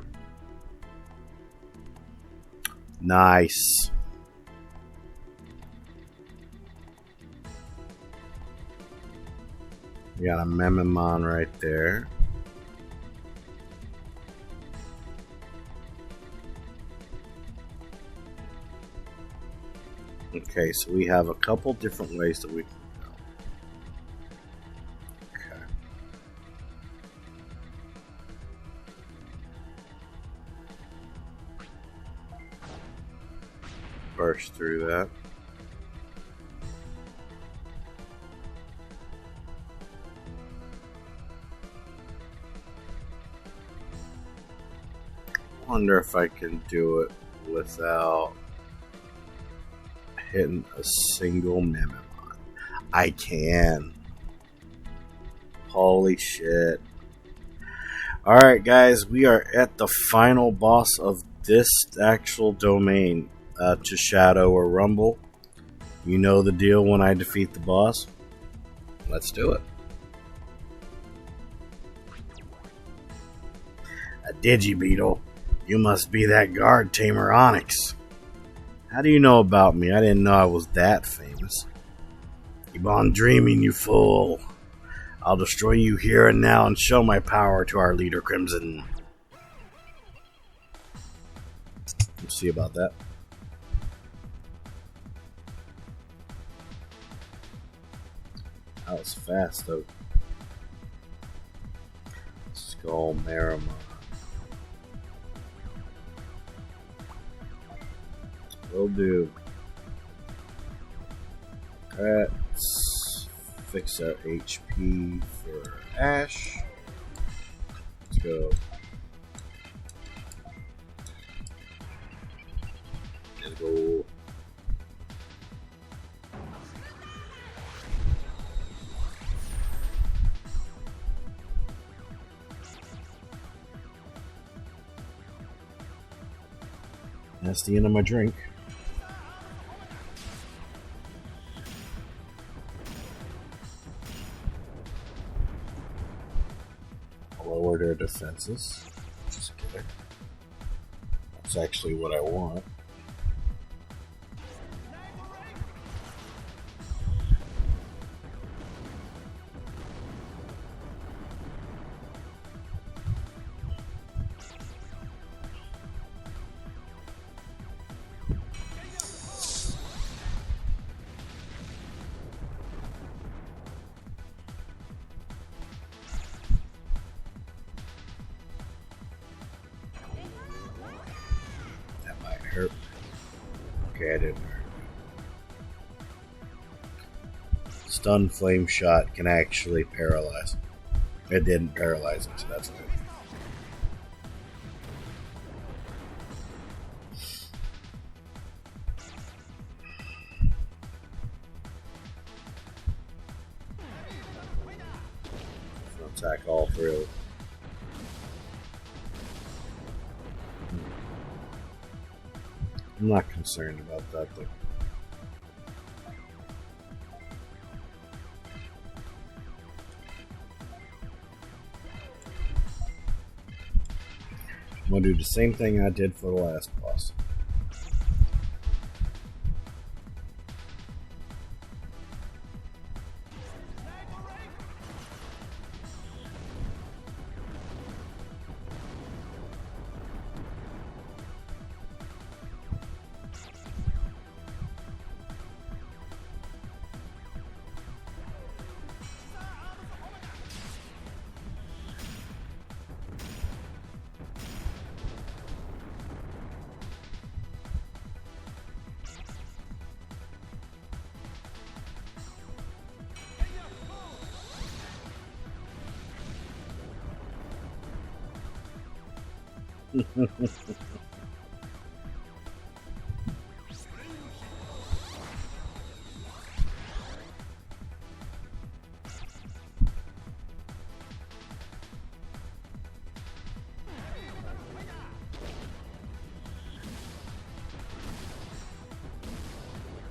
Nice. We got a Memimon right there. Okay, so we have a couple different ways that we can go. Okay. Burst through that. Wonder if I can do it without hitting a single Memimon. I can. Holy shit. Alright guys, we are at the final boss of this actual domain. To Shadow or Rumble. You know the deal when I defeat the boss. Let's do it. A Digibeetle? You must be that guard tamer Onyx. How do you know about me? I didn't know I was that famous. Keep on dreaming, you fool. I'll destroy you here and now and show my power to our leader, Crimson. Let's see about that. That was fast, though. Skull Marimon. Will do. Let's fix our HP for Ash. Let's go. Let's go. That's the end of my drink. Lower their defenses. Just kidding. That's actually what I want. Hurt. Okay, I didn't hurt. Stun flame shot can actually paralyze. It didn't paralyze him, so that's good. Attack all three of them. I'm not concerned about that though. I'm gonna do the same thing I did for the last boss.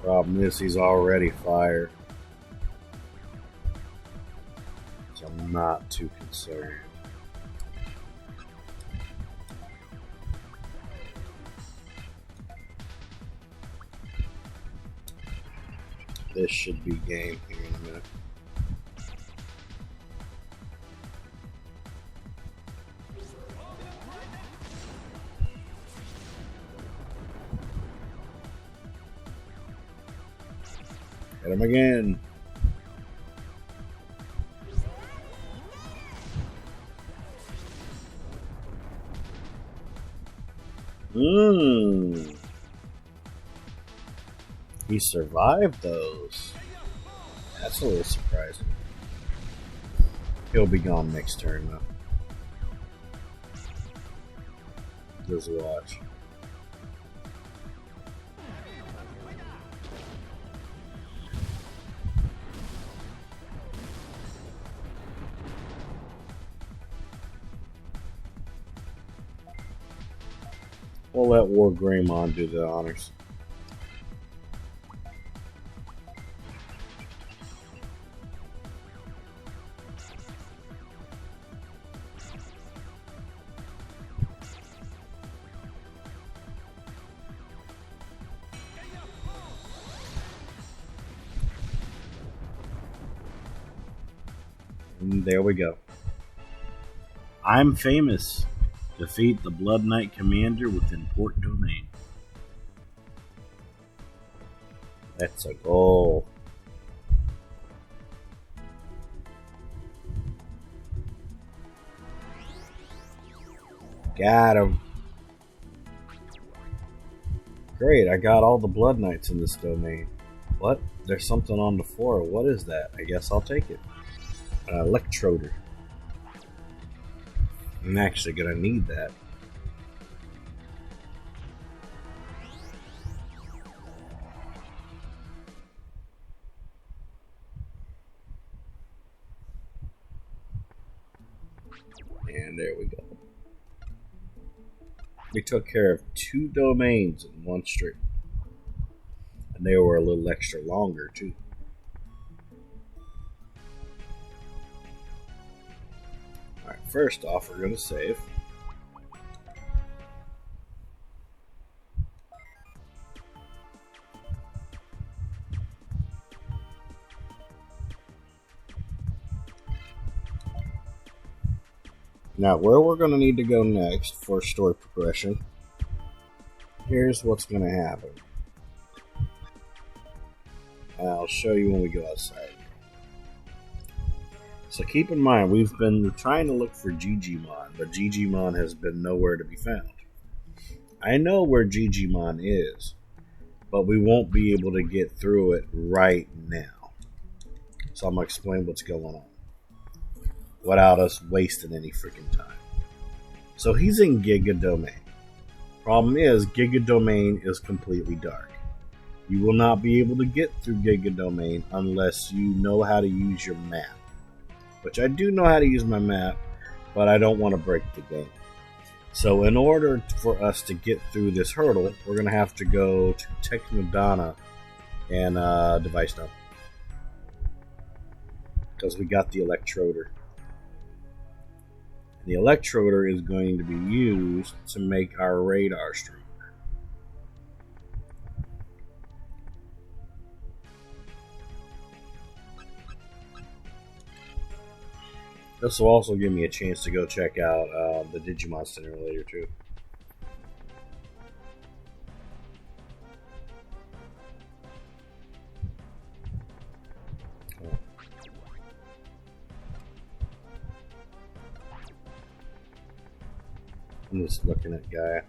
Problem is, he's already fired, so I'm not too concerned. This should be game here in a minute. Hit him again. He survived those. That's a little surprising. He'll be gone next turn though. Just watch. We'll let War Greymon do the honors. And there we go. I'm famous. Defeat the Blood Knight Commander within Port Domain. That's a goal. Got him. Great, I got all the Blood Knights in this domain. What? There's something on the floor. What is that? I guess I'll take it. An electroder. I'm actually gonna need that. And there we go. We took care of 2 domains in one street. And they were a little extra longer, too. Alright, first off, we're going to save. Now, where we're going to need to go next for story progression, here's what's going to happen. I'll show you when we go outside. So keep in mind, we've been trying to look for Digimon, but Digimon has been nowhere to be found. I know where Digimon is, but we won't be able to get through it right now. So I'm going to explain what's going on without us wasting any freaking time. So he's in Giga Domain. Problem is, Giga Domain is completely dark. You will not be able to get through Giga Domain unless you know how to use your map. Which I do know how to use my map, but I don't want to break the game. So in order for us to get through this hurdle, we're going to have to go to Technodana and Device Dome. Because we got the electroder. The electroder is going to be used to make our radar stronger. This will also give me a chance to go check out the Digimon Center later too. I'm just looking at Gaia.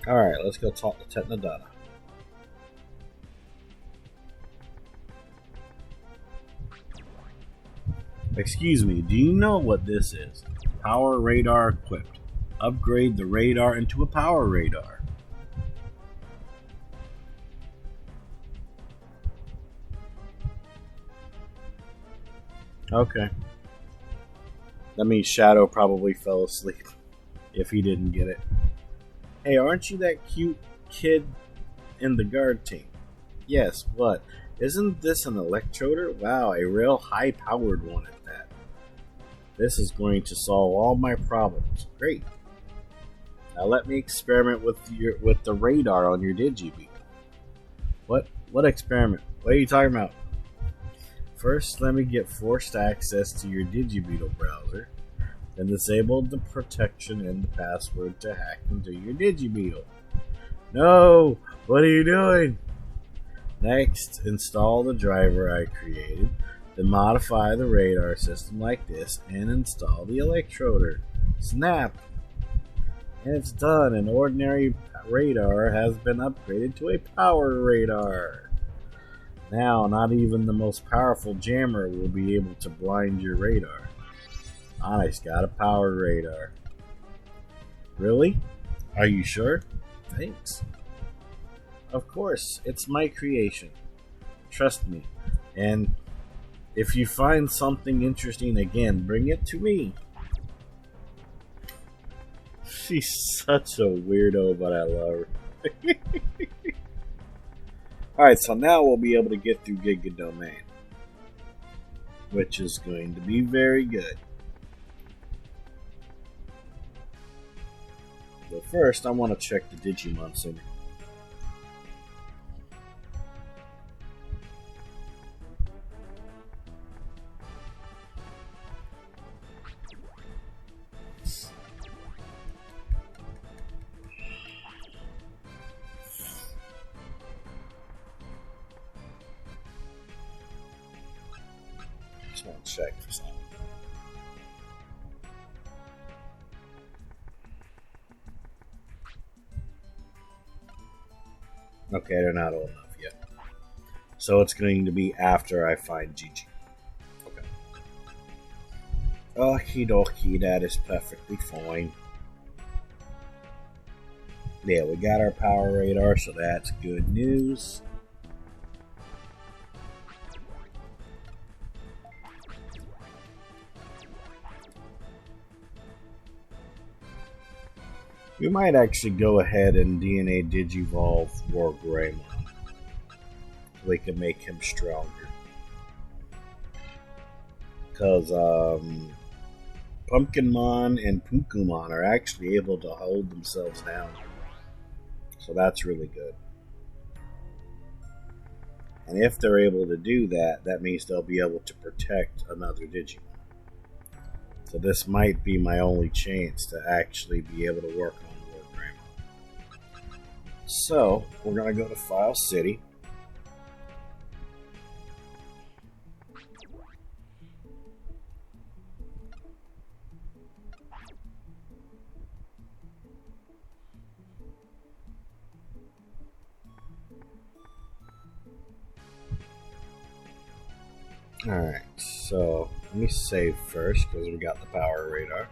Alright, let's go talk to Technodana. Excuse me, do you know what this is? Power radar equipped. Upgrade the radar into a power radar. Okay. That means Shadow probably fell asleep if he didn't get it. Hey, aren't you that cute kid in the guard team? Yes, what? Isn't this an electroder? Wow, a real high-powered one at that. This is going to solve all my problems. Great. Now let me experiment with the radar on your Digibeat. What experiment? What are you talking about? First, let me get forced access to your Digibeetle browser, then disable the protection and the password to hack into your Digibeetle. No! What are you doing? Next, install the driver I created, then modify the radar system like this, and install the electroder. Snap! And it's done. An ordinary radar has been upgraded to a power radar. Now, not even the most powerful jammer will be able to blind your radar. Onyx got a power radar. Really? Are you sure? Thanks. Of course, it's my creation. Trust me. And if you find something interesting again, bring it to me. She's such a weirdo, but I love her. Alright, so now we'll be able to get through Giga Domain, which is going to be very good. But first, I want to check the Digimon Center. Just want to check for something. Okay, they're not old enough yet. So it's going to be after I find Gigi. Okay. Okie dokie, that is perfectly fine. Yeah, we got our power radar, so that's good news. We might actually go ahead and DNA Digivolve War Greymon. So we can make him stronger. Because Pumpkinmon and Pukumon are actually able to hold themselves down. So that's really good. And if they're able to do that, that means they'll be able to protect another Digimon. So this might be my only chance to actually be able to work on War Greymon. So we're going to go to File City. Alright, so let me save first because we got the power radar.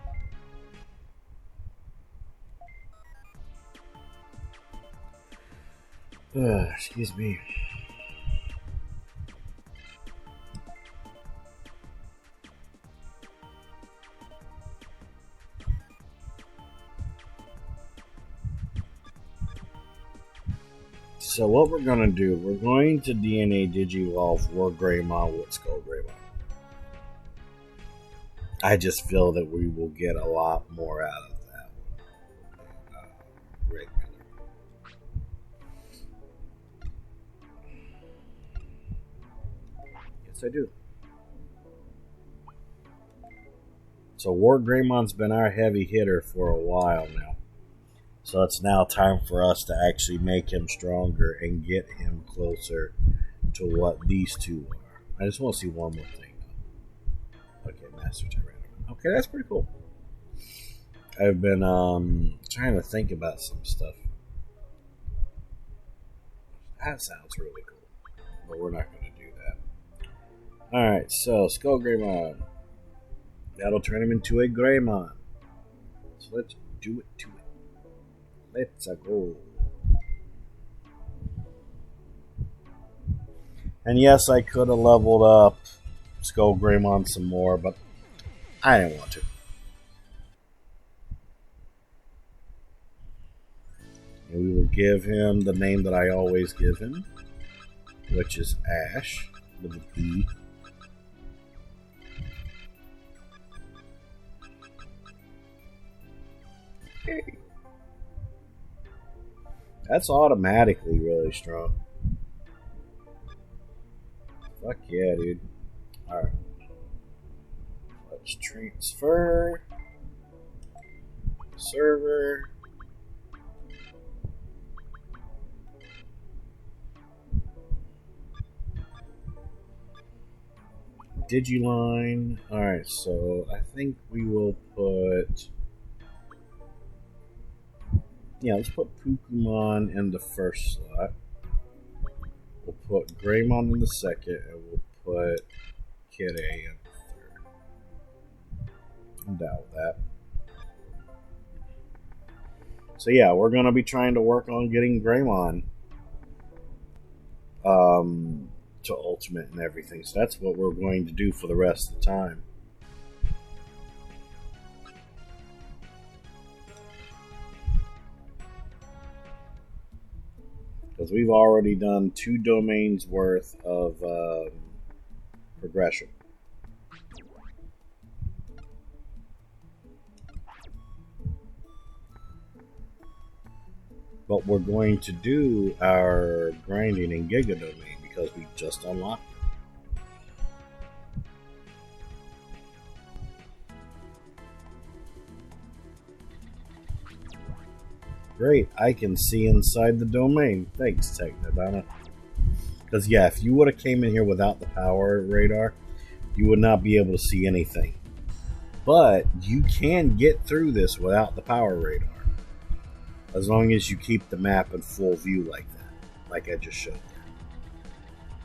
Excuse me. So what we're going to do, we're going to DNA Digivolve War Greymon with Skull Greymon. I just feel that we will get a lot more out of that one. Regular. Yes, I do. So War Greymon's been our heavy hitter for a while now. So it's now time for us to actually make him stronger and get him closer to what these two are. I just want to see one more thing. Okay, Master Tyranno. Okay, that's pretty cool. I've been trying to think about some stuff. That sounds really cool. But we're not going to do that. Alright, so Skull Greymon. That'll turn him into a Greymon. So let's do it to it. Let's go. And yes, I could have leveled up Skull Greymon some more, but I didn't want to. And we will give him the name that I always give him, which is Ash with an E. Hey. That's automatically really strong. Fuck yeah, dude. Alright. Let's transfer. Server. Digiline. Alright, so I think we will put... Yeah, let's put Pukumon in the first slot. We'll put Greymon in the second, and we'll put Kid A in the third. I'm down with that. So yeah, we're going to be trying to work on getting Greymon to Ultimate and everything. So that's what we're going to do for the rest of the time. Because we've already done 2 domains worth of progression. But we're going to do our grinding in Giga Domain because we just unlocked it. Great, I can see inside the domain. Thanks, Technodonna. Because yeah, if you would have came in here without the power radar, you would not be able to see anything. But you can get through this without the power radar, as long as you keep the map in full view like that, like I just showed you.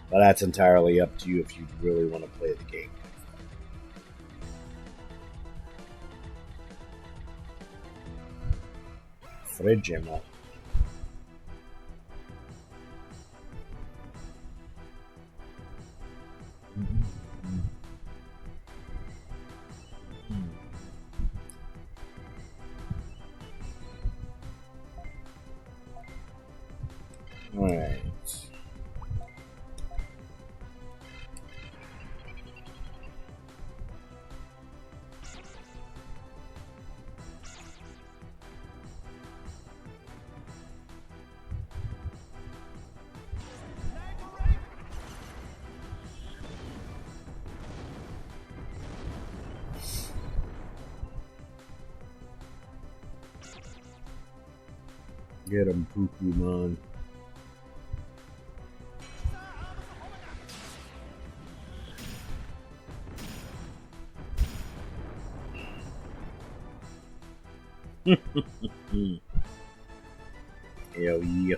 But that's entirely up to you if you really want to play the game. Digimon. Alright. Get him, Pokemon. Hell yeah.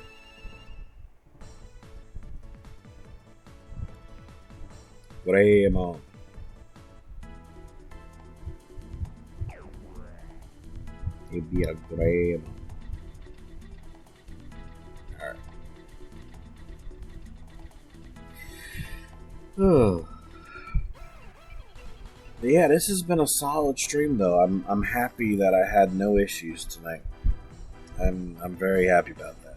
Greymon. It'd be a Greymon. Alright. Oh. Yeah, this has been a solid stream though. I'm happy that I had no issues tonight. I'm very happy about that.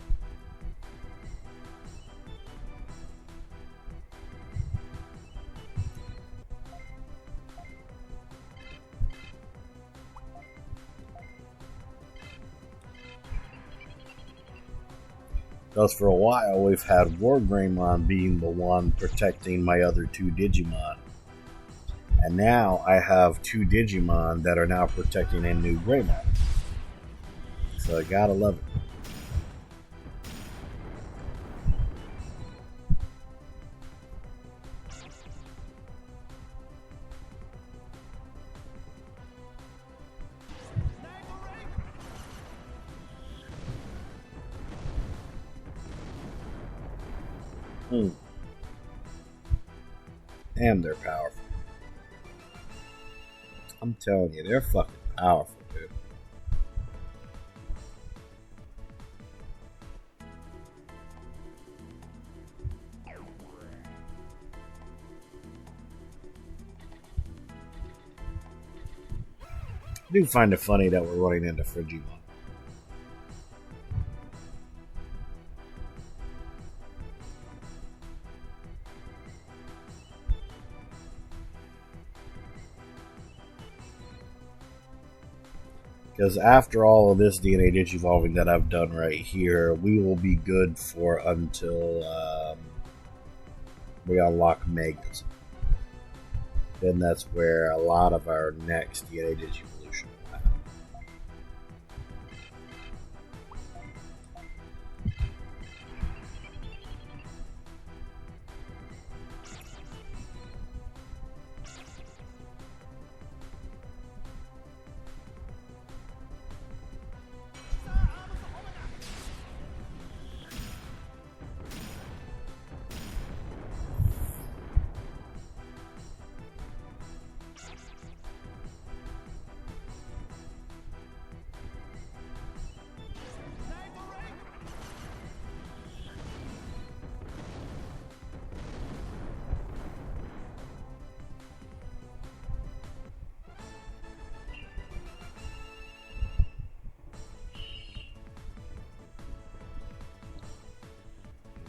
Because for a while we've had War Greymon being the one protecting my other two Digimon. And now I have two Digimon that are now protecting a new Greymon. So I gotta love it. And they're powerful. I'm telling you, they're fucking powerful, dude. I do find it funny that we're running into Frigimon. Because after all of this DNA digivolving that I've done right here, we will be good for until we unlock Megas. Then that's where a lot of our next DNA digivolution will happen.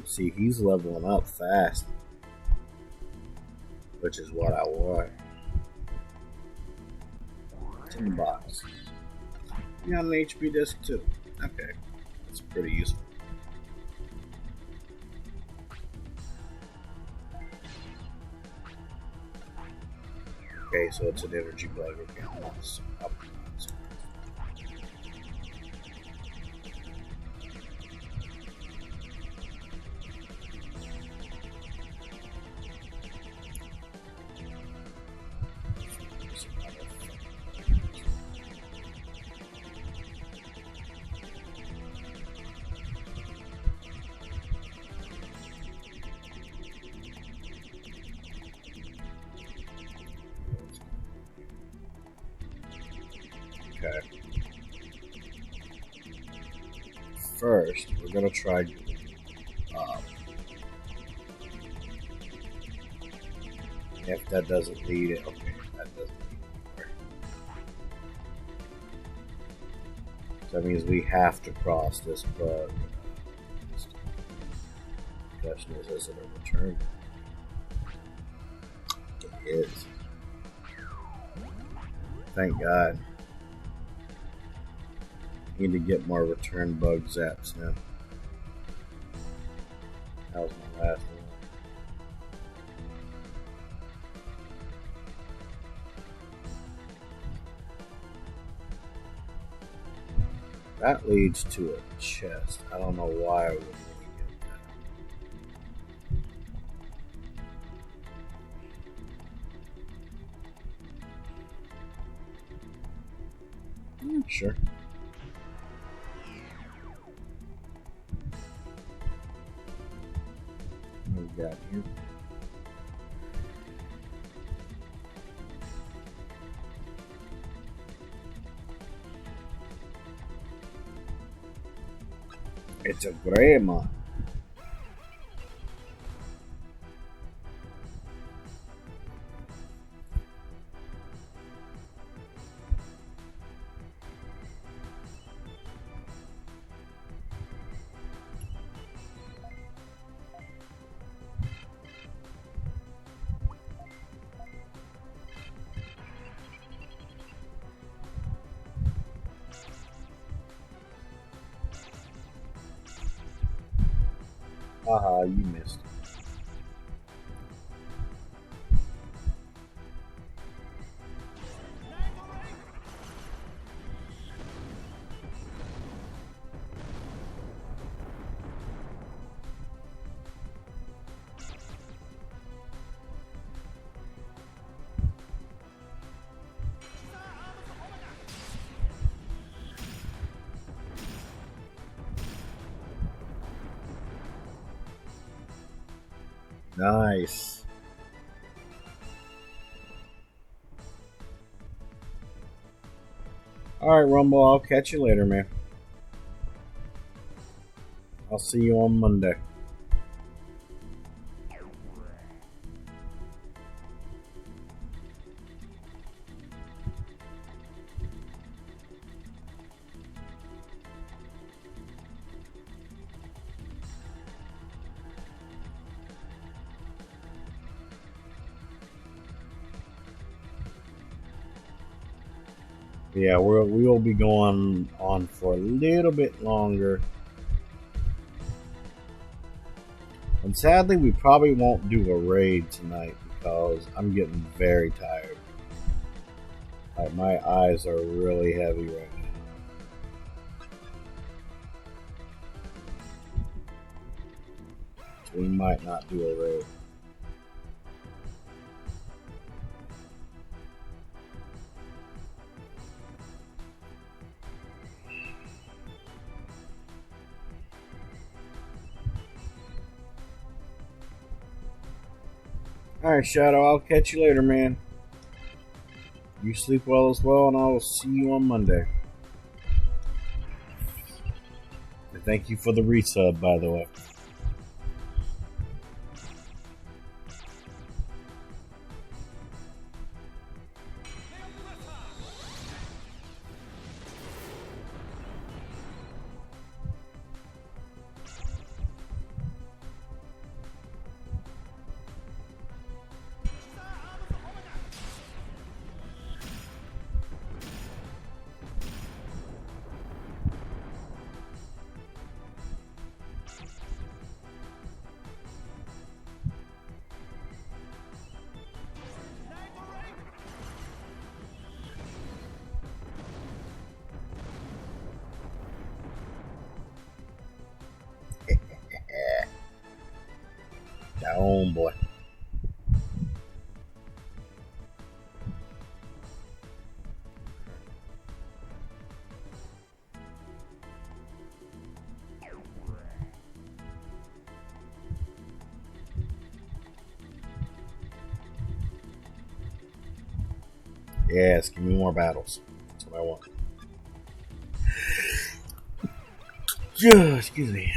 See, he's leveling up fast, which is what I want. It's in the box. You got an HP disc too. Okay, that's pretty useful. Okay, so it's an energy bug. Okay, let's optimize. Okay. First, we're gonna try. If that doesn't lead it, okay, that doesn't lead anywhere. So that means we have to cross this bug. The question is it a return? It is. Thank God. Need to get more return bug zaps now. That was my last one. That leads to a chest. I don't know why I would want to get that. Sure. What we got here? It's a Greymon. Haha, you missed. Nice. Alright, Rumble, I'll catch you later, man. I'll see you on Monday. Yeah, we will be going on for a little bit longer. And sadly, we probably won't do a raid tonight because I'm getting very tired. Like, my eyes are really heavy right now. So we might not do a raid. Alright, Shadow, I'll catch you later, man. You sleep well as well, and I will see you on Monday. And thank you for the resub, by the way. Oh boy. Yes, give me more battles. That's what I want. Excuse me.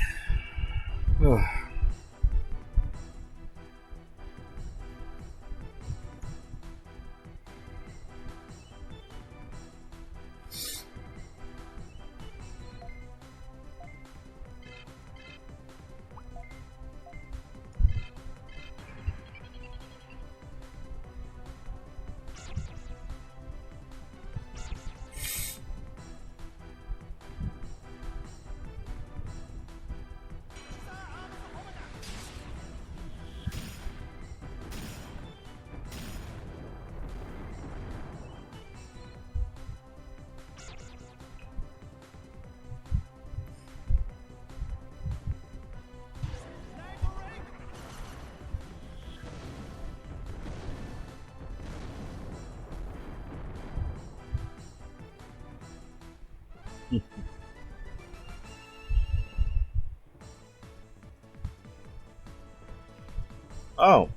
Oh,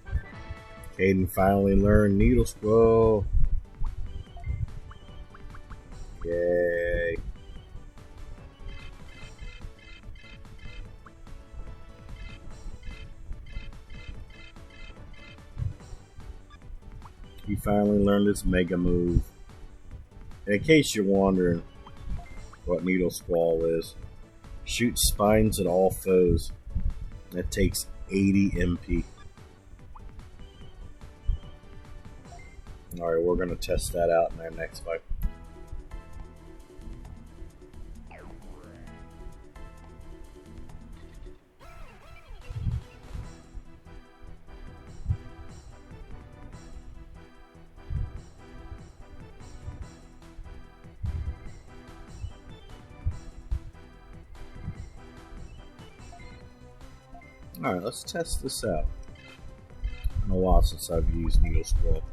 Caden finally learned Needle Scroll. Yay. He finally learned his mega move. In case you're wondering what Needle Squall is, shoot spines at all foes. That takes 80 MP. Alright, we're going to test that out in our next fight. Alright, let's test this out. It's been a while since I've used Needle Scroll.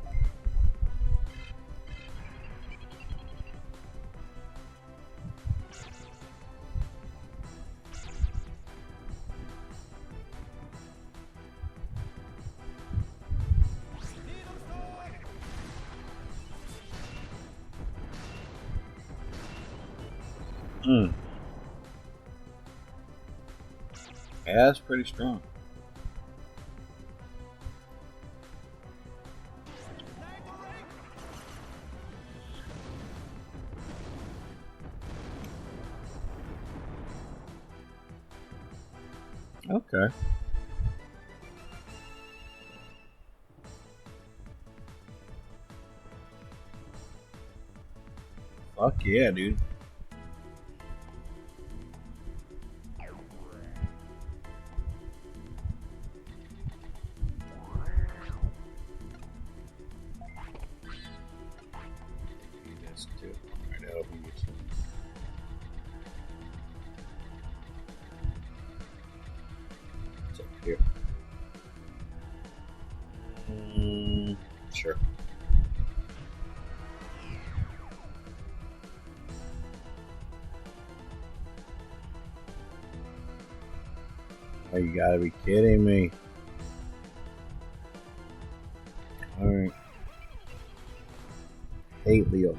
Yeah, that's pretty strong. Okay. Fuck yeah, dude. Here. Sure. Oh, you gotta be kidding me. Alright. Hate Leo.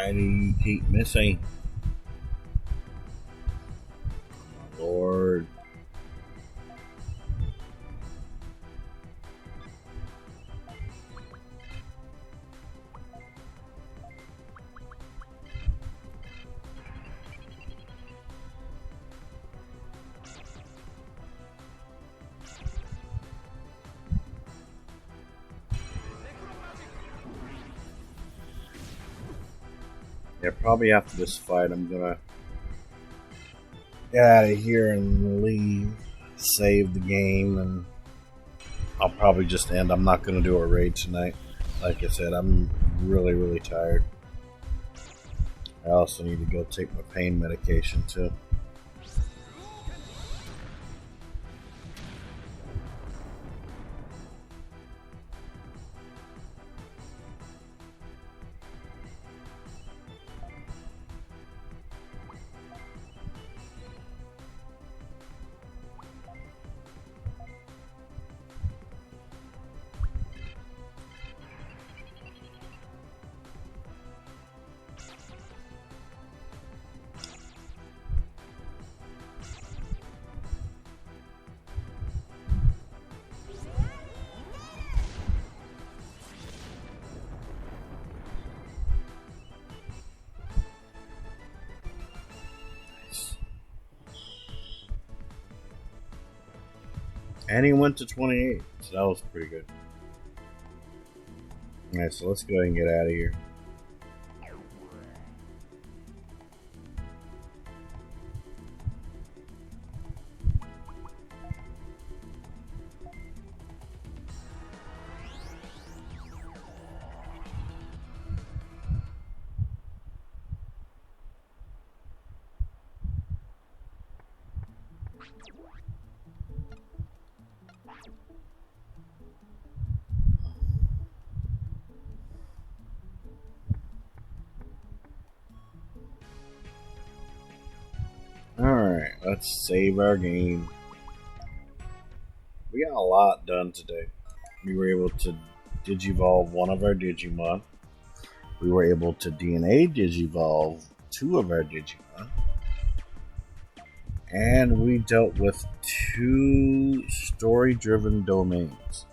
Why do you keep missing? Oh, Lord. Yeah, probably after this fight, I'm gonna get out of here and leave, save the game, and I'll probably just end. I'm not gonna do a raid tonight. Like I said, I'm really, really tired. I also need to go take my pain medication too. And he went to 28, so that was pretty good. Alright, so let's go ahead and get out of here. Alright, let's save our game. We got a lot done today. We were able to digivolve one of our Digimon. We were able to DNA digivolve two of our Digimon. And we dealt with two story-driven domains.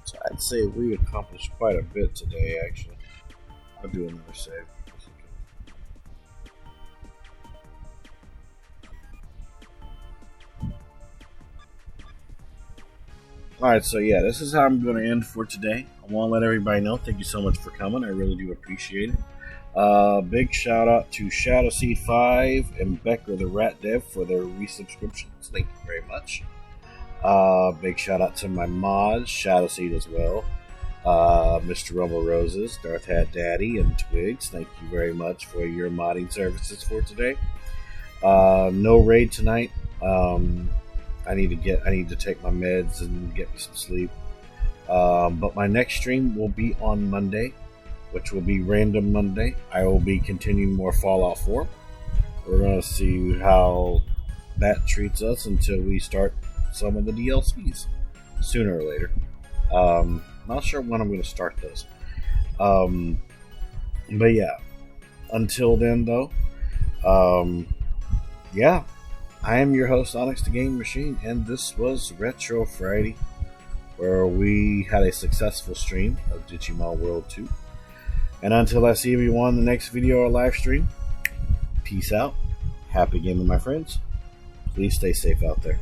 So I'd say we accomplished quite a bit today, actually. I'll do another save. Alright, so yeah, this is how I'm going to end for today. I want to let everybody know, thank you so much for coming. I really do appreciate it. Big shout out to ShadowSeed5 and Becker the Rat Dev for their resubscriptions. Thank you very much. Big shout out to my mods, ShadowSeed as well. Mr. Rumble Roses, Darth Hat Daddy, and Twigs. Thank you very much for your modding services for today. No raid tonight. I need to take my meds and get me some sleep. But my next stream will be on Monday, which will be Random Monday. I will be continuing more Fallout 4. We're going to see how that treats us until we start some of the DLCs sooner or later. Not sure when I'm going to start those. But yeah, until then though, yeah. I am your host, OnyxTheGamingMachine, and this was Retro Friday, where we had a successful stream of Digimon World 2. And until I see everyone in the next video or live stream, peace out. Happy gaming, my friends. Please stay safe out there.